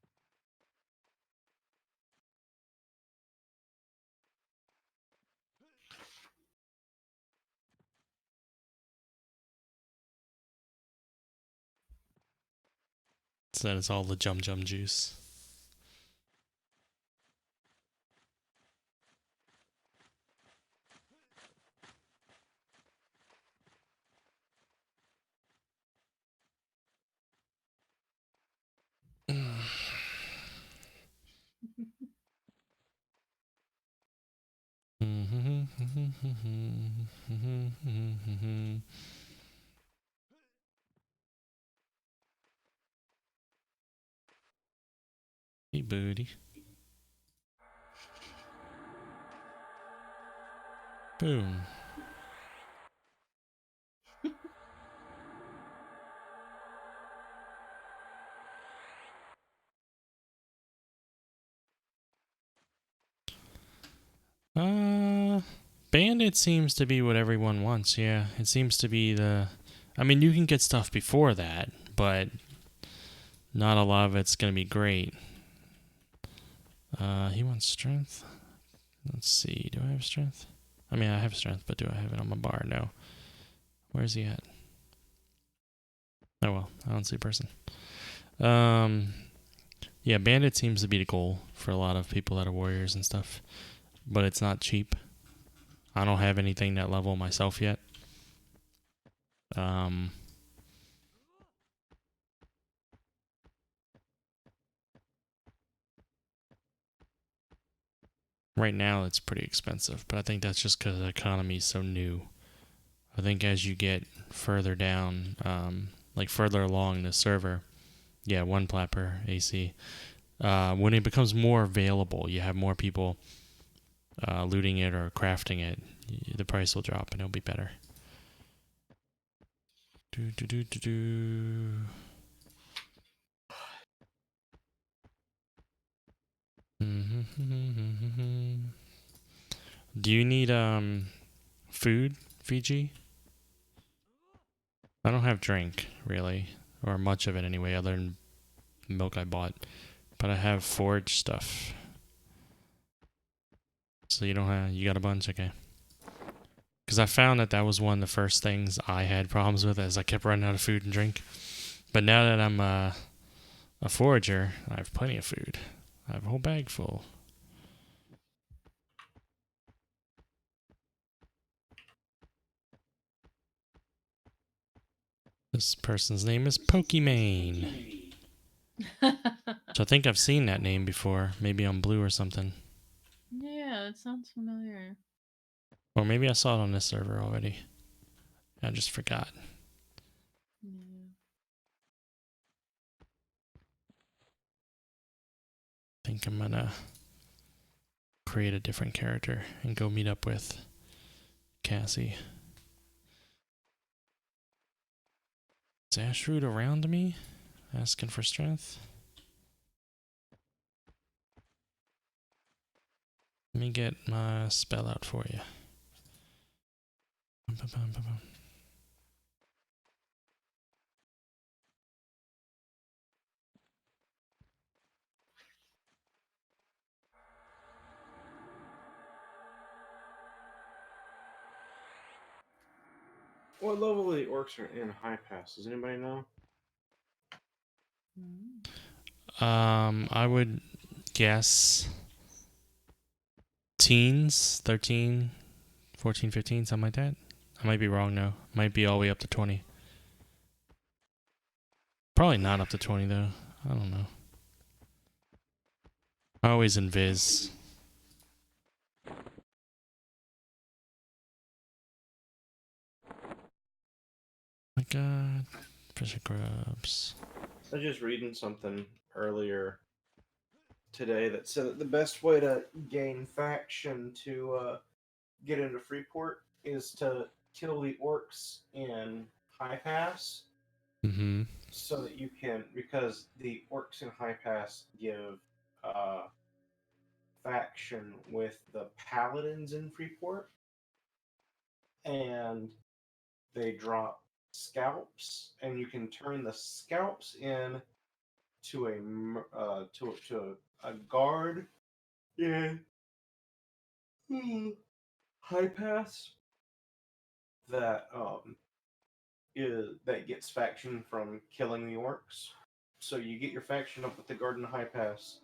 So that is all the jum juice. Hey, booty. Boom. Bandit seems to be what everyone wants, yeah. It seems to be the... I mean, you can get stuff before that, but not a lot of it's going to be great. He wants strength. Let's see, do I have strength? I mean, I have strength, but do I have it on my bar? No. Where's he at? Oh well, I don't see a person. Yeah, bandit seems to be the goal for a lot of people that are warriors and stuff, but it's not cheap. I don't have anything that level myself yet. Right now it's pretty expensive, but I think that's just because the economy is so new. I think as you get further down, like further along the server, yeah, 1 plat per AC. When it becomes more available, you have more people looting it or crafting it, the price will drop and it'll be better. Do you need food, Fiji? I don't have drink really, or much of it anyway, other than milk I bought. But I have forage stuff. So you don't have, you got a bunch, okay? Because I found that was one of the first things I had problems with, as I kept running out of food and drink. But now that I'm a forager, I have plenty of food. I have a whole bag full. This person's name is Pokimane. So I think I've seen that name before, maybe on Blue or something. Yeah, it sounds familiar. Or maybe I saw it on this server already. I just forgot. Yeah. I think I'm gonna create a different character and go meet up with Cassie. Is Ashroot around me? Asking for strength? Let me get my spell out for you. What level of the orcs are in High Pass? Does anybody know? I would guess teens, 13, 14, 15, something like that. I might be wrong though. Might be all the way up to 20. Probably not up to 20 though. I don't know. I always invis. My god. Pressure grubs. I was just reading something earlier today that said that the best way to gain faction to get into Freeport is to kill the orcs in High Pass, Mm-hmm. so that you can, because the orcs in High Pass give faction with the paladins in Freeport, and they drop scalps, and you can turn the scalps in to a guard in High Pass that that gets faction from killing the orcs. So you get your faction up with the guard in High Pass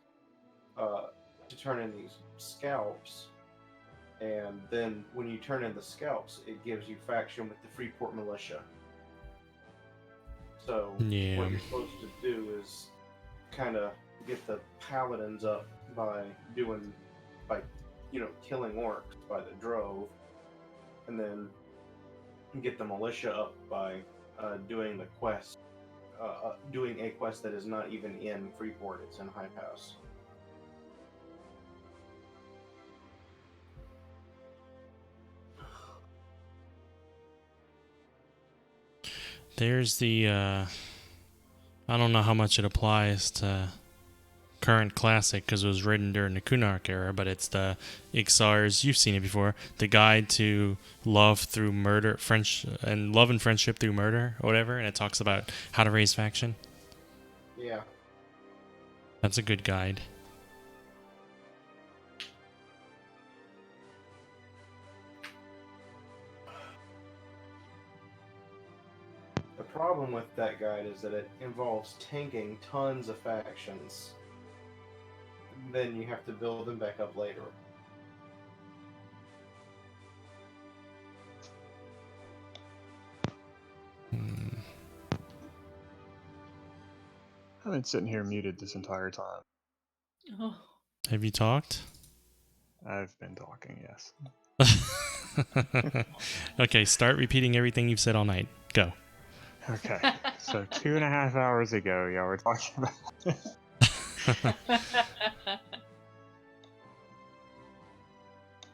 to turn in these scalps, and then when you turn in the scalps, it gives you faction with the Freeport militia. So Yeah. what you're supposed to do is kind of get the paladins up by killing orcs by the drove, and then get the militia up by doing the quest, doing a quest that is not even in Freeport; it's in High Pass. There's the, I don't know how much it applies to current classic because it was written during the Kunark era, but it's the Ixar's, you've seen it before, the guide to love through murder, love and friendship through murder, or whatever, and it talks about how to raise faction. Yeah. That's a good guide. The problem with that guide is that it involves tanking tons of factions. Then you have to build them back up later. I've been sitting here muted this entire time. Oh. Have you talked? I've been talking, yes. Okay, start repeating everything you've said all night. Go. Okay, so 2.5 hours ago, y'all were talking about...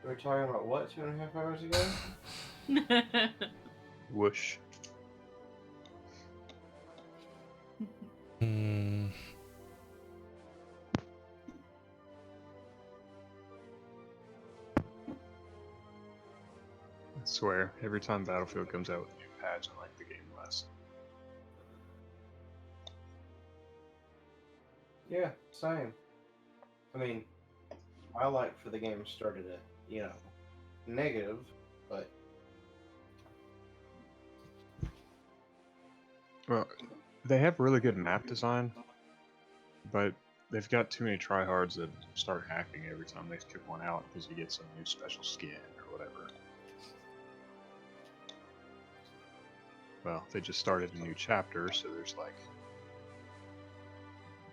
We were talking about what 2.5 hours ago? Whoosh. swear, every time Battlefield comes out with a new patch, I like the game less. Yeah, same. I mean, I like for the game started at, you know, negative, but Well, they have really good map design, but they've got too many tryhards that start hacking every time they kick one out because you get some new special skin or whatever. Well, they just started a new chapter, so there's like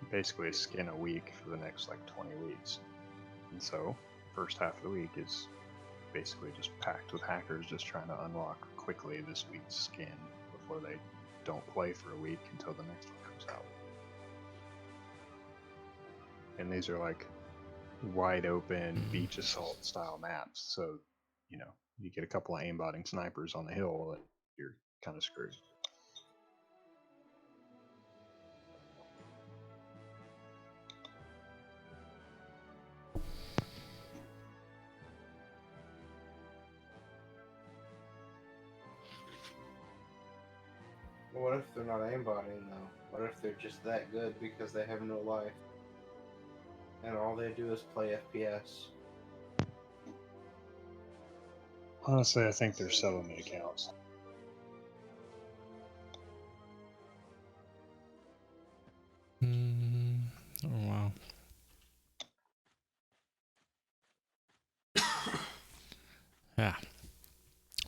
basically a skin a week for the next like 20 weeks. And so, first half of the week is basically just packed with hackers just trying to unlock quickly this week's skin before they don't play for a week until the next one comes out. And these are like wide open beach assault style maps, so you know, you get a couple of aimbotting snipers on the hill and you're kind of screwed. what if they're not aimbotting though? What if they're just that good because they have no life? And all they do is play FPS. Honestly, I think they're selling the accounts. Oh wow. Yeah.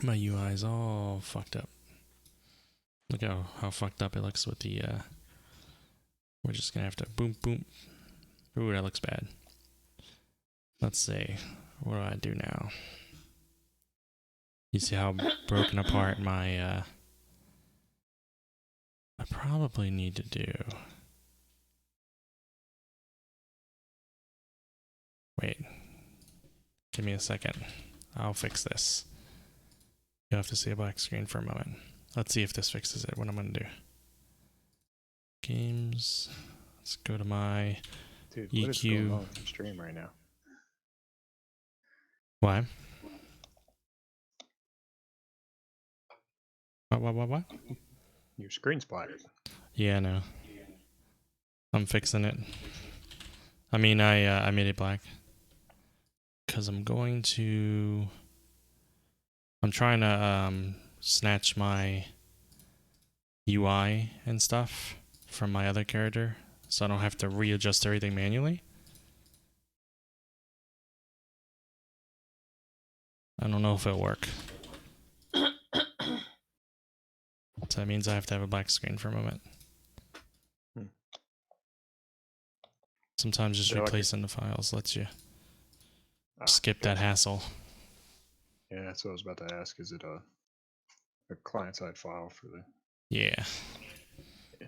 My UI is all fucked up. Look how fucked up it looks with the we're just gonna have to boom boom. Ooh, that looks bad. Let's see. What do I do now? You see how broken apart my I probably need to do. Wait. Give me a second. I'll fix this. You'll have to see a black screen for a moment. Let's see if this fixes it. What I'm gonna do. Games. Let's go to my Dude, EQ. what is going on with your stream right now? Why? What? Your screen's black. Yeah, no. I'm fixing it. I mean, I made it black. Because I'm going to... I'm trying to snatch my UI and stuff from my other character, so I don't have to readjust everything manually. I don't know if it'll work. So that means I have to have a black screen for a moment. Sometimes just Yeah, like replacing the files lets you Ah, skip that hassle. Yeah, that's what I was about to ask. Is it a client-side file for the... Yeah. Yeah.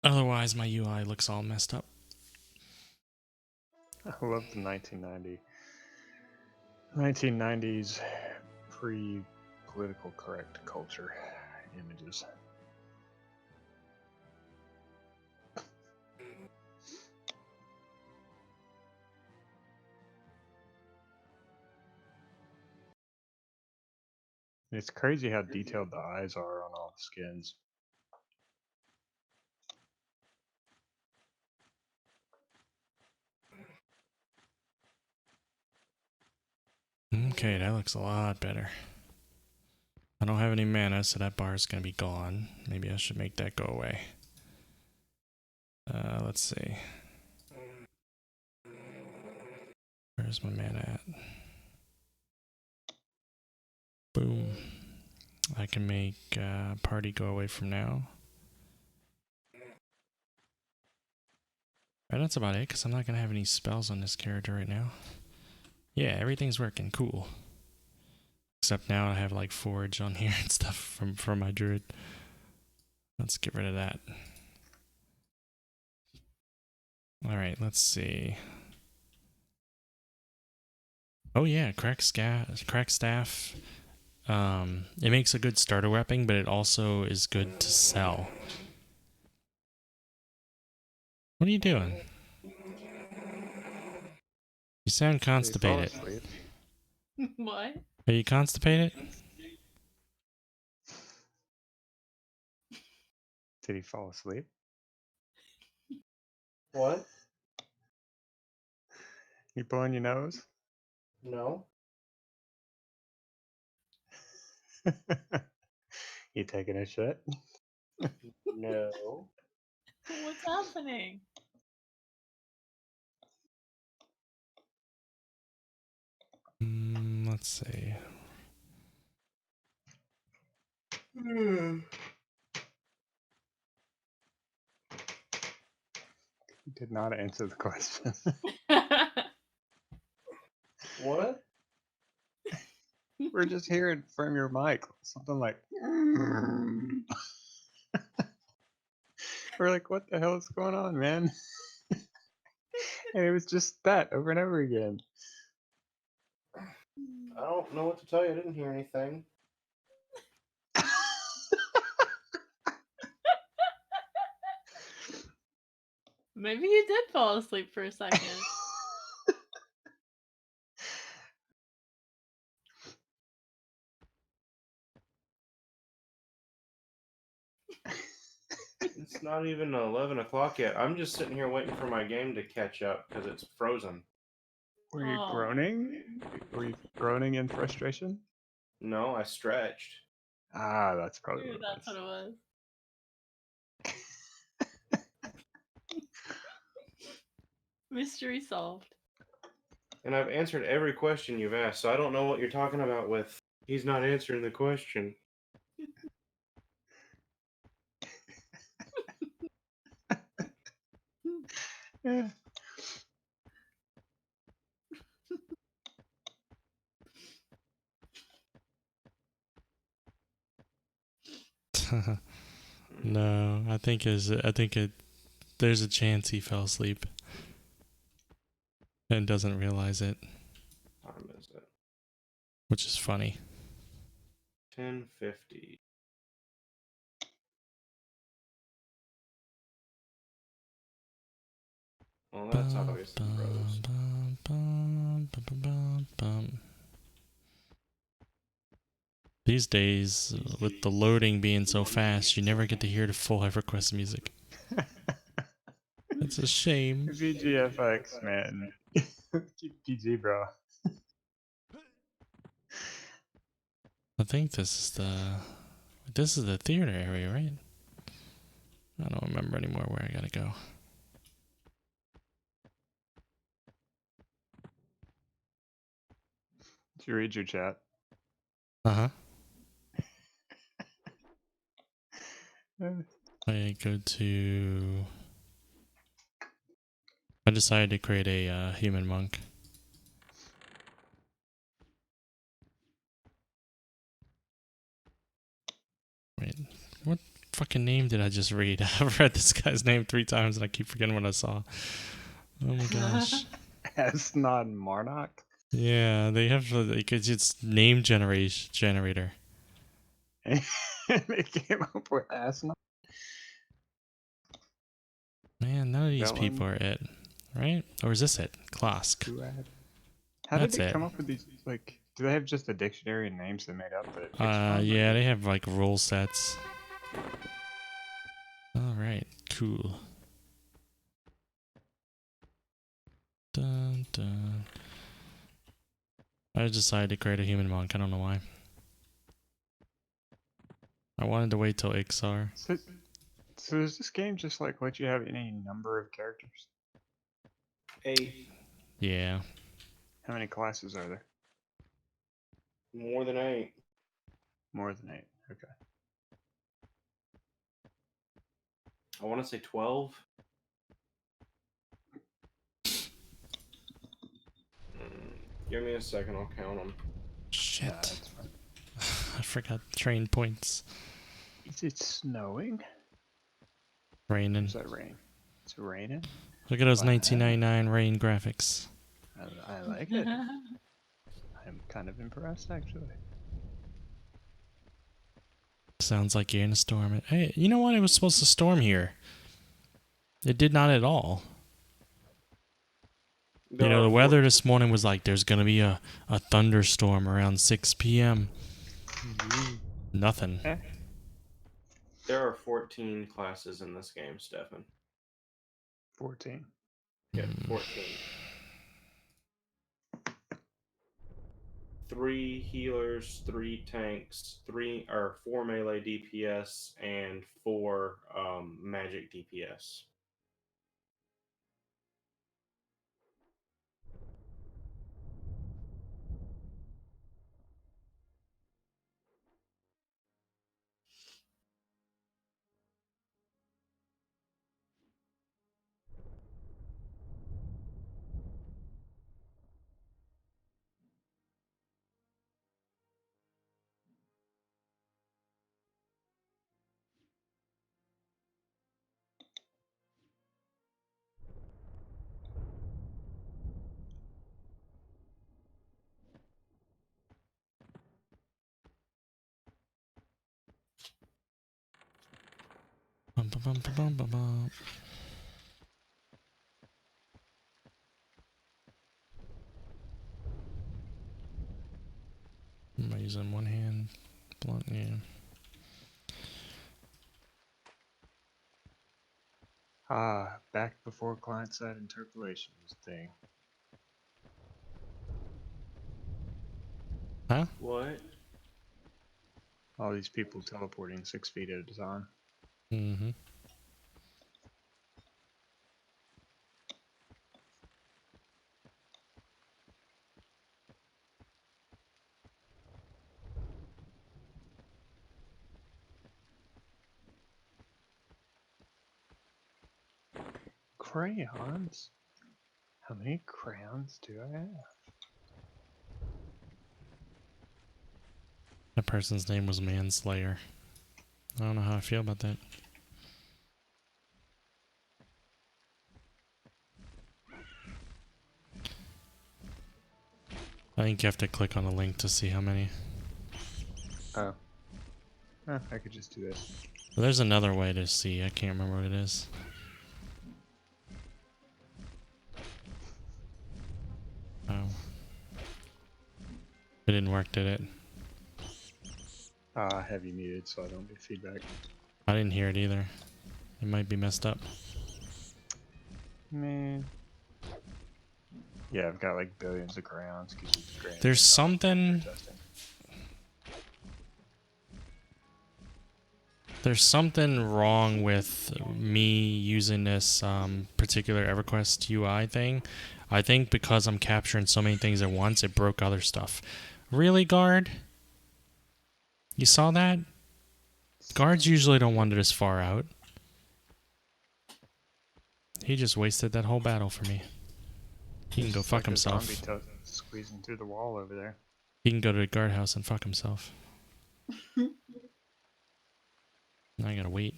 Otherwise, my UI looks all messed up. I love the 1990s pre-political correct culture images. It's crazy how detailed the eyes are on all the skins. Okay, that looks a lot better. I don't have any mana, so that bar is going to be gone. Maybe I should make that go away. Let's see. Where's my mana at? Boom. I can make party go away from now. Right, that's about it, because I'm not going to have any spells on this character right now. Yeah, everything's working. Cool. Except now I have like forage on here and stuff from my druid. Let's get rid of that. Alright, let's see. Oh yeah, crack staff. It makes a good starter weapon, but it also is good to sell. What are you doing? You sound Did he fall constipated. asleep? What? Are you constipated? Did he fall asleep? What? You blowing your nose? No. You taking a shit? No. What's happening? Let's see. You did not answer the question. What? We're just hearing from your mic something like. We're like, what the hell is going on, man? And it was just that over and over again. I don't know what to tell you. I didn't hear anything. Maybe you did fall asleep for a second. It's not even 11 o'clock yet. I'm just sitting here waiting for my game to catch up because it's frozen. Were you Oh. groaning? Were you groaning in frustration? No, I stretched. Ah, that's probably Ooh, what it that's was. what it was. Mystery solved. And I've answered every question you've asked, so I don't know what you're talking about with he's not answering the question. Yeah. No, I think there's a chance he fell asleep and doesn't realize it, Time is it? which is funny. 10:50. Well, that's obviously froze. These days, with the loading being so fast, you never get to hear the full EverQuest music. It's a shame. VGFX, man. Keep PG, bro. I think this is the theater area, right? I don't remember anymore where I gotta go. Did you read your chat? Uh-huh. Uh, I decided to create a human monk. Wait, what fucking name did I just read? I've read this guy's name 3 times and I keep forgetting what I saw. Oh my gosh. Asnod Marnock? Yeah, they have it's name generator. They came up with Asnod. Man, none of these Velen, people are it, right? Or is this it? Klosk. Kuad. How That's did they it. come up with these? Like, do they have just a dictionary of names they made up that it picks from? Yeah, they have like rule sets. All right, cool. Dun, dun. I decided to create a human monk. I don't know why. I wanted to wait till Ixar. So does this game just like let you have any number of characters? 8. Yeah. How many classes are there? More than 8. More than 8. Okay. I want to say 12. Give me a second, I'll count them. Shit. That's fine. I forgot train points. Is it snowing? Raining. Is that rain? It's raining? Look at those Wow. 1999 rain graphics. I like it. I'm kind of impressed, actually. Sounds like you're in a storm. Hey, you know what? It was supposed to storm here. It did not at all. You know, the weather this morning was like there's going to be a thunderstorm around 6 p.m. Nothing. There are 14 classes in this game, Stefan. 14. Yeah, 14. 3 healers, 3 tanks, 4 melee DPS, and 4 magic DPS. Bum, bum, bum, bum, bum, bum. Am I using one hand? Blunt, yeah. Back before client-side interpolation was a thing. Huh? What? All these people teleporting 6 feet at a time. Mm-hmm. Crayons? How many crayons do I have? That person's name was Manslayer. I don't know how I feel about that. I think you have to click on the link to see how many. Oh. I could just do this. Well, there's another way to see. I can't remember what it is. Oh. It didn't work, did it? I have you muted so I don't get feedback. I didn't hear it either. It might be messed up. Man. Yeah, I've got like billions of crayons. There's something... There's something wrong with me using this particular EverQuest UI thing. I think because I'm capturing so many things at once, it broke other stuff. Really, guard? You saw that? Guards usually don't wander this far out. He just wasted that whole battle for me. He can go fuck himself. Squeezing through the wall over there. He can go to the guardhouse and fuck himself. Now I gotta wait.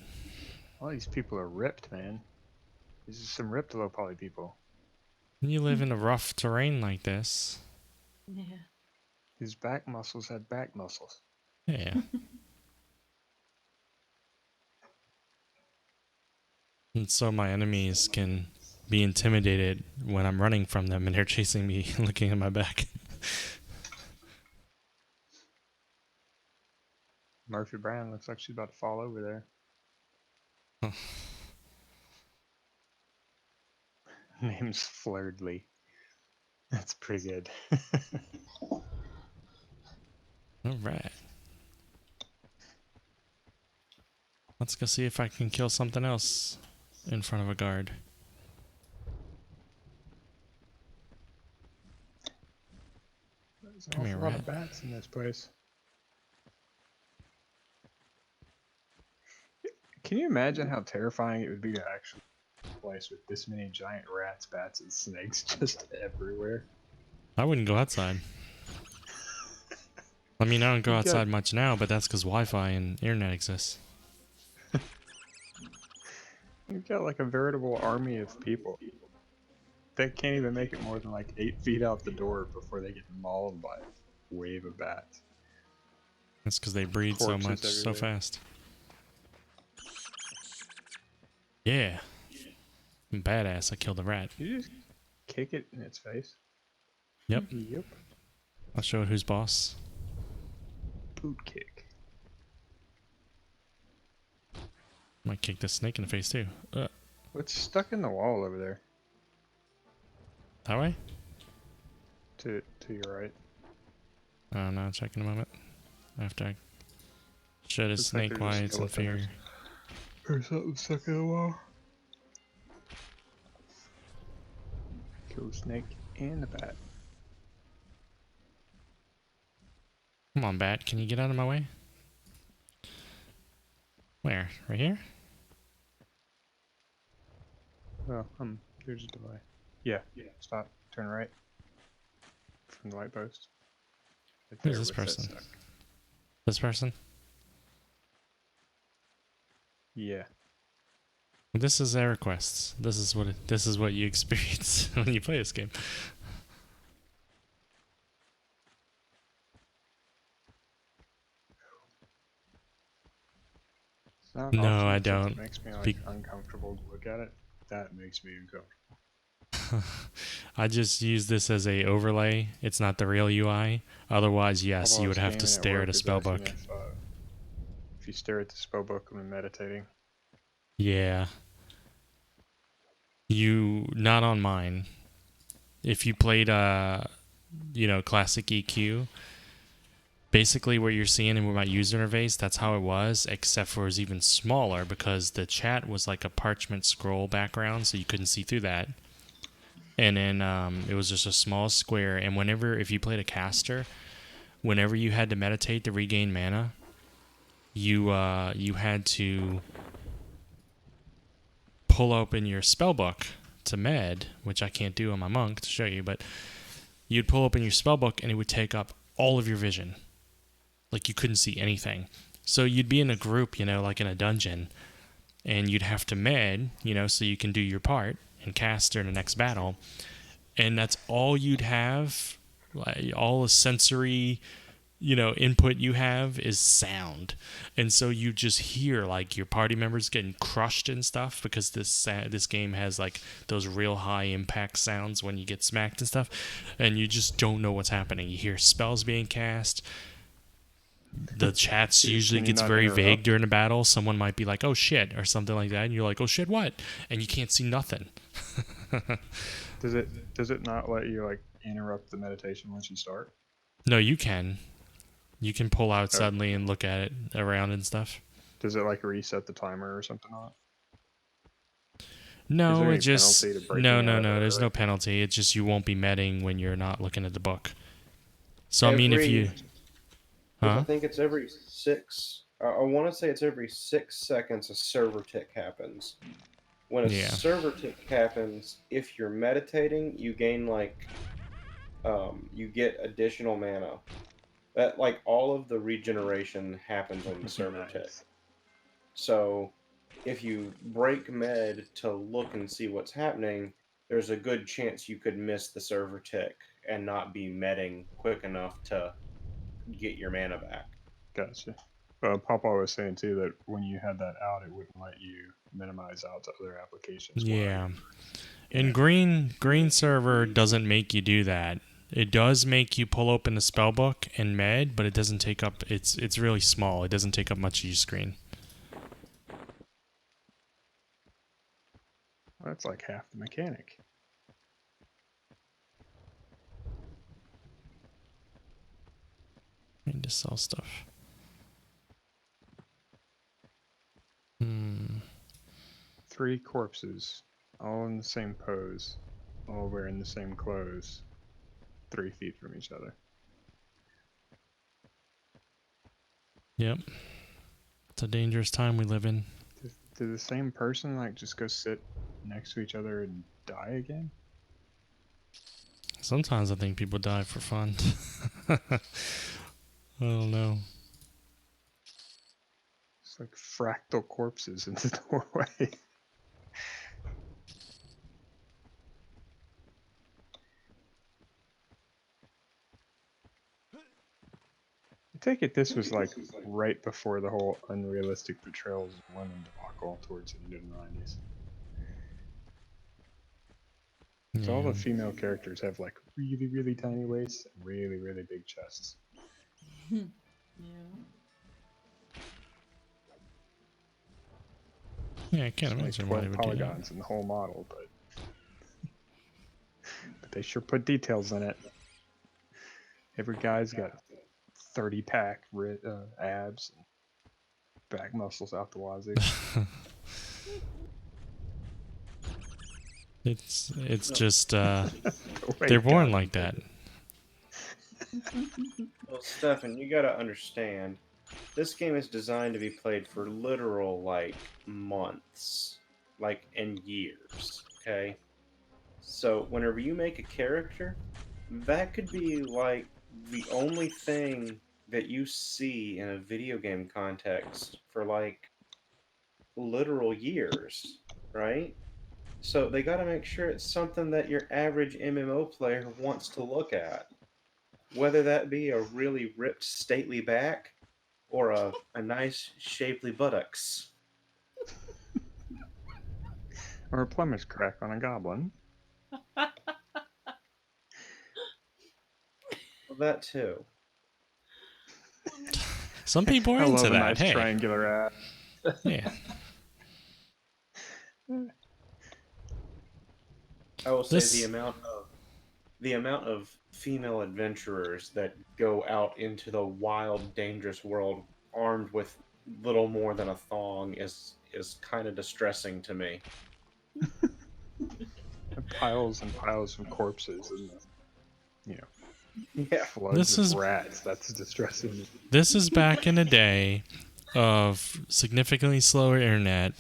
All these people are ripped, man. These are some ripped low poly people. When you live in a rough terrain like this. Yeah. His back muscles had back muscles. Yeah. And so my enemies can be intimidated when I'm running from them and they're chasing me looking at my back. Murphy Brown looks like she's about to fall over there. Huh. Name's Flurdly. That's pretty good. Alright. Let's go see if I can kill something else in front of a guard. There's Come here, a lot rat. of bats in this place. Can you imagine how terrifying it would be to actually place with this many giant rats, bats, and snakes just everywhere? I wouldn't go outside. I mean, I don't go outside much now, but that's because Wi-Fi and internet exists. You've got like a veritable army of people. They can't even make it more than like 8 feet out the door before they get mauled by a wave of bats. That's because they breed so much, so fast. Yeah. I'm badass. I killed a rat. You just kick it in its face. Yep. Yep. I'll show it who's boss. Boot kick. Might kick the snake in the face too. What's stuck in the wall over there? That way? To your right. No, check in a moment. After I shed his Looks like snake there's a while it's in skeleton fear. Or something stuck in the wall. Kill the snake and the bat. Come on, bat. Can you get out of my way? Where? Right here? Oh, there's a delay. Yeah. Stop. Turn right. From the light post. Right Who's there this with that person? stuck. This person? Yeah. This is EverQuest. This is what you experience when you play this game. It's not No, often I that don't. It makes me Be- uncomfortable to look at it. That makes me uncomfortable. I just use this as a overlay. It's not the real UI. Otherwise, yes, Although you I would was have to gaming stare work, at a it's spell asking book. If you stare at the spell book when meditating. Yeah. Not on mine. If you played classic EQ, basically what you're seeing in my user interface, that's how it was, except for it was even smaller because the chat was like a parchment scroll background, so you couldn't see through that. And then it was just a small square, and if you played a caster, whenever you had to meditate to regain mana, you had to pull open your spellbook to med, which I can't do on my monk to show you, but you'd pull open your spellbook and it would take up all of your vision. Like you couldn't see anything. So you'd be in a group, like in a dungeon, and you'd have to med, so you can do your part and cast during the next battle. And that's all you'd have. Like, all the sensory, input you have is sound. And so you just hear like your party members getting crushed and stuff because this game has like those real high impact sounds when you get smacked and stuff. And you just don't know what's happening. You hear spells being cast. The chats usually gets very vague during a battle. Someone might be like, "Oh shit," or something like that, and you're like, "Oh shit, what?" And you can't see nothing. Does it not let you like interrupt the meditation once you start? No, you can. You can pull out Oh. suddenly and look at it around and stuff. Does it like reset the timer or something on it? No, Is there it any just penalty to breaking no. out of it, There's or no like- penalty. It's just you won't be medding when you're not looking at the book. So I mean, if you, I think it's every 6. I want to say it's every 6 seconds a server tick happens. When a Yeah. server tick happens, if you're meditating, you gain you get additional mana. That like all of the regeneration happens on the server tick. Nice. So if you break med to look and see what's happening, there's a good chance you could miss the server tick and not be medding quick enough to get your mana back. Gotcha. Papa was saying too that when you had that out, it wouldn't let you minimize out to other applications. yeah. And green server doesn't make you do that. It does make you pull open the spellbook and med, but it doesn't take up. It's really small. It doesn't take up much of your screen. Well, that's like half the mechanic. I need to sell stuff. 3 corpses, all in the same pose, all wearing the same clothes, 3 feet from each other. Yep. It's a dangerous time we live in. Did the same person like just go sit next to each other and die again? Sometimes I think people die for fun. I don't know. It's like fractal corpses in the doorway. I take it this was like right before the whole unrealistic portrayals of women debacle towards the end of the 90s. So all Yeah. the female characters have like really, really tiny waists and really, really big chests. Yeah. Yeah, I can't There's only imagine why they 12 would do that. polygons in the whole model, but they sure put details in it. Every guy's got 30 pack abs and back muscles out the wazoo. It's just The way they're born God like did that. it. Well, Stefan, you gotta understand, this game is designed to be played for literal, like, months. Like, and years, okay? So, whenever you make a character, that could be, like, the only thing that you see in a video game context for, like, literal years, right? So, they gotta make sure it's something that your average MMO player wants to look at. Whether that be a really ripped, stately back or a nice, shapely buttocks. Or a plumber's crack on a goblin. Well, that too. Some people are I into love a that. nice Hey, triangular ass. yeah. I will say This- the amount of female adventurers that go out into the wild, dangerous world armed with little more than a thong is kind of distressing to me. Piles and piles of corpses and the, Yeah. floods This of is- rats. That's distressing. This is back in the day of significantly slower internet,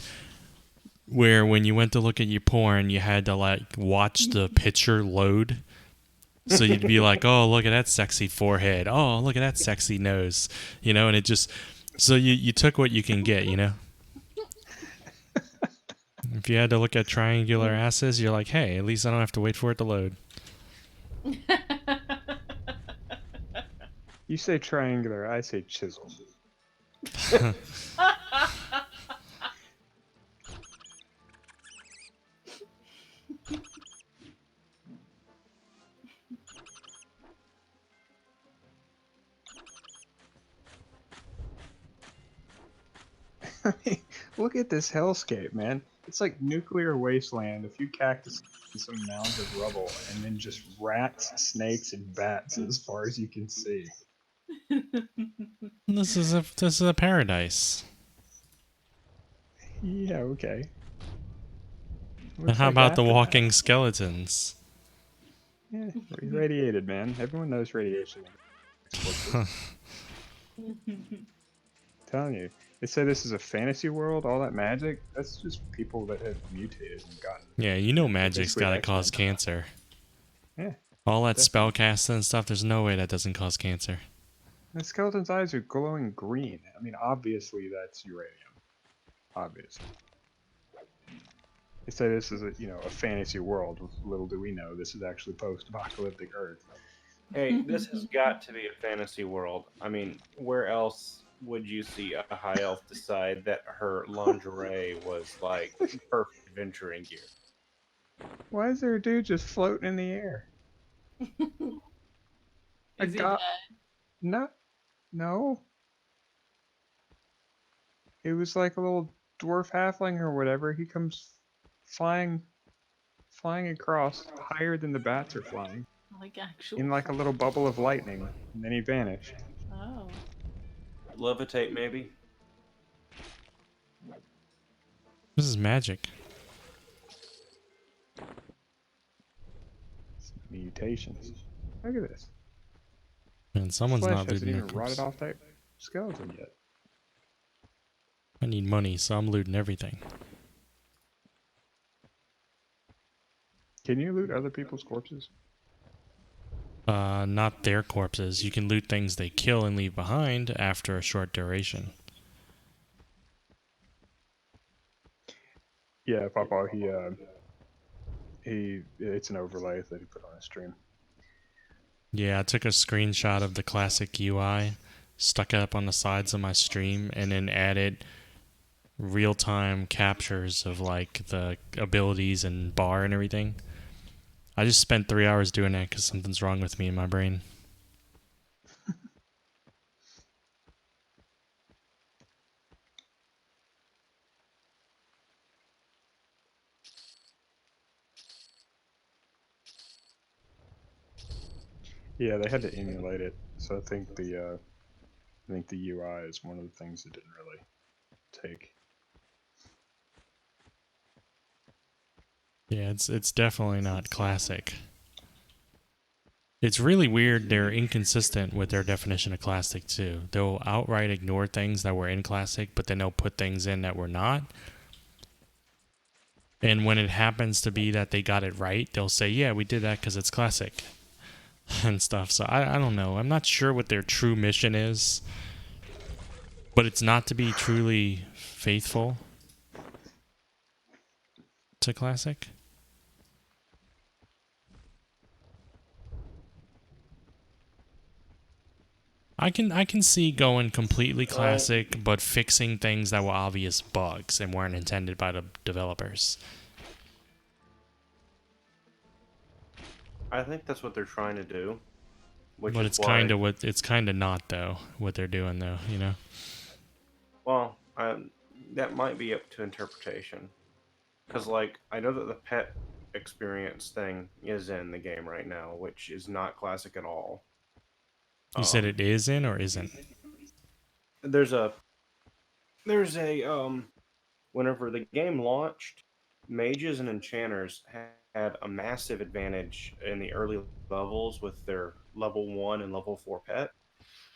where when you went to look at your porn, you had to like watch the picture load. So you'd be like, "Oh, look at that sexy forehead. Oh, look at that sexy nose." And it just so you took what you can get. If you had to look at triangular asses, you're like, "Hey, at least I don't have to wait for it to load." You say triangular, I say chisel. I mean, look at this hellscape, man. It's like nuclear wasteland, a few cactus, and some mounds of rubble, and then just rats, snakes, and bats as far as you can see. This is a paradise. Yeah, okay. And Looks how like about the aftermath. walking skeletons? Yeah, radiated, man. Everyone knows radiation. Telling you, they say this is a fantasy world. All that magic, that's just people that have mutated and gotten. Yeah, magic's basically gotta X-Men. cause cancer. Yeah, All that definitely. spellcasting and stuff, there's no way that doesn't cause cancer. The skeleton's eyes are glowing green. I mean, obviously that's uranium. Obviously. They say this is a fantasy world. Little do we know, this is actually post-apocalyptic Earth. Hey, this has got to be a fantasy world. I mean, where else would you see a high elf decide that her lingerie was like perfect adventuring gear? Why is there a dude just floating in the air? Is he got- dead? No. It was like a little dwarf halfling or whatever. He comes flying across higher than the bats are flying Like actual. in like a little bubble of lightning, and then he vanished. Oh. Levitate, maybe? This is magic. It's mutations. Look at this. And someone's Flesh not hasn't looting even that rotted corpse. off that skeleton yet. I need money, so I'm looting everything. Can you loot other people's corpses? Not their corpses. You can loot things they kill and leave behind after a short duration. Yeah, Papa. It's an overlay that he put on his stream. Yeah, I took a screenshot of the classic UI, stuck it up on the sides of my stream, and then added real-time captures of like the abilities and bar and everything. I just spent 3 hours doing that because something's wrong with me in my brain. Yeah, they had to emulate it, so I think the UI is one of the things that didn't really take. Yeah, it's definitely not classic. It's really weird. They're inconsistent with their definition of classic too. They'll outright ignore things that were in classic, but then they'll put things in that were not. And when it happens to be that they got it right, they'll say, "Yeah, we did that because it's classic," and stuff. So I don't know. I'm not sure what their true mission is, but it's not to be truly faithful to classic. I can see going completely classic, but fixing things that were obvious bugs and weren't intended by the developers. I think that's what they're trying to do. Which But is it's why, kind of it's kind of not though what they're doing though, you know. well, that might be up to interpretation. Because, like, I know that the pet experience thing is in the game right now, which is not classic at all. You said Um, it is in or isn't? there's a whenever the game launched, mages and enchanters had a massive advantage in the early levels with their level 1 and level 4 pet,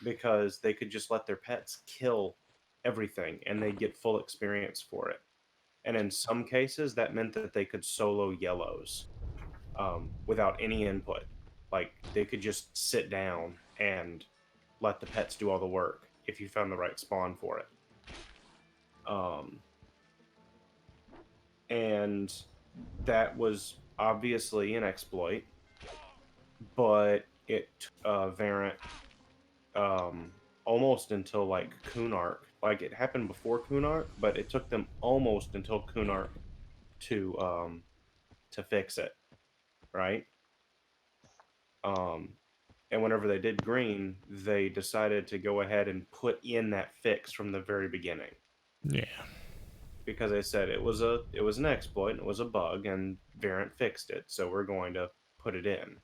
because they could just let their pets kill everything and they get full experience for it. And in some cases, that meant that they could solo yellows without any input. Like, they could just sit down and let the pets do all the work if you found the right spawn for it. And that was obviously an exploit, but it Verant almost until like Kunark. Like, it happened before Kunark, but it took them almost until Kunark to fix it, right? Um, and whenever they did green, they decided to go ahead and put in that fix from the very beginning, Yeah. because they said it was an exploit and it was a bug and Verant fixed it, so we're going to put it in,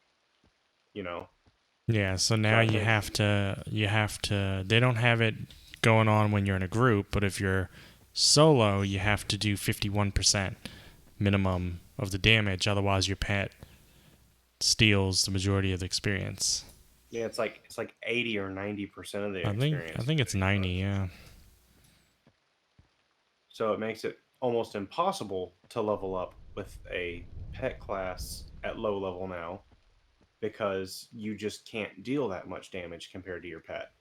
you know. Yeah, so So now I you think, have to they don't have it going on when you're in a group, but if you're solo, you have to do 51% minimum of the damage, otherwise your pet steals the majority of the experience. yeah, it's like 80 or 90% of the I experience. think it's 90, yeah. So it makes it almost impossible to level up with a pet class at low level now, because you just can't deal that much damage compared to your pet.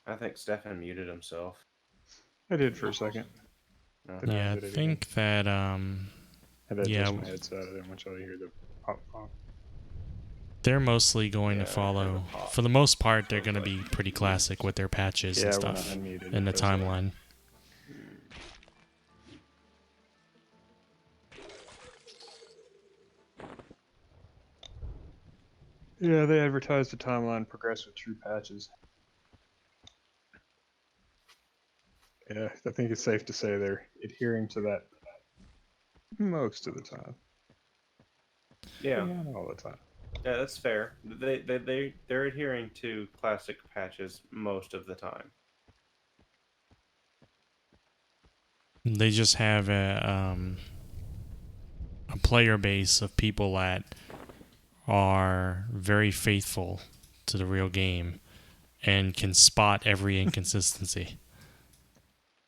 I think Stefan muted himself. I did for a second. No. Then Yeah, I I did it again. think that Had to yeah, adjust my headset. I didn't want y'all to hear the pop pop. they're mostly going Yeah, to I heard follow. the pop. For the most part, they're going to be pretty classic with their patches and Yeah, when I stuff unmuted, in the it does that. timeline. Yeah, they advertised the timeline progress with true patches. Yeah, I think it's safe to say they're adhering to that most of the time. Yeah, Not all the time. yeah, that's fair. They're adhering to classic patches most of the time. They just have a player base of people that are very faithful to the real game and can spot every inconsistency.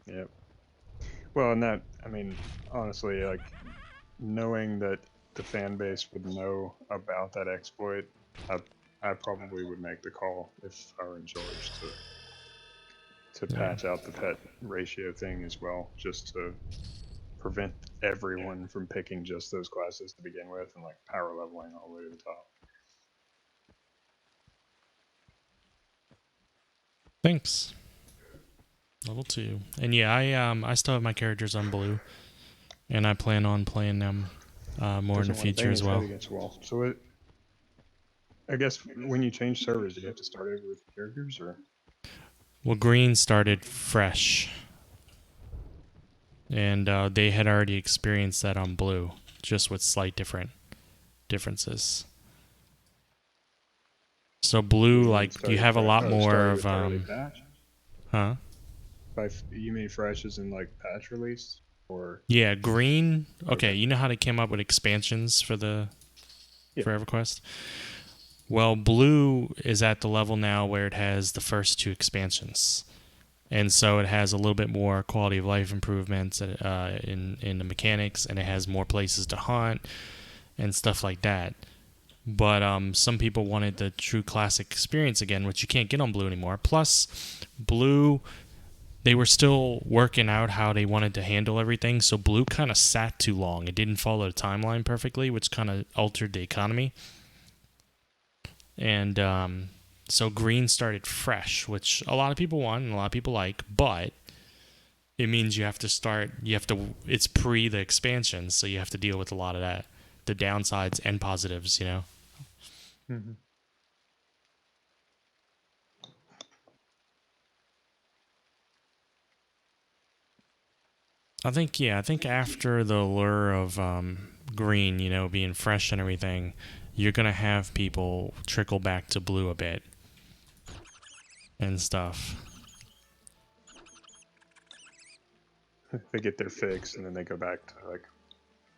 Yep. Well, and that, I mean, honestly, like, knowing that the fan base would know about that exploit, I probably would make the call if I were in charge to Yeah. patch out the pet ratio thing as well, just to prevent everyone from picking just those classes to begin with and like power leveling all the way to the top. Thanks. Level 2. And yeah, I still have my characters on blue, and I plan on playing them more in the Doesn't want to future bang as his head well. against the wall. So I guess when you change servers, do you have to start over with characters, or? Well, green started fresh, and they had already experienced that on blue, just with slight differences. So blue, like, you have a lot more of patch? huh? You mean fresh as in like patch release, or? Yeah, green. Okay, Okay. you know how they came up with expansions for Yeah. for EverQuest? Well, blue is at the level now where it has the first 2 expansions. And so it has a little bit more quality of life improvements in the mechanics, and it has more places to hunt and stuff like that. But some people wanted the true classic experience again, which you can't get on blue anymore. Plus, blue, they were still working out how they wanted to handle everything, so blue kind of sat too long. It didn't follow the timeline perfectly, which kind of altered the economy. And so green started fresh, which a lot of people want and a lot of people like, but it means it's pre the expansion, so you have to deal with a lot of that, the downsides and positives, you know? Mm-hmm. I think after the lure of green, you know, being fresh and everything, you're going to have people trickle back to blue a bit and stuff. They get their fix and then they go back to like.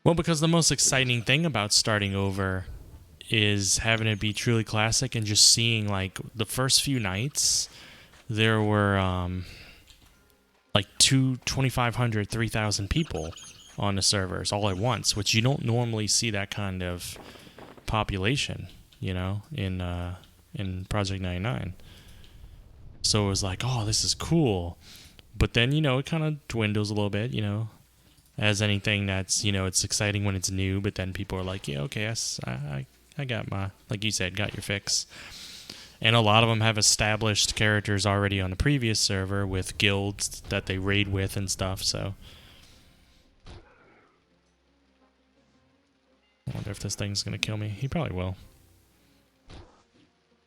Well, because the most exciting thing about starting over is having it be truly classic and just seeing, like, the first few nights, there were like 2,500, 3,000 people on the servers all at once, which you don't normally see that kind of population, you know, in Project 99. So it was like, oh, this is cool. But then, you know, it kind of dwindles a little bit, you know, as anything that's, you know, it's exciting when it's new, but then people are like, yeah, okay, I got my, like you said, got your fix. And a lot of them have established characters already on the previous server with guilds that they raid with and stuff, so. I wonder if this thing's going to kill me. He probably will.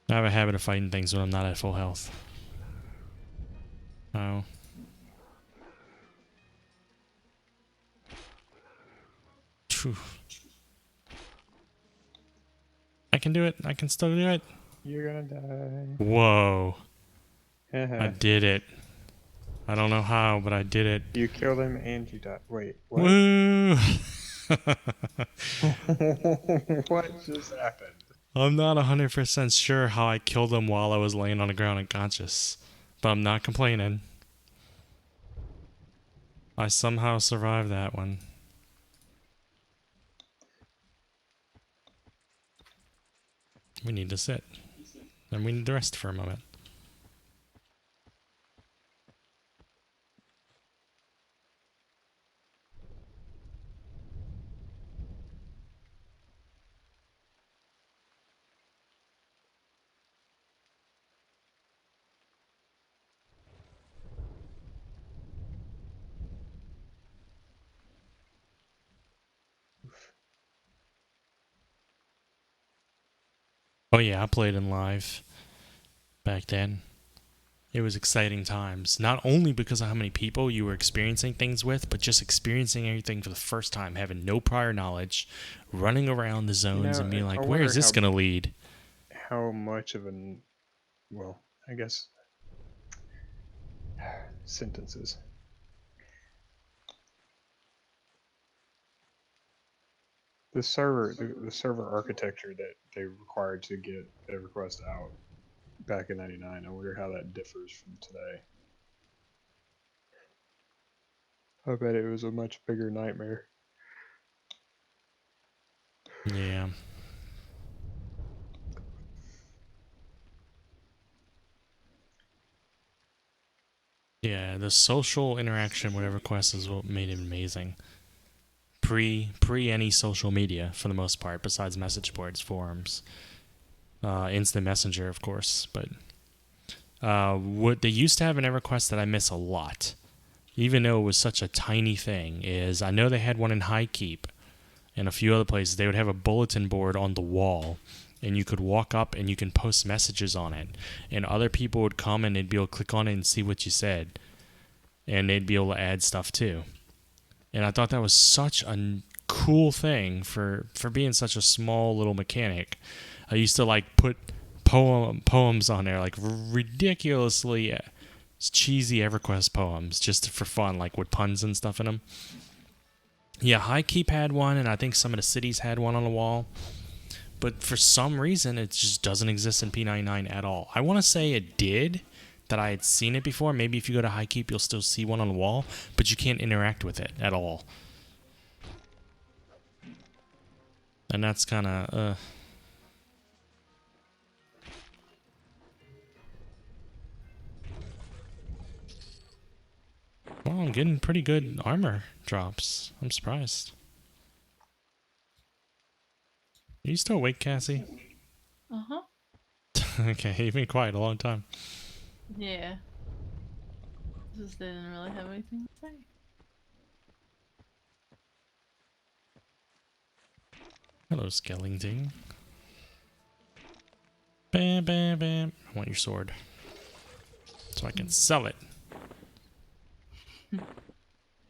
I have a habit of fighting things when I'm not at full health. Oh. Phew. I can do it. I can still do it. You're gonna die. Whoa. I did it. I don't know how, but I did it. You killed him and you died. Wait, what? Woo! What just happened? I'm not 100% sure how I killed him while I was laying on the ground unconscious, but I'm not complaining. I somehow survived that one. We need to sit. And we need to rest for a moment. Oh yeah, I played in live back then. It was exciting times, not only because of how many people you were experiencing things with, but just experiencing everything for the first time, having no prior knowledge, running around the zones and being like, where is this going to lead? How much of an, well, I guess, sentences. The server architecture that they required to get EverQuest out back in '99. I wonder how that differs from today. I bet it was a much bigger nightmare. Yeah. Yeah, the social interaction with EverQuest is what made it amazing. Pre any social media for the most part, besides message boards, forums, instant messenger, of course. But What they used to have in EverQuest that I miss a lot, even though it was such a tiny thing, is I know they had one in High Keep and a few other places. They would have a bulletin board on the wall, and you could walk up and you can post messages on it, and other people would come and they'd be able to click on it and see what you said, and they'd be able to add stuff too. And I thought that was such a cool thing for being such a small little mechanic. I used to like put poems on there, like ridiculously cheesy EverQuest poems, just for fun, like with puns and stuff in them. Yeah, High Keep had one, and I think some of the cities had one on the wall. But for some reason, it just doesn't exist in P99 at all. I want to say it did, that I had seen it before. Maybe if you go to High Keep, you'll still see one on the wall, but you can't interact with it at all. And that's kind of, Well, I'm getting pretty good armor drops. I'm surprised. Are you still awake, Cassie? Uh-huh. Okay, you've been quiet a long time. Yeah. Just didn't really have anything to say. Hello, Skellington. Bam, bam, bam. I want your sword, so I can sell it.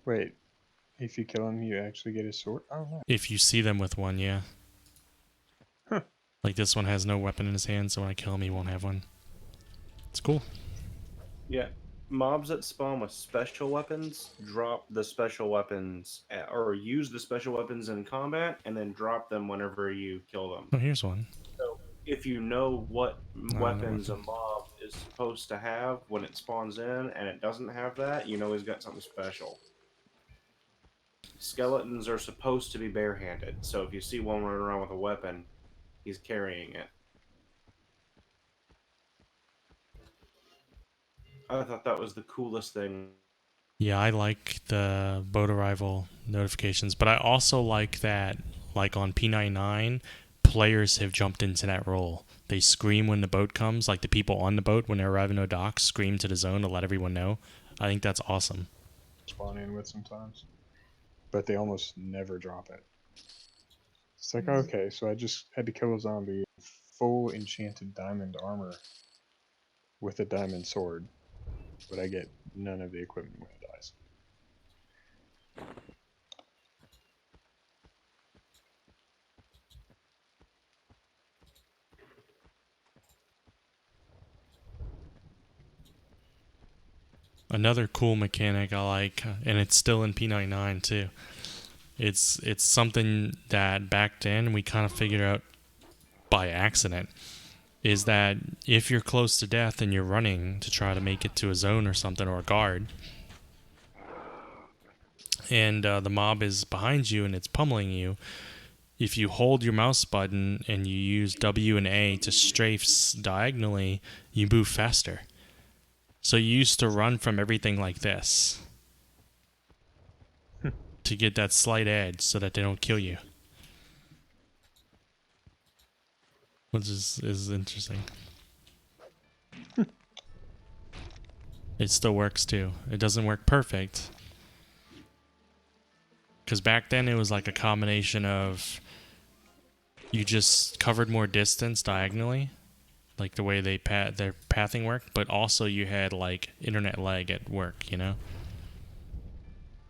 Wait, if you kill him, you actually get his sword? Oh, no. If you see them with one, yeah. Huh. Like this one has no weapon in his hand, so when I kill him, he won't have one. It's cool. Yeah. Mobs that spawn with special weapons drop the special weapons or use the special weapons in combat and then drop them whenever you kill them. Oh, here's one. So if you know what no weapons a weapon. mob is supposed to have when it spawns in and it doesn't have that, you know he's got something special. Skeletons are supposed to be barehanded, so if you see one running around with a weapon, he's carrying it. I thought that was the coolest thing. Yeah, I like the boat arrival notifications, but I also like that, like on P99, players have jumped into that role. They scream when the boat comes, like the people on the boat when they're arriving at docks scream to the zone to let everyone know. I think that's awesome. Spawn in with sometimes. But they almost never drop it. It's like, okay, so I just had to kill a zombie in full enchanted diamond armor with a diamond sword, but I get none of the equipment when it dies. Another cool mechanic I like, and it's still in P99 too. It's something that back then we kind of figured out by accident, is that if you're close to death and you're running to try to make it to a zone or something, or a guard, and the mob is behind you and it's pummeling you, if you hold your mouse button and you use W and A to strafe diagonally, you move faster. So you used to run from everything like this to get that slight edge so that they don't kill you. Which is interesting. It still works too. It doesn't work perfect. Because back then it was like a combination of you just covered more distance diagonally, like the way their pathing worked, but also you had like internet lag at work, you know?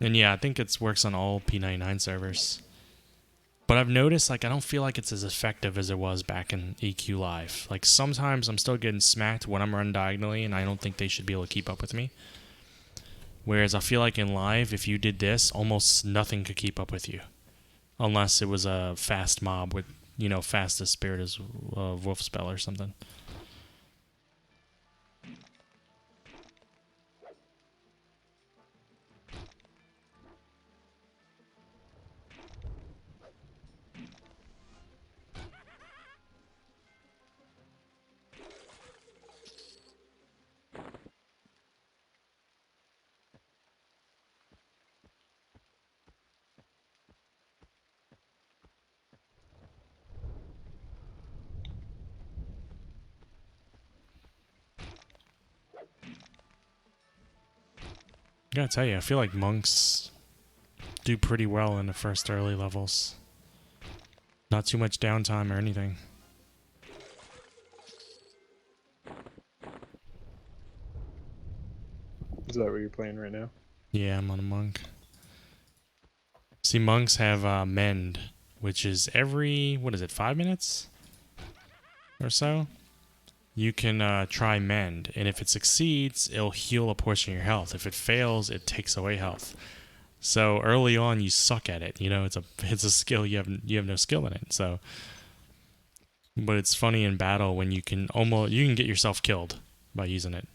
And yeah, I think it works on all P99 servers. But I've noticed, like, I don't feel like it's as effective as it was back in EQ Live. Like, sometimes I'm still getting smacked when I'm running diagonally, and I don't think they should be able to keep up with me. Whereas I feel like in Live, if you did this, almost nothing could keep up with you. Unless it was a fast mob with, you know, fast as Spirit as Wolf Spell or something. gotta tell you, I feel like monks do pretty well in the first early levels. Not too much downtime or anything. Is that what you're playing right now? Yeah, I'm on a monk. See, monks have mend, which is every, what is it, 5 minutes or so? You can try mend, and if it succeeds, it'll heal a portion of your health. If it fails, it takes away health. So early on, you suck at it. You know, it's a skill you have no skill in it. So, but it's funny in battle when you can get yourself killed by using it.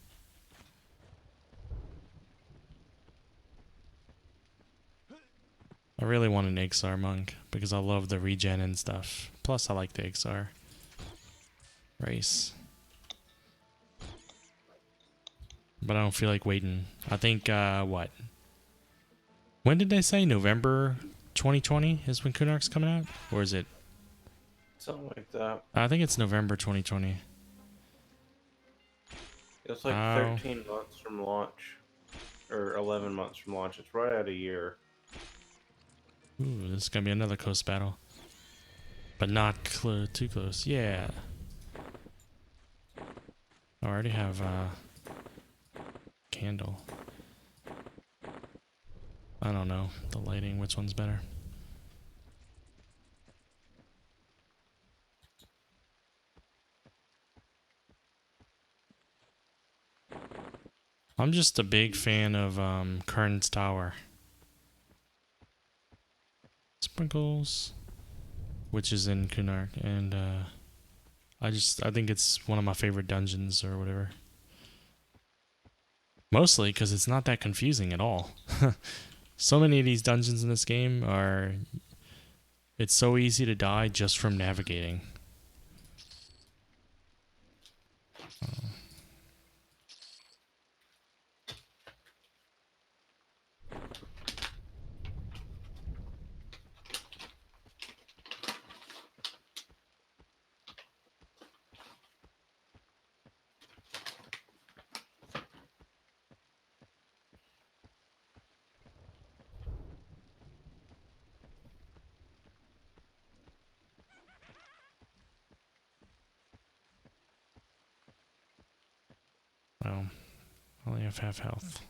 I really want an Ixar monk because I love the regen and stuff. Plus, I like the Ixar race. But I don't feel like waiting. I think, what? When did they say? November 2020 is when Kunark's coming out? Or is it? Something like that. I think it's November 2020. It's like Oh. 13 months from launch. Or 11 months from launch. It's right at a year. Ooh, this is going to be another close battle. But not too close. Yeah. I already have candle. I don't know. The lighting, which one's better? I'm just a big fan of Kern's Tower. Sprinkles, which is in Kunark, and I think it's one of my favorite dungeons or whatever. Mostly because it's not that confusing at all. So many of these dungeons in this game it's so easy to die just from navigating. Well, I only have half health.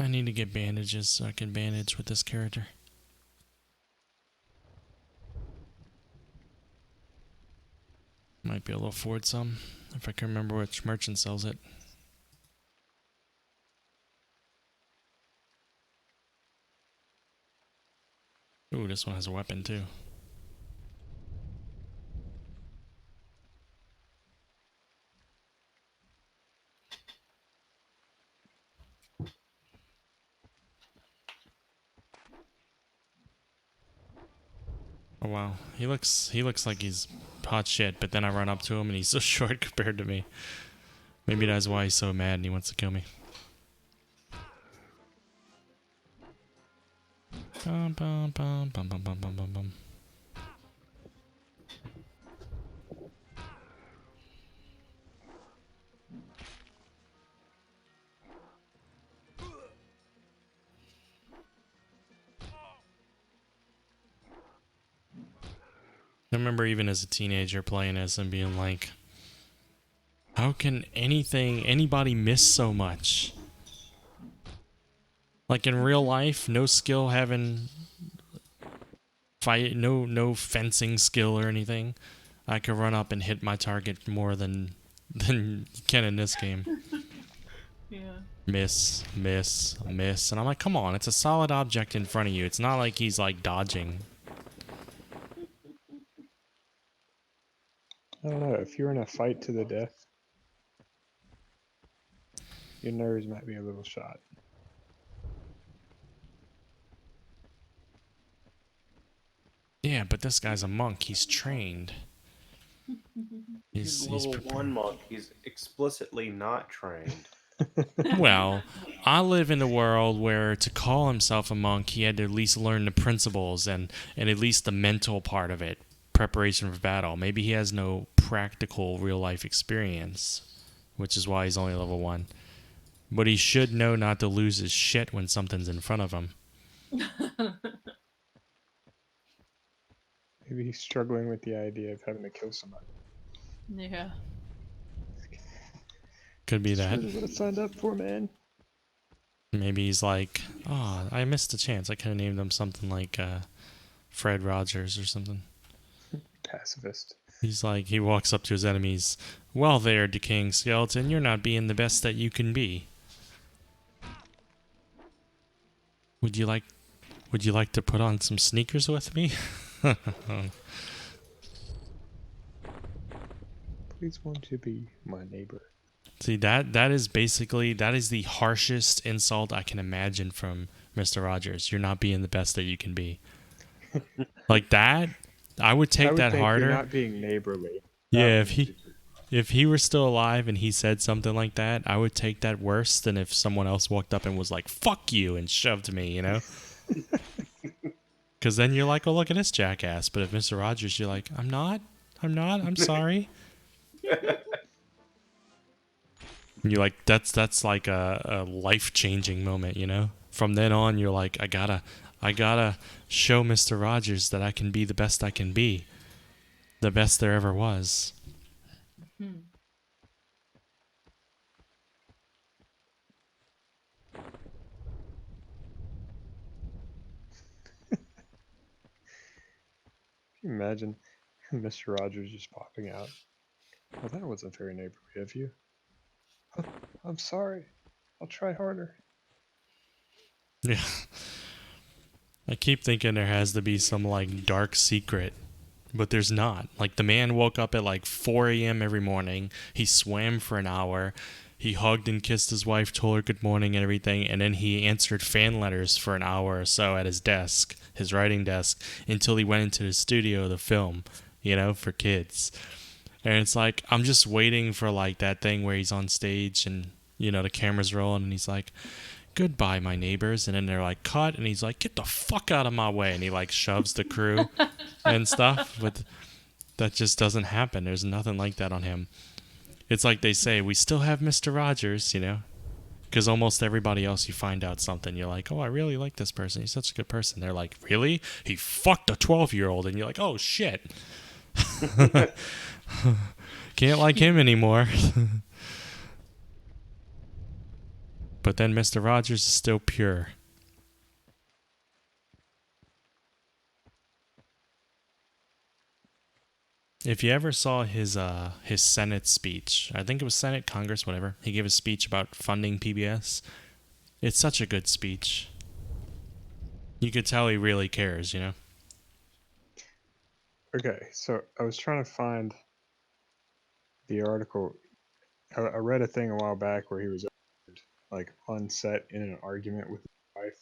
I need to get bandages so I can bandage with this character. Might be able to afford some if I can remember which merchant sells it. Ooh, this one has a weapon too. Oh wow, he looks like he's hot shit, but then I run up to him and he's so short compared to me. Maybe that's why he's so mad and he wants to kill me. Bum, bum, bum, bum, bum, bum, bum, bum, bum. I remember even as a teenager playing as and being like, how can anybody miss so much? Like in real life, no skill having no fencing skill or anything. I could run up and hit my target more than you can in this game. Yeah. Miss, miss, miss. And I'm like, come on, it's a solid object in front of you. It's not like he's like dodging. I don't know. If you're in a fight to the death, your nerves might be a little shot. Yeah, but this guy's a monk. He's trained. He's level 1 monk. He's explicitly not trained. Well, I live in a world where to call himself a monk, he had to at least learn the principles and at least the mental part of it, preparation for battle. Maybe he has no practical real life experience, which is why he's only level 1. But he should know not to lose his shit when something's in front of him. Maybe he's struggling with the idea of having to kill somebody. Yeah. Could be That's that. really what I signed up for, man. Maybe he's like, oh, I missed a chance. I could have named him something like Fred Rogers or something. Pacifist. He's like, he walks up to his enemies. Well there, decaying skeleton, you're not being the best that you can be. Would you like to put on some sneakers with me? Please won't you be my neighbor? See, that is the harshest insult I can imagine from Mr. Rogers. You're not being the best that you can be. Like that, I would take that think harder. You're not being neighborly. Yeah, if he were still alive and he said something like that, I would take that worse than if someone else walked up and was like, fuck you, and shoved me, you know? Because then you're like, oh, look at this jackass. But if Mr. Rogers, you're like, I'm not, I'm sorry. And you're like, that's like a life-changing moment, you know? From then on, you're like, I gotta show Mr. Rogers that I can be the best I can be. The best there ever was. Hmm. Can you imagine Mr. Rogers just popping out? Well, that wasn't very neighborly of you. Oh, I'm sorry. I'll try harder. Yeah. I keep thinking there has to be some like dark secret, but there's not. Like the man woke up at like 4 a.m. every morning. He swam for an hour. He hugged and kissed his wife, told her good morning and everything, and then he answered fan letters for an hour or so at his desk, his writing desk, until he went into the studio to film, you know, for kids. And it's like, I'm just waiting for like that thing where he's on stage and, you know, the camera's rolling and he's like, goodbye, my neighbors. And then they're like, cut. And he's like, get the fuck out of my way. And he like shoves the crew and stuff. But that just doesn't happen. There's nothing like that on him. It's like they say, we still have Mr. Rogers, you know, because almost everybody else you find out something. You're like, oh, I really like this person. He's such a good person. They're like, really? He fucked a 12-year-old. And you're like, oh, shit. Can't like him anymore. But then Mr. Rogers is still pure. If you ever saw his Senate speech, I think it was Senate, Congress, whatever. He gave a speech about funding PBS. It's such a good speech. You could tell he really cares, you know? Okay, so I was trying to find the article. I read a thing a while back where he was like on set in an argument with his wife.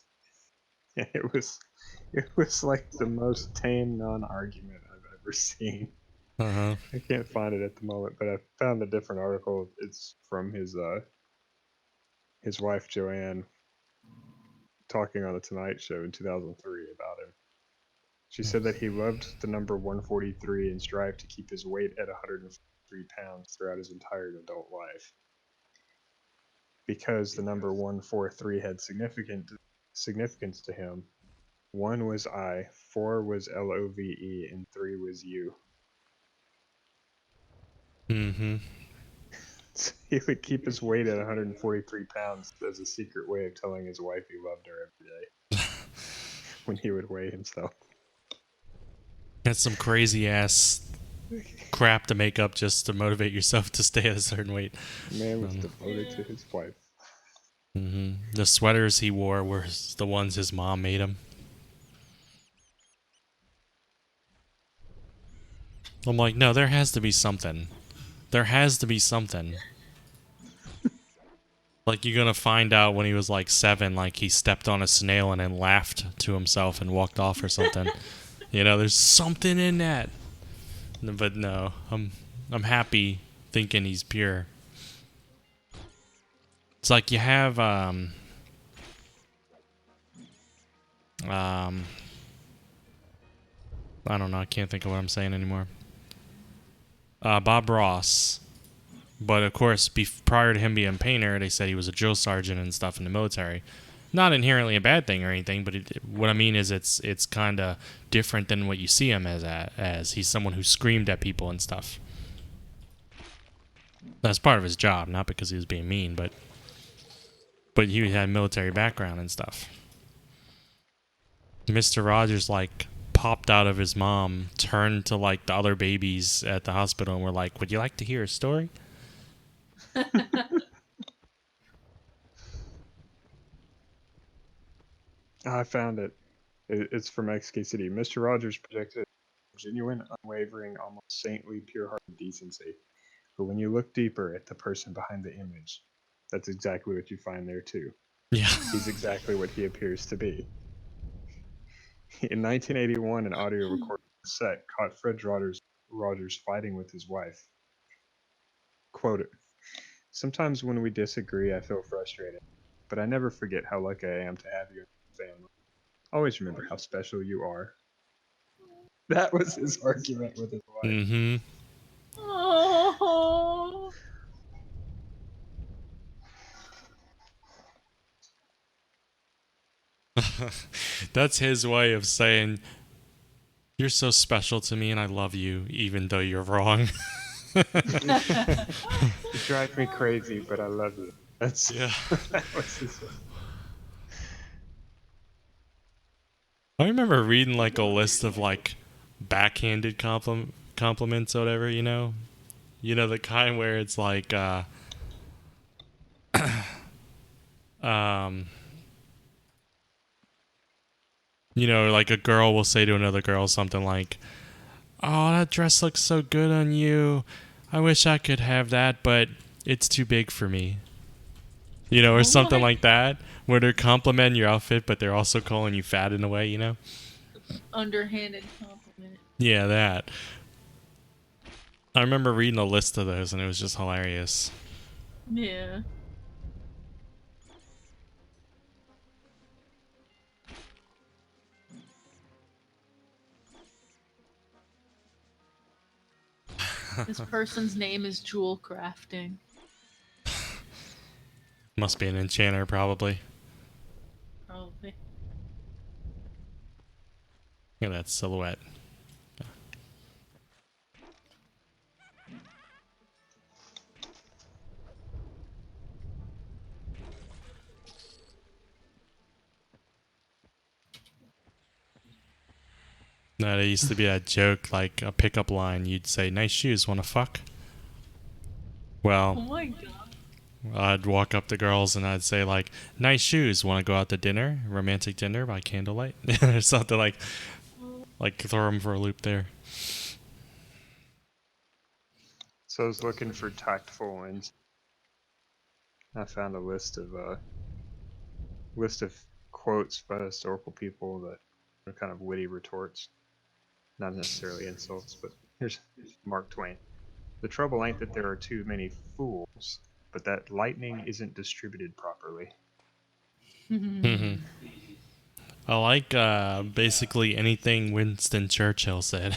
And it was like the most tame non-argument I've ever seen. Uh-huh. I can't find it at the moment, but I found a different article. It's from his wife Joanne talking on the Tonight Show in 2003 about him. She said that he loved the number 143 and strived to keep his weight at 103 pounds throughout his entire adult life. Because the number 143 had significance to him, 1 was I, 4 was LOVE, and 3 was you. Mm-hmm. So he would keep his weight at 143 pounds as a secret way of telling his wife he loved her every day when he would weigh himself. That's some crazy ass crap to make up just to motivate yourself to stay at a certain weight. Man was devoted to his wife. Mm-hmm. The sweaters he wore were the ones his mom made him. I'm like, no, there has to be something. There has to be something. Like, you're gonna find out when he was like 7, like he stepped on a snail and then laughed to himself and walked off or something. You know, there's something in that. But no, I'm happy thinking he's pure. It's like you have I don't know, I can't think of what I'm saying anymore. Bob Ross. But of course, prior to him being a painter, they said he was a drill sergeant and stuff in the military. Not inherently a bad thing or anything, but what I mean is it's kind of different than what you see him as. He's someone who screamed at people and stuff. That's part of his job, not because he was being mean, but he had military background and stuff. Mr. Rogers, like, popped out of his mom, turned to, like, the other babies at the hospital and were like, would you like to hear a story? I found it. It's from XK City. Mr. Rogers projected genuine, unwavering, almost saintly, pure-hearted decency. But when you look deeper at the person behind the image, that's exactly what you find there too. Yeah. He's exactly what he appears to be. In 1981, an audio recording set caught Fred Rogers fighting with his wife. Quote, sometimes when we disagree, I feel frustrated, but I never forget how lucky I am to have you in my family. Always remember how special you are. That was his argument with his wife. Mm-hmm. Oh. That's his way of saying, you're so special to me and I love you, even though you're wrong. You drive me crazy, but I love you. That's Yeah. that was his way. I remember reading like a list of like backhanded compliments or whatever, you know? You know, the kind where it's like, you know, like a girl will say to another girl something like, oh, that dress looks so good on you. I wish I could have that, but it's too big for me. You know, or something like that, where they're complimenting your outfit, but they're also calling you fat in a way, you know? Underhanded compliment. Yeah, that. I remember reading a list of those, and it was just hilarious. Yeah. This person's name is Jewel Crafting. Must be an enchanter, probably. Probably. Look at that silhouette. No, there used to be that joke, like a pickup line. You'd say, nice shoes, wanna fuck? Oh Well, my god. I'd walk up to girls and I'd say, like, nice shoes, wanna go out to dinner? Romantic dinner by candlelight? Or something like throw them for a loop there. So I was looking for tactful wins. I found a list of quotes by historical people that are kind of witty retorts, not necessarily insults. But here's Mark Twain: the trouble ain't that there are too many fools, but that lightning isn't distributed properly. Mhm. I like basically anything Winston Churchill said.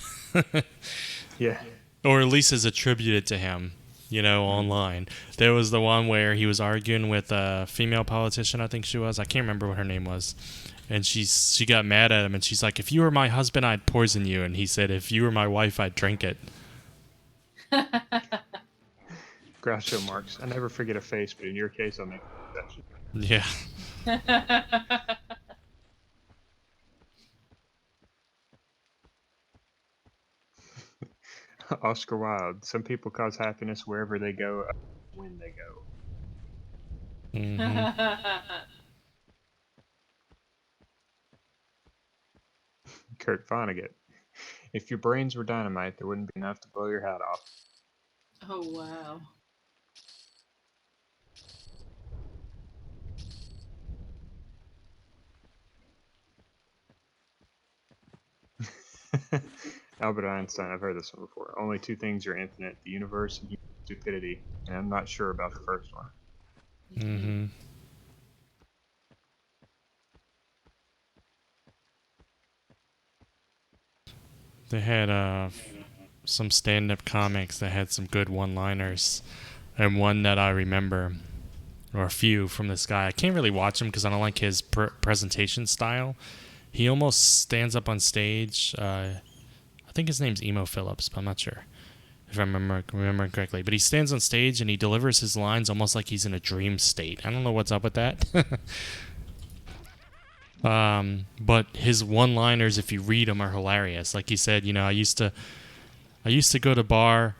Yeah. Or at least is attributed to him, you know, online. There was the one where he was arguing with a female politician, I think she was. I can't remember what her name was. And she got mad at him, and she's like, if you were my husband, I'd poison you. And he said, if you were my wife, I'd drink it. Groucho Marx. I never forget a face, but in your case, I'll make an exception. Yeah. Oscar Wilde. Some people cause happiness wherever they go, when they go. Mm-hmm. Kurt Vonnegut. If your brains were dynamite, there wouldn't be enough to blow your hat off. Oh wow. Albert Einstein, I've heard this one before. Only two things are infinite: the universe and human stupidity. And I'm not sure about the first one. Mm-hmm. They had some stand-up comics that had some good one-liners, and one that I remember, or a few from this guy. I can't really watch him because I don't like his presentation style. He almost stands up on stage. I think his name's Emo Phillips, but I'm not sure if I remember correctly. But he stands on stage and he delivers his lines almost like he's in a dream state. I don't know what's up with that. But his one-liners, if you read them, are hilarious. Like he said, you know, I used to go to bar.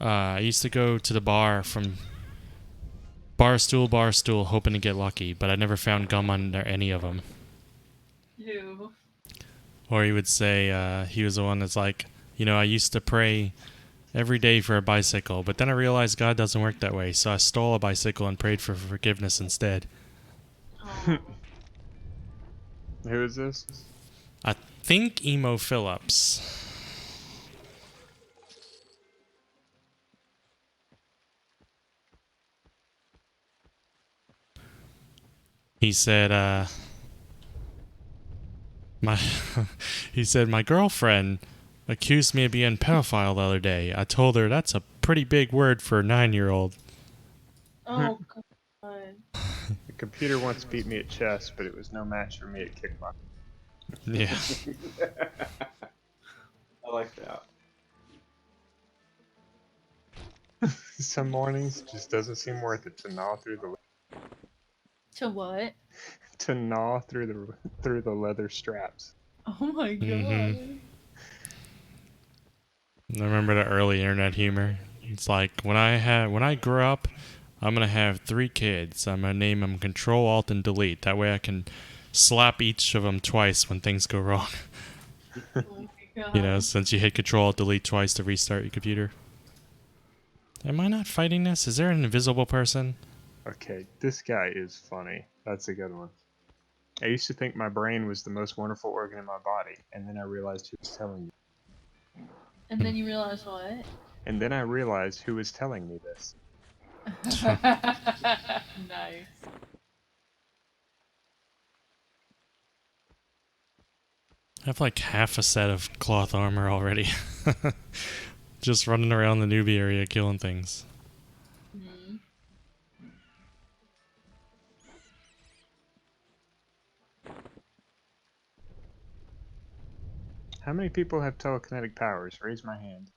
I used to go to the bar from bar stool, hoping to get lucky, but I never found gum under any of them. Ew. Or he would say he was the one that's like, you know, I used to pray every day for a bicycle, but then I realized God doesn't work that way, so I stole a bicycle and prayed for forgiveness instead. Oh. Who is this? I think Emo Phillips. He said, my girlfriend accused me of being a pedophile the other day. I told her that's a pretty big word for a 9-year-old. Oh god. The computer once beat me at chess, but it was no match for me at kickboxing. Yeah. I like that. Some mornings it just doesn't seem worth it to gnaw through the leather straps. Oh my god. Mhm. I remember the early internet humor. It's like when I grow up, I'm gonna have 3 kids. I'm gonna name them Control, Alt, and Delete. That way I can slap each of them twice when things go wrong. Oh my god. You know, since you hit Control, Alt, Delete twice to restart your computer. Am I not fighting this? Is there an invisible person? Okay, this guy is funny. That's a good one. I used to think my brain was the most wonderful organ in my body, and then I realized who was telling me. And then you realize what? And then I realized who was telling me this. Nice. I have like half a set of cloth armor already. Just running around the newbie area killing things. Hmm. How many people have telekinetic powers? Raise my hand.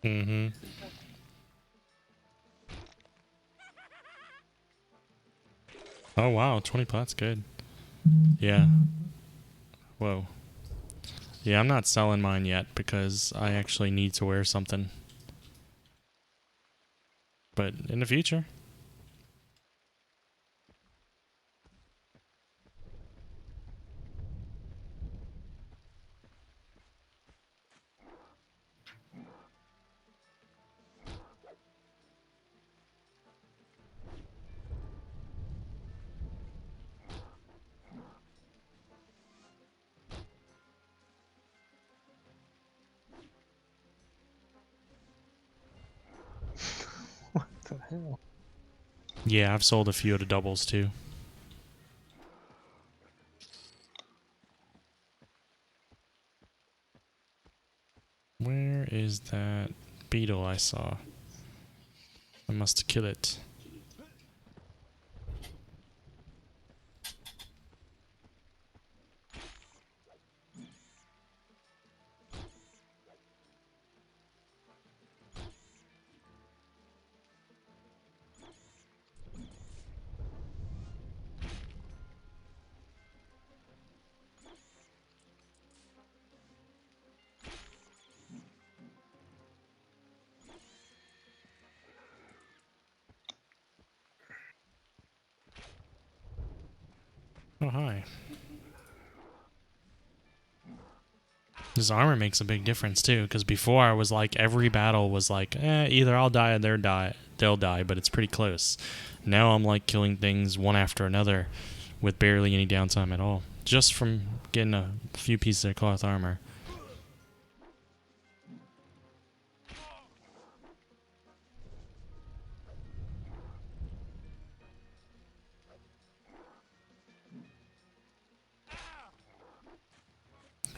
Mm-hmm. Oh wow, 20 pots, good. Yeah. Whoa. Yeah, I'm not selling mine yet because I actually need to wear something. But in the future. What the hell? Yeah, I've sold a few of the doubles too. Where is that beetle I saw? I must kill it. Oh, hi. This armor makes a big difference too, because before I was like, every battle was like, either I'll die or they'll die, but it's pretty close. Now I'm like killing things one after another with barely any downtime at all, just from getting a few pieces of cloth armor.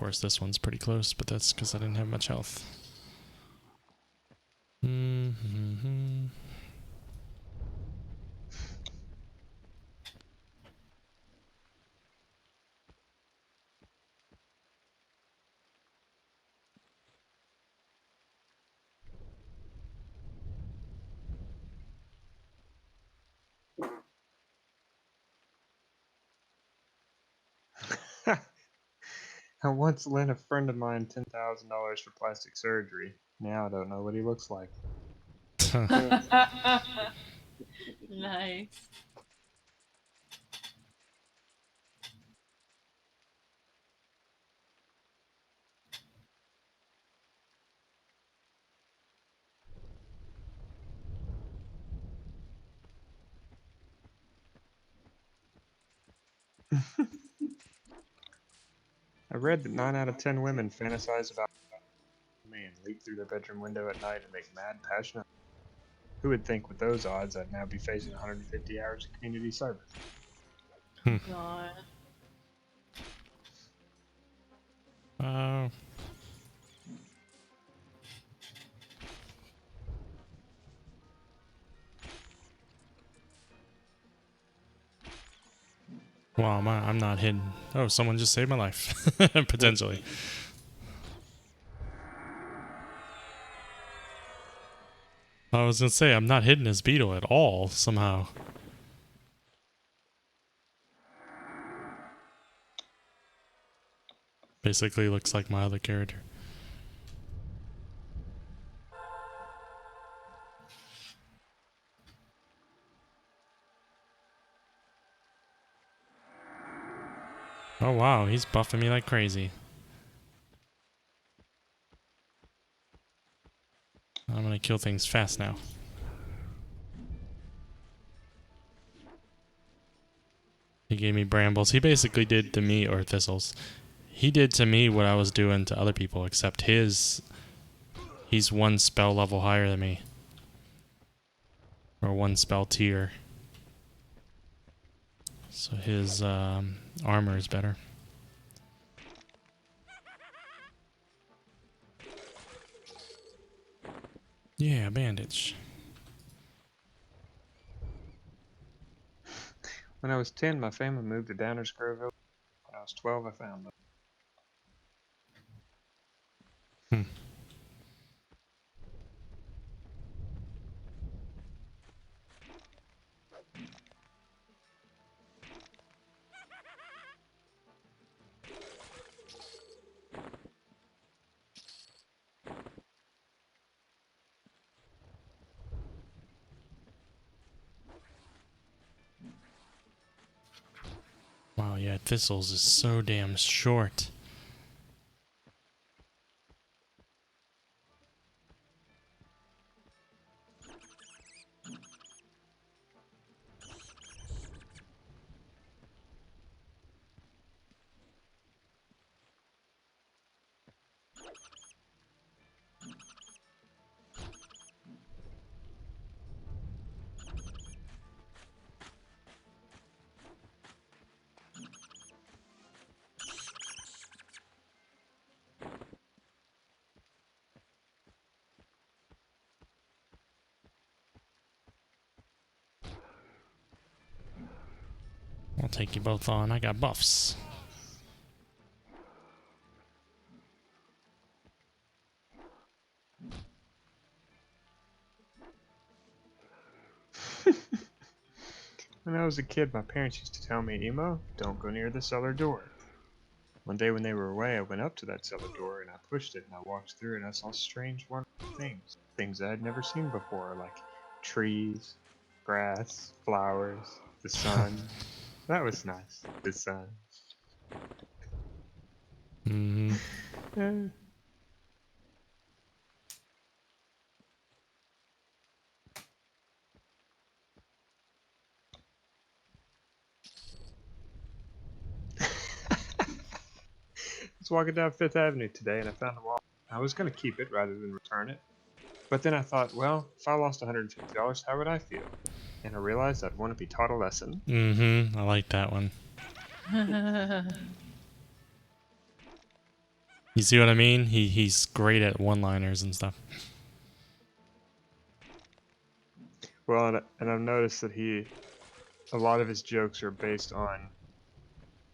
course, this one's pretty close, but that's because I didn't have much health. I once lent a friend of mine $10,000 for plastic surgery. Now I don't know what he looks like. Nice. I read that 9 out of 10 women fantasize about me and leap through their bedroom window at night and make mad, passionate. Who would think with those odds I'd now be facing 150 hours of community service? God. Wow, I'm not hidden. Oh, someone just saved my life. Potentially. I was gonna say, I'm not hidden as Beetle at all, somehow. Basically looks like my other character. Oh wow, he's buffing me like crazy. I'm gonna kill things fast now. He gave me brambles. He basically did to me, or thistles. He did to me what I was doing to other people, except he's one spell level higher than me. Or one spell tier. So his armor is better. Yeah, bandage. When I was 10, my family moved to Downers Grove Village. When I was 12, I found them. Wow, yeah, thistles is so damn short. I'll take you both on. I got buffs. When I was a kid, my parents used to tell me, Emo, don't go near the cellar door. One day when they were away, I went up to that cellar door and I pushed it and I walked through and I saw strange, wonderful things. Things I had never seen before, like trees, grass, flowers, the sun. That was nice. The sun. I was walking down Fifth Avenue today and I found a wallet. I was going to keep it rather than return it. But then I thought, well, if I lost $150, how would I feel? And I realized I'd want to be taught a lesson. I like that one. You see what I mean? He's great at one-liners and stuff. Well, and I've noticed that a lot of his jokes are based on having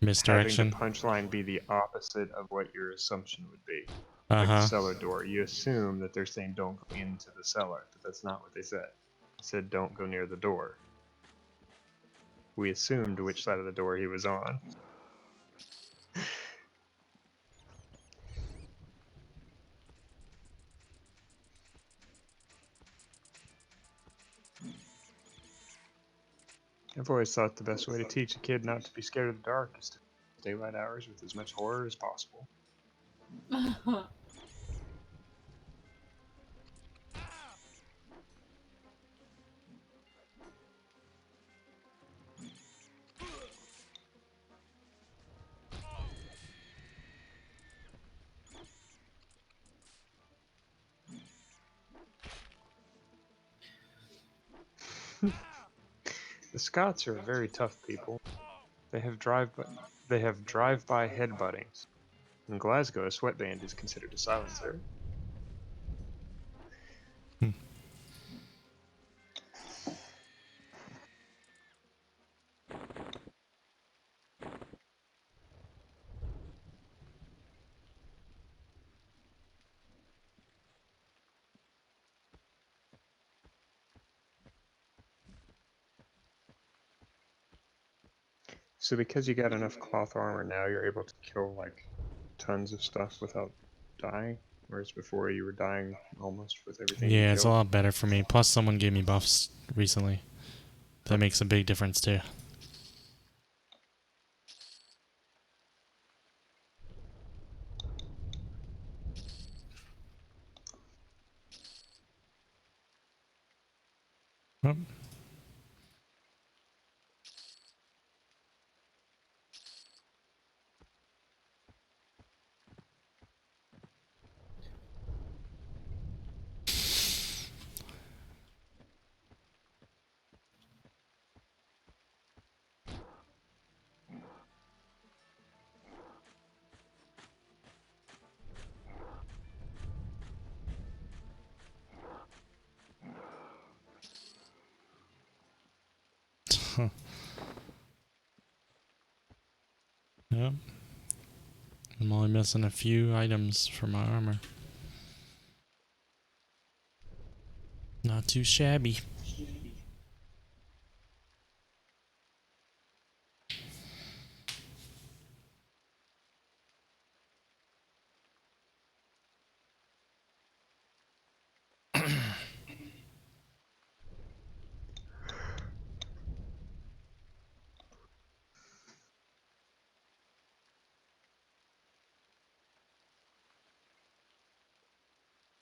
Misdirection. the punchline be the opposite of what your assumption would be. Uh Like the huh. cellar door. You assume that they're saying don't go into the cellar, but that's not what they said. They said don't go near the door. We assumed which side of the door he was on. I've always thought the best way to teach a kid not to be scared of the dark is to daylight hours with as much horror as possible. The Scots are very tough people. They have drive-by headbuttings. In Glasgow, a sweatband is considered a silencer. So because you got enough cloth armor now, you're able to kill like tons of stuff without dying, whereas before you were dying almost with everything you Yeah, it's a killed. lot better for me. Plus, someone gave me buffs recently. That makes a big difference too. Oh. Yep. I'm only missing a few items for my armor. Not too shabby.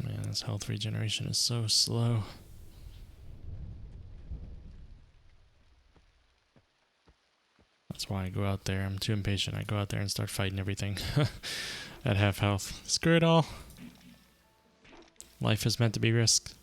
Man, this health regeneration is so slow. That's why I go out there. I'm too impatient. I go out there and start fighting everything at half health. Screw it all. Life is meant to be risked.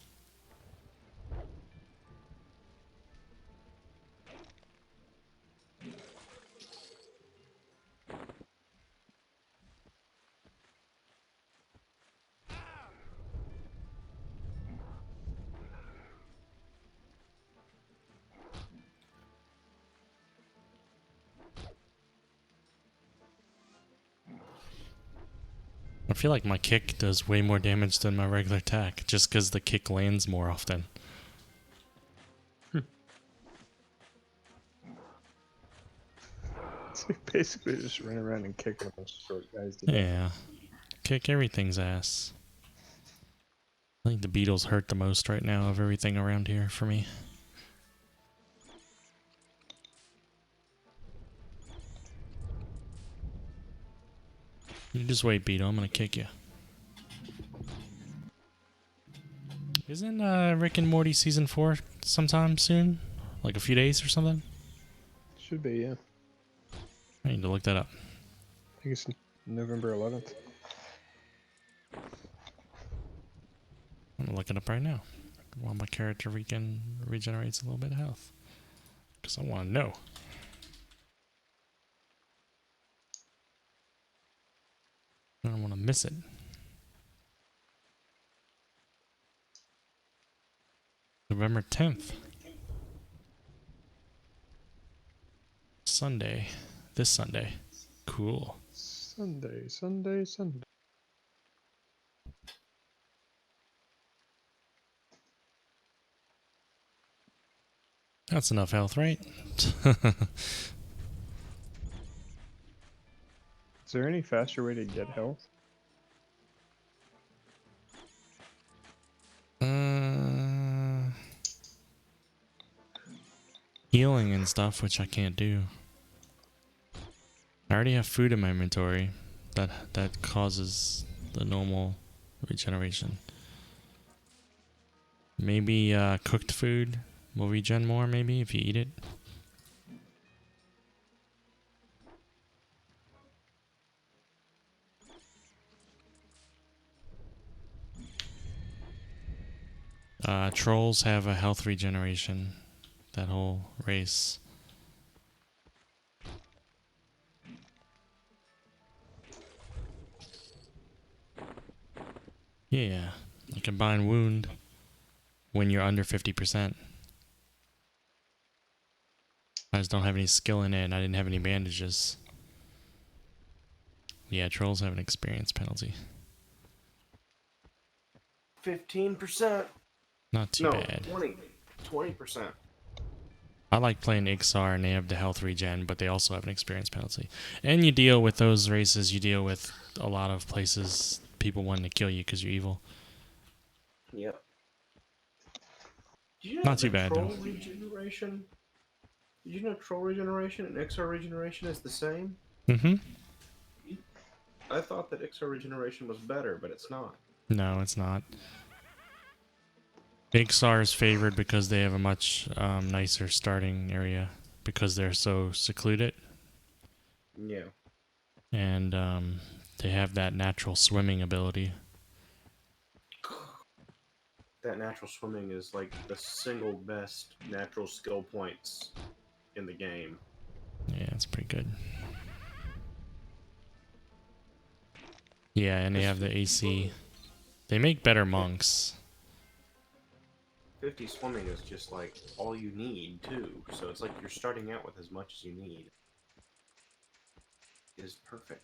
I feel like my kick does way more damage than my regular attack, just because the kick lands more often. So you basically just run around and kick a bunch of short guys to death. Yeah. Kick everything's ass. I think the beetles hurt the most right now of everything around here for me. You just wait, Beetle. I'm gonna kick you. Isn't Rick and Morty season 4 sometime soon? Like a few days or something? Should be, yeah. I need to look that up. I think it's November 11th. I'm gonna look it up right now. While my character regenerates a little bit of health. Because I want to know. I don't want to miss it. November 10th. Sunday. This Sunday. Cool. Sunday, Sunday, Sunday. That's enough health, right? Is there any faster way to get health? Healing and stuff, which I can't do. I already have food in my inventory. That causes the normal regeneration. Maybe cooked food will regen more, maybe, if you eat it. Trolls have a health regeneration. That whole race. Yeah, you combine wound when you're under 50%. I just don't have any skill in it, and I didn't have any bandages. Yeah, trolls have an experience penalty. 15%. Not too No, bad. 20%. I like playing Ixar, and they have the health regen, but they also have an experience penalty. And you deal with those races, you deal with a lot of places, people wanting to kill you because you're evil. Yep. Did you know Not too that bad, troll though. regeneration? Did you know troll regeneration and XR regeneration is the same? Mm-hmm. I thought that XR regeneration was better, but it's not. No, it's not. Ixar is favored because they have a much nicer starting area because they're so secluded, Yeah. and they have that natural swimming ability. That natural swimming is like the single best natural skill points in the game. Yeah, it's pretty good. Yeah, and they have the AC. They make better monks. 50 swimming is just like all you need too, so it's like you're starting out with as much as you need. It is perfect.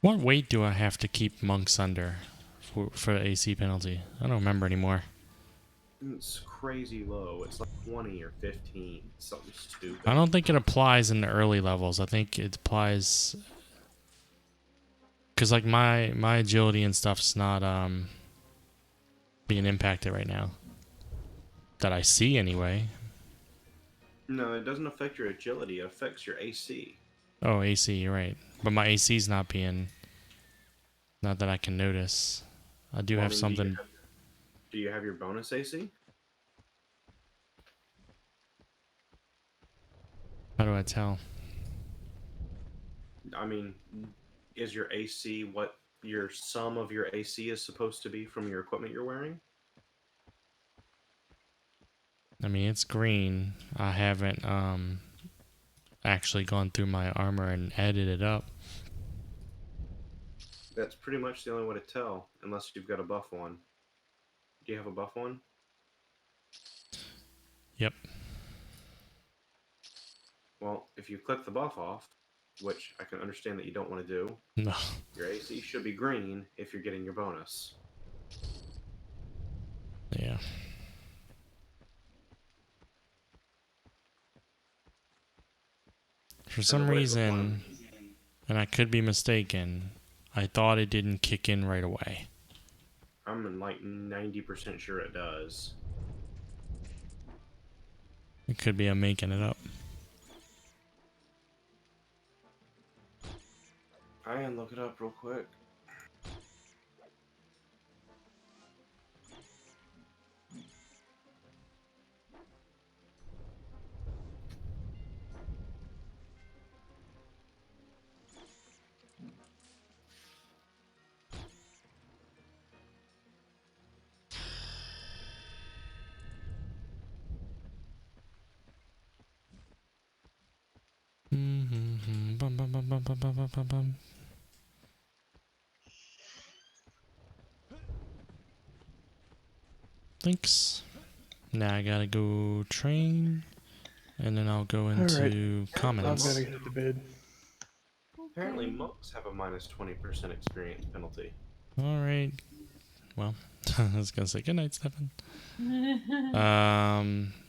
What weight do I have to keep monks under for the AC penalty? I don't remember anymore. It's crazy low. It's like 20 or 15. Something stupid. I don't think it applies in the early levels. I think it applies because like my agility and stuff's not being impacted right now. That I see anyway. No, it doesn't affect your agility. It affects your AC. Oh, AC, you're right. But my AC's not that I can notice. I do Well, have I mean, something. Do you have your bonus AC? How do I tell? I mean, is your AC what your sum of your AC is supposed to be from your equipment you're wearing? I mean, it's green. I haven't actually gone through my armor and added it up. That's pretty much the only way to tell, unless you've got a buff one. Do you have a buff one? Yep. Well, if you click the buff off, which I can understand that you don't want to do, No. your AC should be green if you're getting your bonus. Yeah. For some the way it reason, and I could be mistaken, I thought it didn't kick in right away. I'm like 90% sure it does. It could be I'm making it up. I can look it up real quick. Bum, bum, bum, bum, bum, bum, bum, bum, bum. Thanks. Now I gotta go train, and then I'll go into I'm comments. gonna get to bed. Apparently, Okay. monks have a minus 20% experience penalty. All right. Well, I was gonna say good night, Stefan.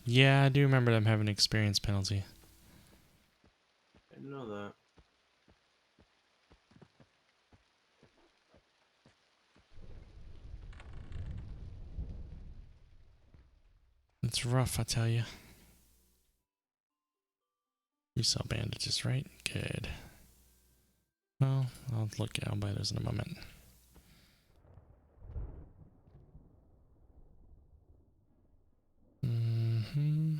Yeah, I do remember them having an experience penalty. I didn't know that. It's rough, I tell you. You sell bandages, right? Good. Well, I'll buy those in a moment. Mm-hmm.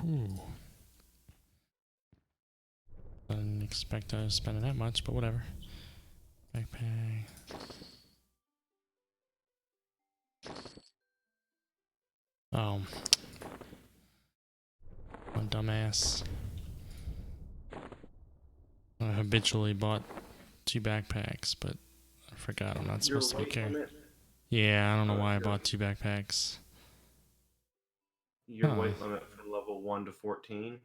Ooh. I didn't expect I was spending that much, but whatever. Backpack. Oh. My dumbass. I habitually bought 2 backpacks, but I forgot I'm not Your supposed to be weight carrying. limit. Yeah, I don't know why I Your- bought 2 backpacks. Your Huh. weight limit from level 1 to 14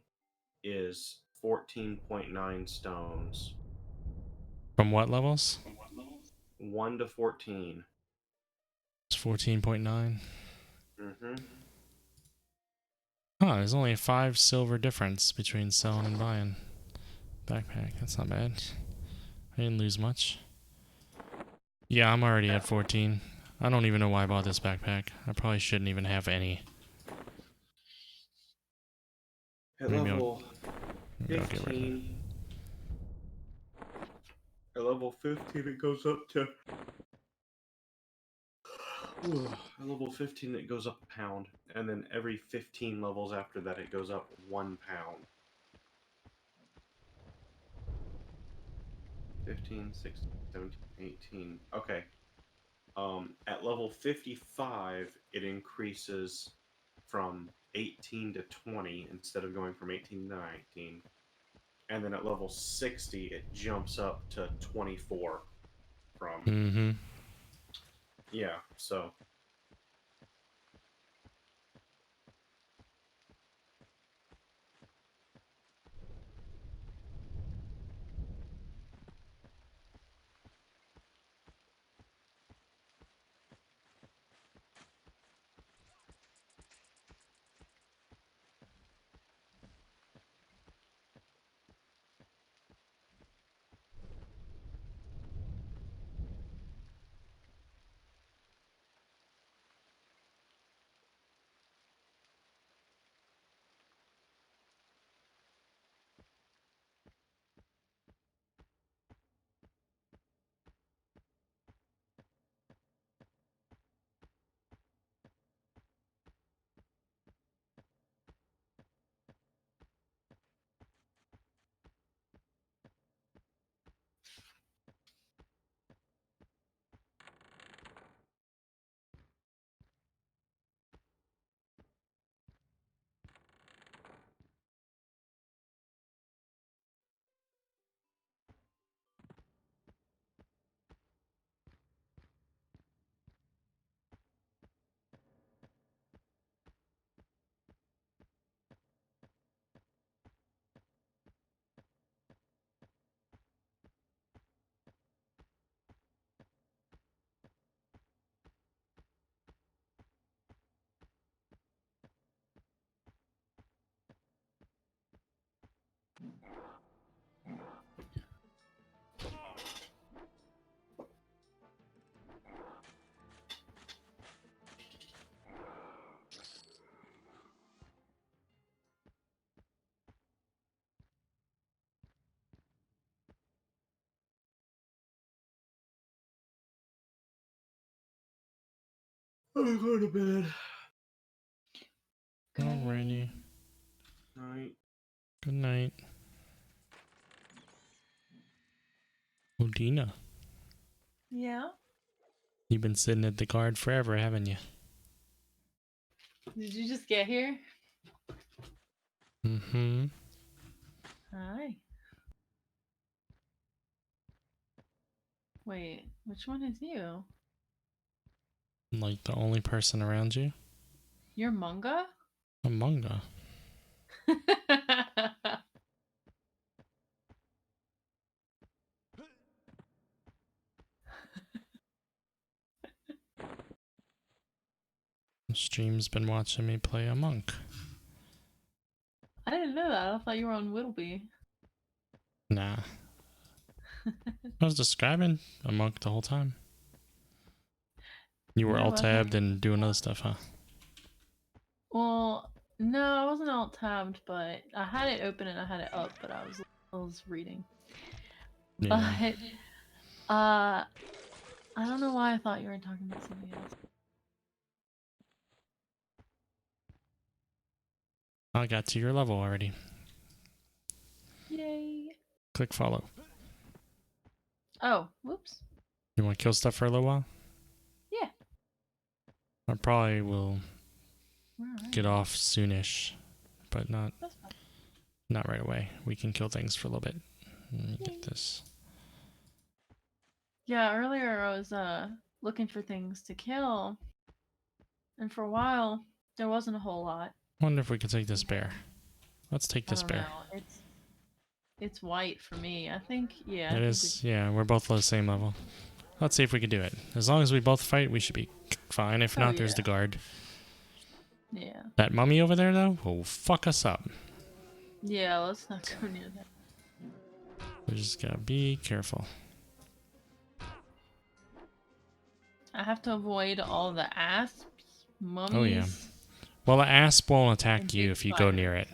is 14.9 stones. From what levels? 1 to 14. It's 14.9. Mm-hmm. Huh, there's only a 5 silver difference between selling and buying backpack. That's not bad. I didn't lose much. Yeah, I'm already at 14. I don't even know why I bought this backpack. I probably shouldn't even have any. At Maybe level Maybe I'll get rid of it. 15. At level 15, it goes up to. At level 15, it goes up a pound. And then every 15 levels after that, it goes up 1 pound. 15, 16, 17, 18. Okay. At level 55, it increases from 18 to 20 instead of going from 18 to 19. And then at level 60, it jumps up to 24 from. Mm-hmm. Yeah, so. I'm going to bed. Alrighty. Night. Good night. Odina, Yeah. you've been sitting at the guard forever, haven't you? Did you just get here? Mm-hmm. Hi. Wait, which one is you? Like the only person around you? You're Munga? Amonga. Stream's been watching me play a monk. I didn't know that. I thought you were on Whittleby. Nah. I was describing a monk the whole time. You were No, I alt-tabbed thought- and doing other stuff, huh? Well, no, I wasn't alt tabbed, but I had it open and I had it up, but I was reading. Yeah. But I don't know why I thought you were talking about something else. I got to your level already. Yay. Click follow. Oh, whoops. You want to kill stuff for a little while? Yeah. I probably will Where are get you? off soonish, but not That's fine. right away. We can kill things for a little bit. Let me Yay. get this. Yeah, earlier I was looking for things to kill, and for a while there wasn't a whole lot. Wonder if we could take this bear. Let's take I this don't bear. know. It's white for me. I think yeah. I It think is, yeah, we're both the same level. Let's see if we can do it. As long as we both fight, we should be fine. If Oh, not, there's yeah. the guard. Yeah. That mummy over there, though, will fuck us up. Yeah. Let's not go near that. We just gotta be careful. I have to avoid all the asps, mummies. Oh, yeah. Well, the asp won't attack And you big if you go spiders. near it.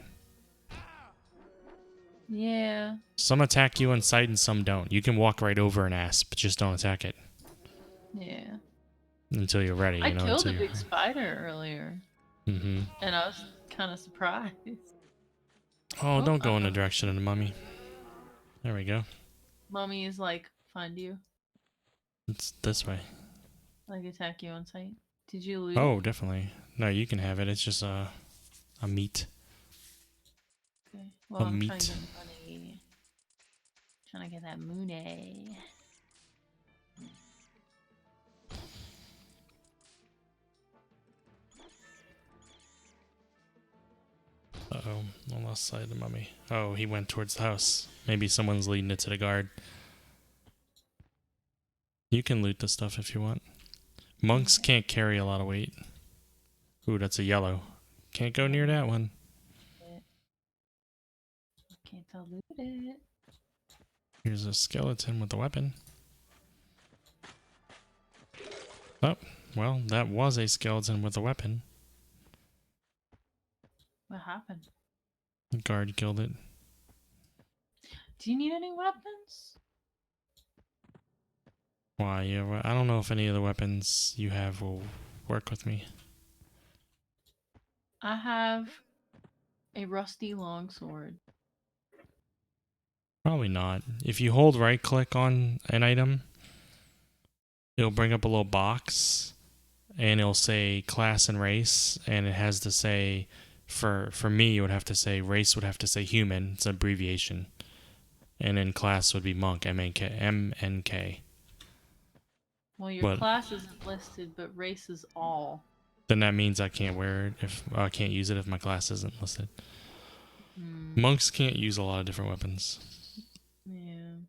Yeah. Some attack you in sight and some don't. You can walk right over an asp, just don't attack it Yeah. until you're ready. I You know, killed a until big spider earlier, Mm-hmm. and I was kind of surprised. Oh, Oh, don't go in the uh-oh. direction of the mummy. There we go. Mummy is like find you, It's this way. like attack you on sight. Did you loot? Oh, definitely. No, you can have it. It's just a meat. Okay. Well, a I'm meat. trying to get money. Trying to get that money. Uh-oh, on the left side of the mummy. Oh, he went towards the house. Maybe someone's leading it to the guard. You can loot the stuff if you want. Monks can't carry a lot of weight. Ooh, that's a yellow. Can't go near that one. Can't loot it. Here's a skeleton with a weapon. Oh, well, that was a skeleton with a weapon. What happened? The guard killed it. Do you need any weapons? Why, yeah, well, I don't know if any of the weapons you have will work with me. I have a rusty longsword. Probably not. If you hold right click on an item, it'll bring up a little box and it'll say class and race, and it has to say, for me, it would have to say, race would have to say human, it's an abbreviation. And then class would be monk, MNK. Well, your But- class isn't listed, but race is all. Then that means I can't wear it if I can't use it if my class isn't listed. Hmm. Monks can't use a lot of different weapons. Yeah.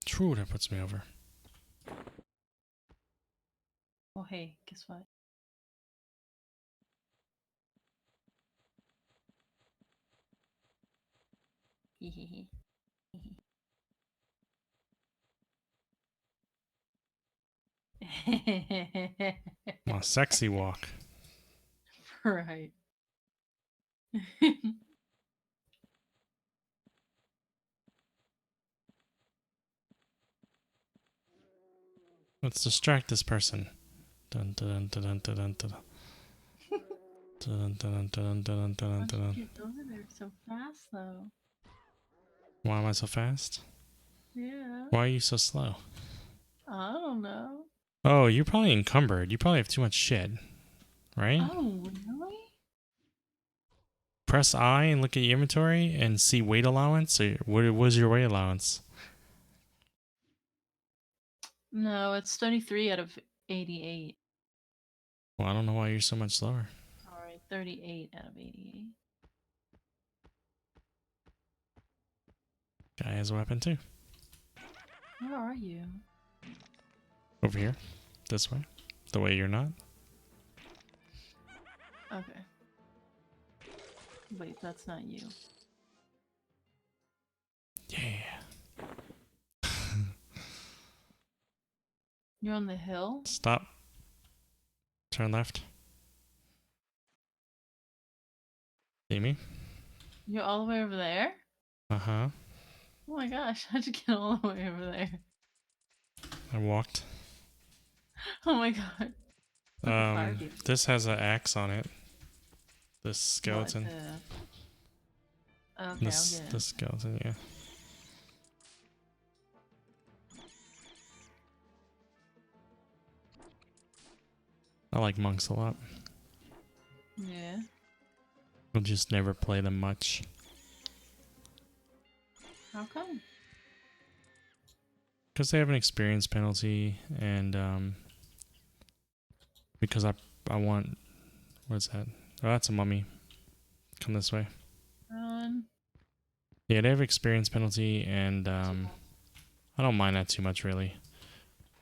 True, that puts me over. Oh, hey, guess what? Hehehe. A sexy walk. Right. Let's distract this person. Dun dun dun dun dun dun dun. Dun dun dun dun dun dun How'd you dun. get over there so fast, though? Why am I so fast? Yeah. Why are you so slow? I don't know. Oh, you're probably encumbered. You probably have too much shit, right? Oh, really? Press I and look at your inventory and see weight allowance. Or what was your weight allowance? No, it's 33 out of 88. Well, I don't know why you're so much slower. Sorry, 38 out of 88. Guy has a weapon too. Where are you? Over here. This way. The way you're not. Okay. Wait, that's not you. Yeah. You're on the hill? Stop. Turn left. See me? You're all the way over there? Uh-huh. Oh my gosh, how'd you get all the way over there? I walked. Oh my god. What the fire beat? This has an axe on it. This skeleton. Okay, I'll get it. This skeleton, yeah. I like monks a lot. Yeah. We'll just never play them much. How come? Because they have an experience penalty, and because I want, what's that? Oh, that's a mummy. Come this way. Yeah, they have experience penalty, and I don't mind that too much really.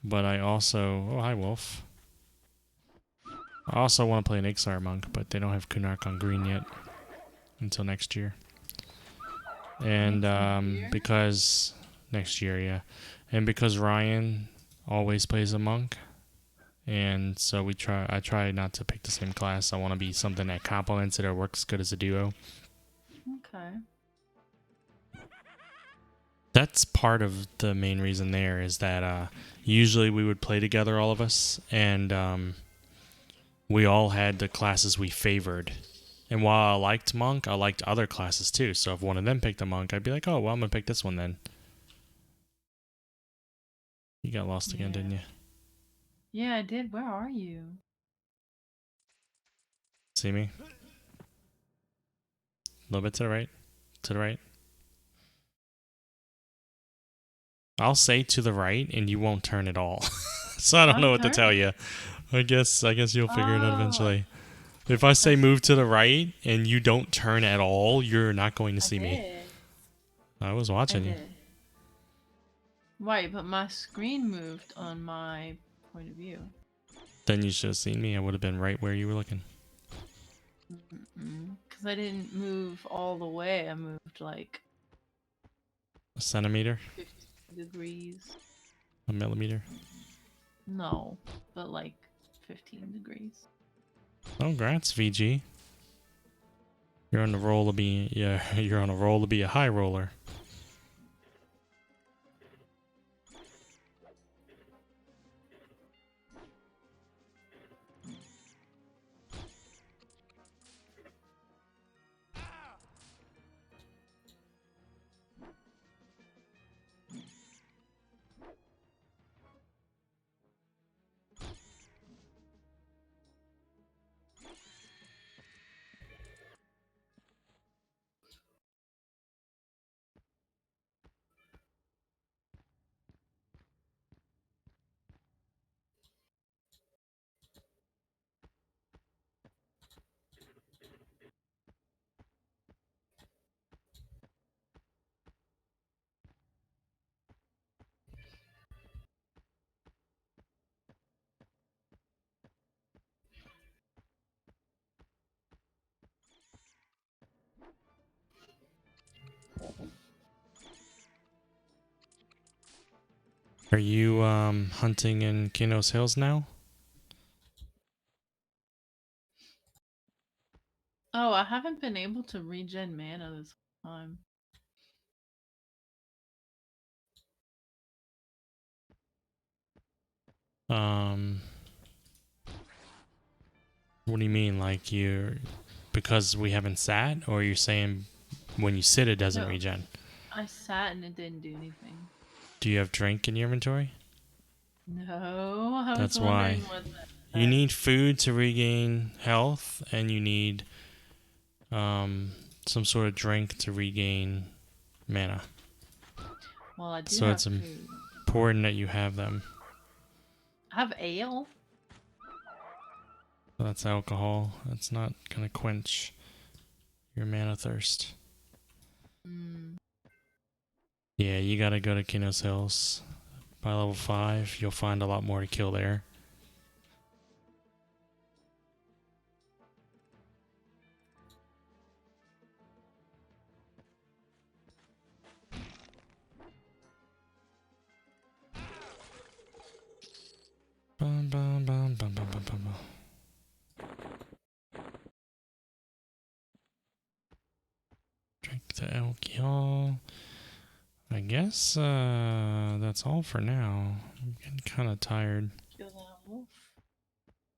But I also, oh hi wolf. I also want to play an Ixar monk, but they don't have Kunark on green yet until next year. And because next year, yeah, and because Ryan always plays a monk, and so I try not to pick the same class. I want to be something that complements it or works good as a duo. Okay. That's part of the main reason there is that usually we would play together, all of us, and we all had the classes we favored. And while I liked monk, I liked other classes too. So if one of them picked a monk, I'd be like, oh, well, I'm going to pick this one then. You got lost again, didn't you? Yeah, I did. Where are you? See me? A little bit to the right. To the right. I'll say to the right, and you won't turn at all. So I don't know what to tell you. I guess you'll figure it out eventually. If I say move to the right and you don't turn at all, you're not going to see me. I was watching you. Right, but my screen moved on my point of view. Then you should have seen me. I would have been right where you were looking. Because I didn't move all the way. I moved like A centimeter? 50 degrees. A millimeter? No, but like 15 degrees. Oh, congrats, VG. You're on the roll to be you're on a roll to be a high roller. Are you hunting in Kinos Hills now? Oh, I haven't been able to regen mana this time. What do you mean? Like because we haven't sat, or you're saying when you sit it doesn't No. regen? I sat and it didn't do anything. Do you have drink in your inventory? No, I was That's wondering why. what You need food to regain health, and you need some sort of drink to regain mana. Well, I do So have it's food. important that you have them. I have ale. That's alcohol. That's not gonna quench your mana thirst. Mm. Yeah, you gotta go to Kinos Hills. By level 5, you'll find a lot more to kill there. Bum, bum, bum, bum, bum, bum, bum, bum. Drink the alcohol. I guess that's all for now. I'm getting kind of tired. Kill that wolf?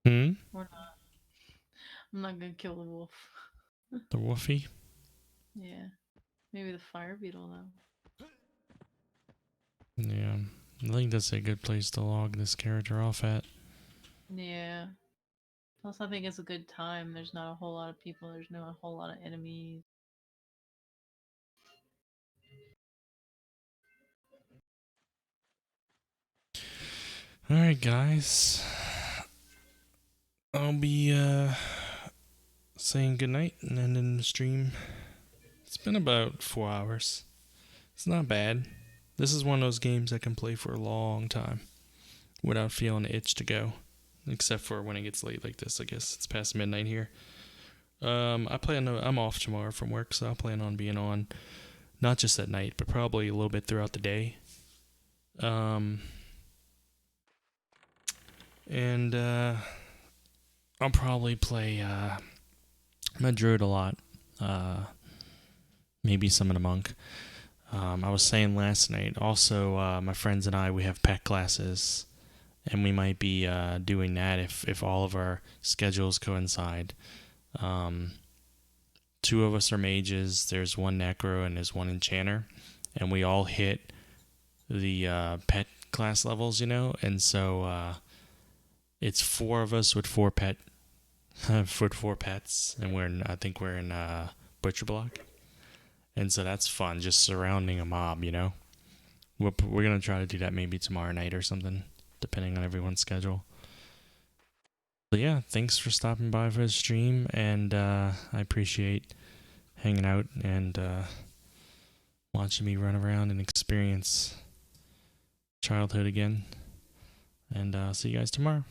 Hmm? Or not? I'm not gonna kill the wolf. The woofy? Yeah. Maybe the fire beetle though. Yeah. I think that's a good place to log this character off at. Yeah. Plus, I think it's a good time. There's not a whole lot of people. There's no a whole lot of enemies. Alright, guys. I'll be saying goodnight and ending the stream. It's been about 4 hours. It's not bad. This is one of those games I can play for a long time without feeling the itch to go. Except for when it gets late like this, I guess. It's past midnight here. I'm off tomorrow from work, so I plan on being on not just at night, but probably a little bit throughout the day. And I'll probably play my druid a lot. Maybe some of the monk. I was saying last night, also, my friends and I, we have pet classes, and we might be doing that if all of our schedules coincide. 2 of us are mages, there's 1 necro, and there's 1 enchanter, and we all hit the pet class levels, and so it's 4 of us with 4 pets, and I think we're in Butcher Block. And so that's fun, just surrounding a mob, We're going to try to do that maybe tomorrow night or something, depending on everyone's schedule. But yeah, thanks for stopping by for the stream, and I appreciate hanging out and watching me run around and experience childhood again. And see you guys tomorrow.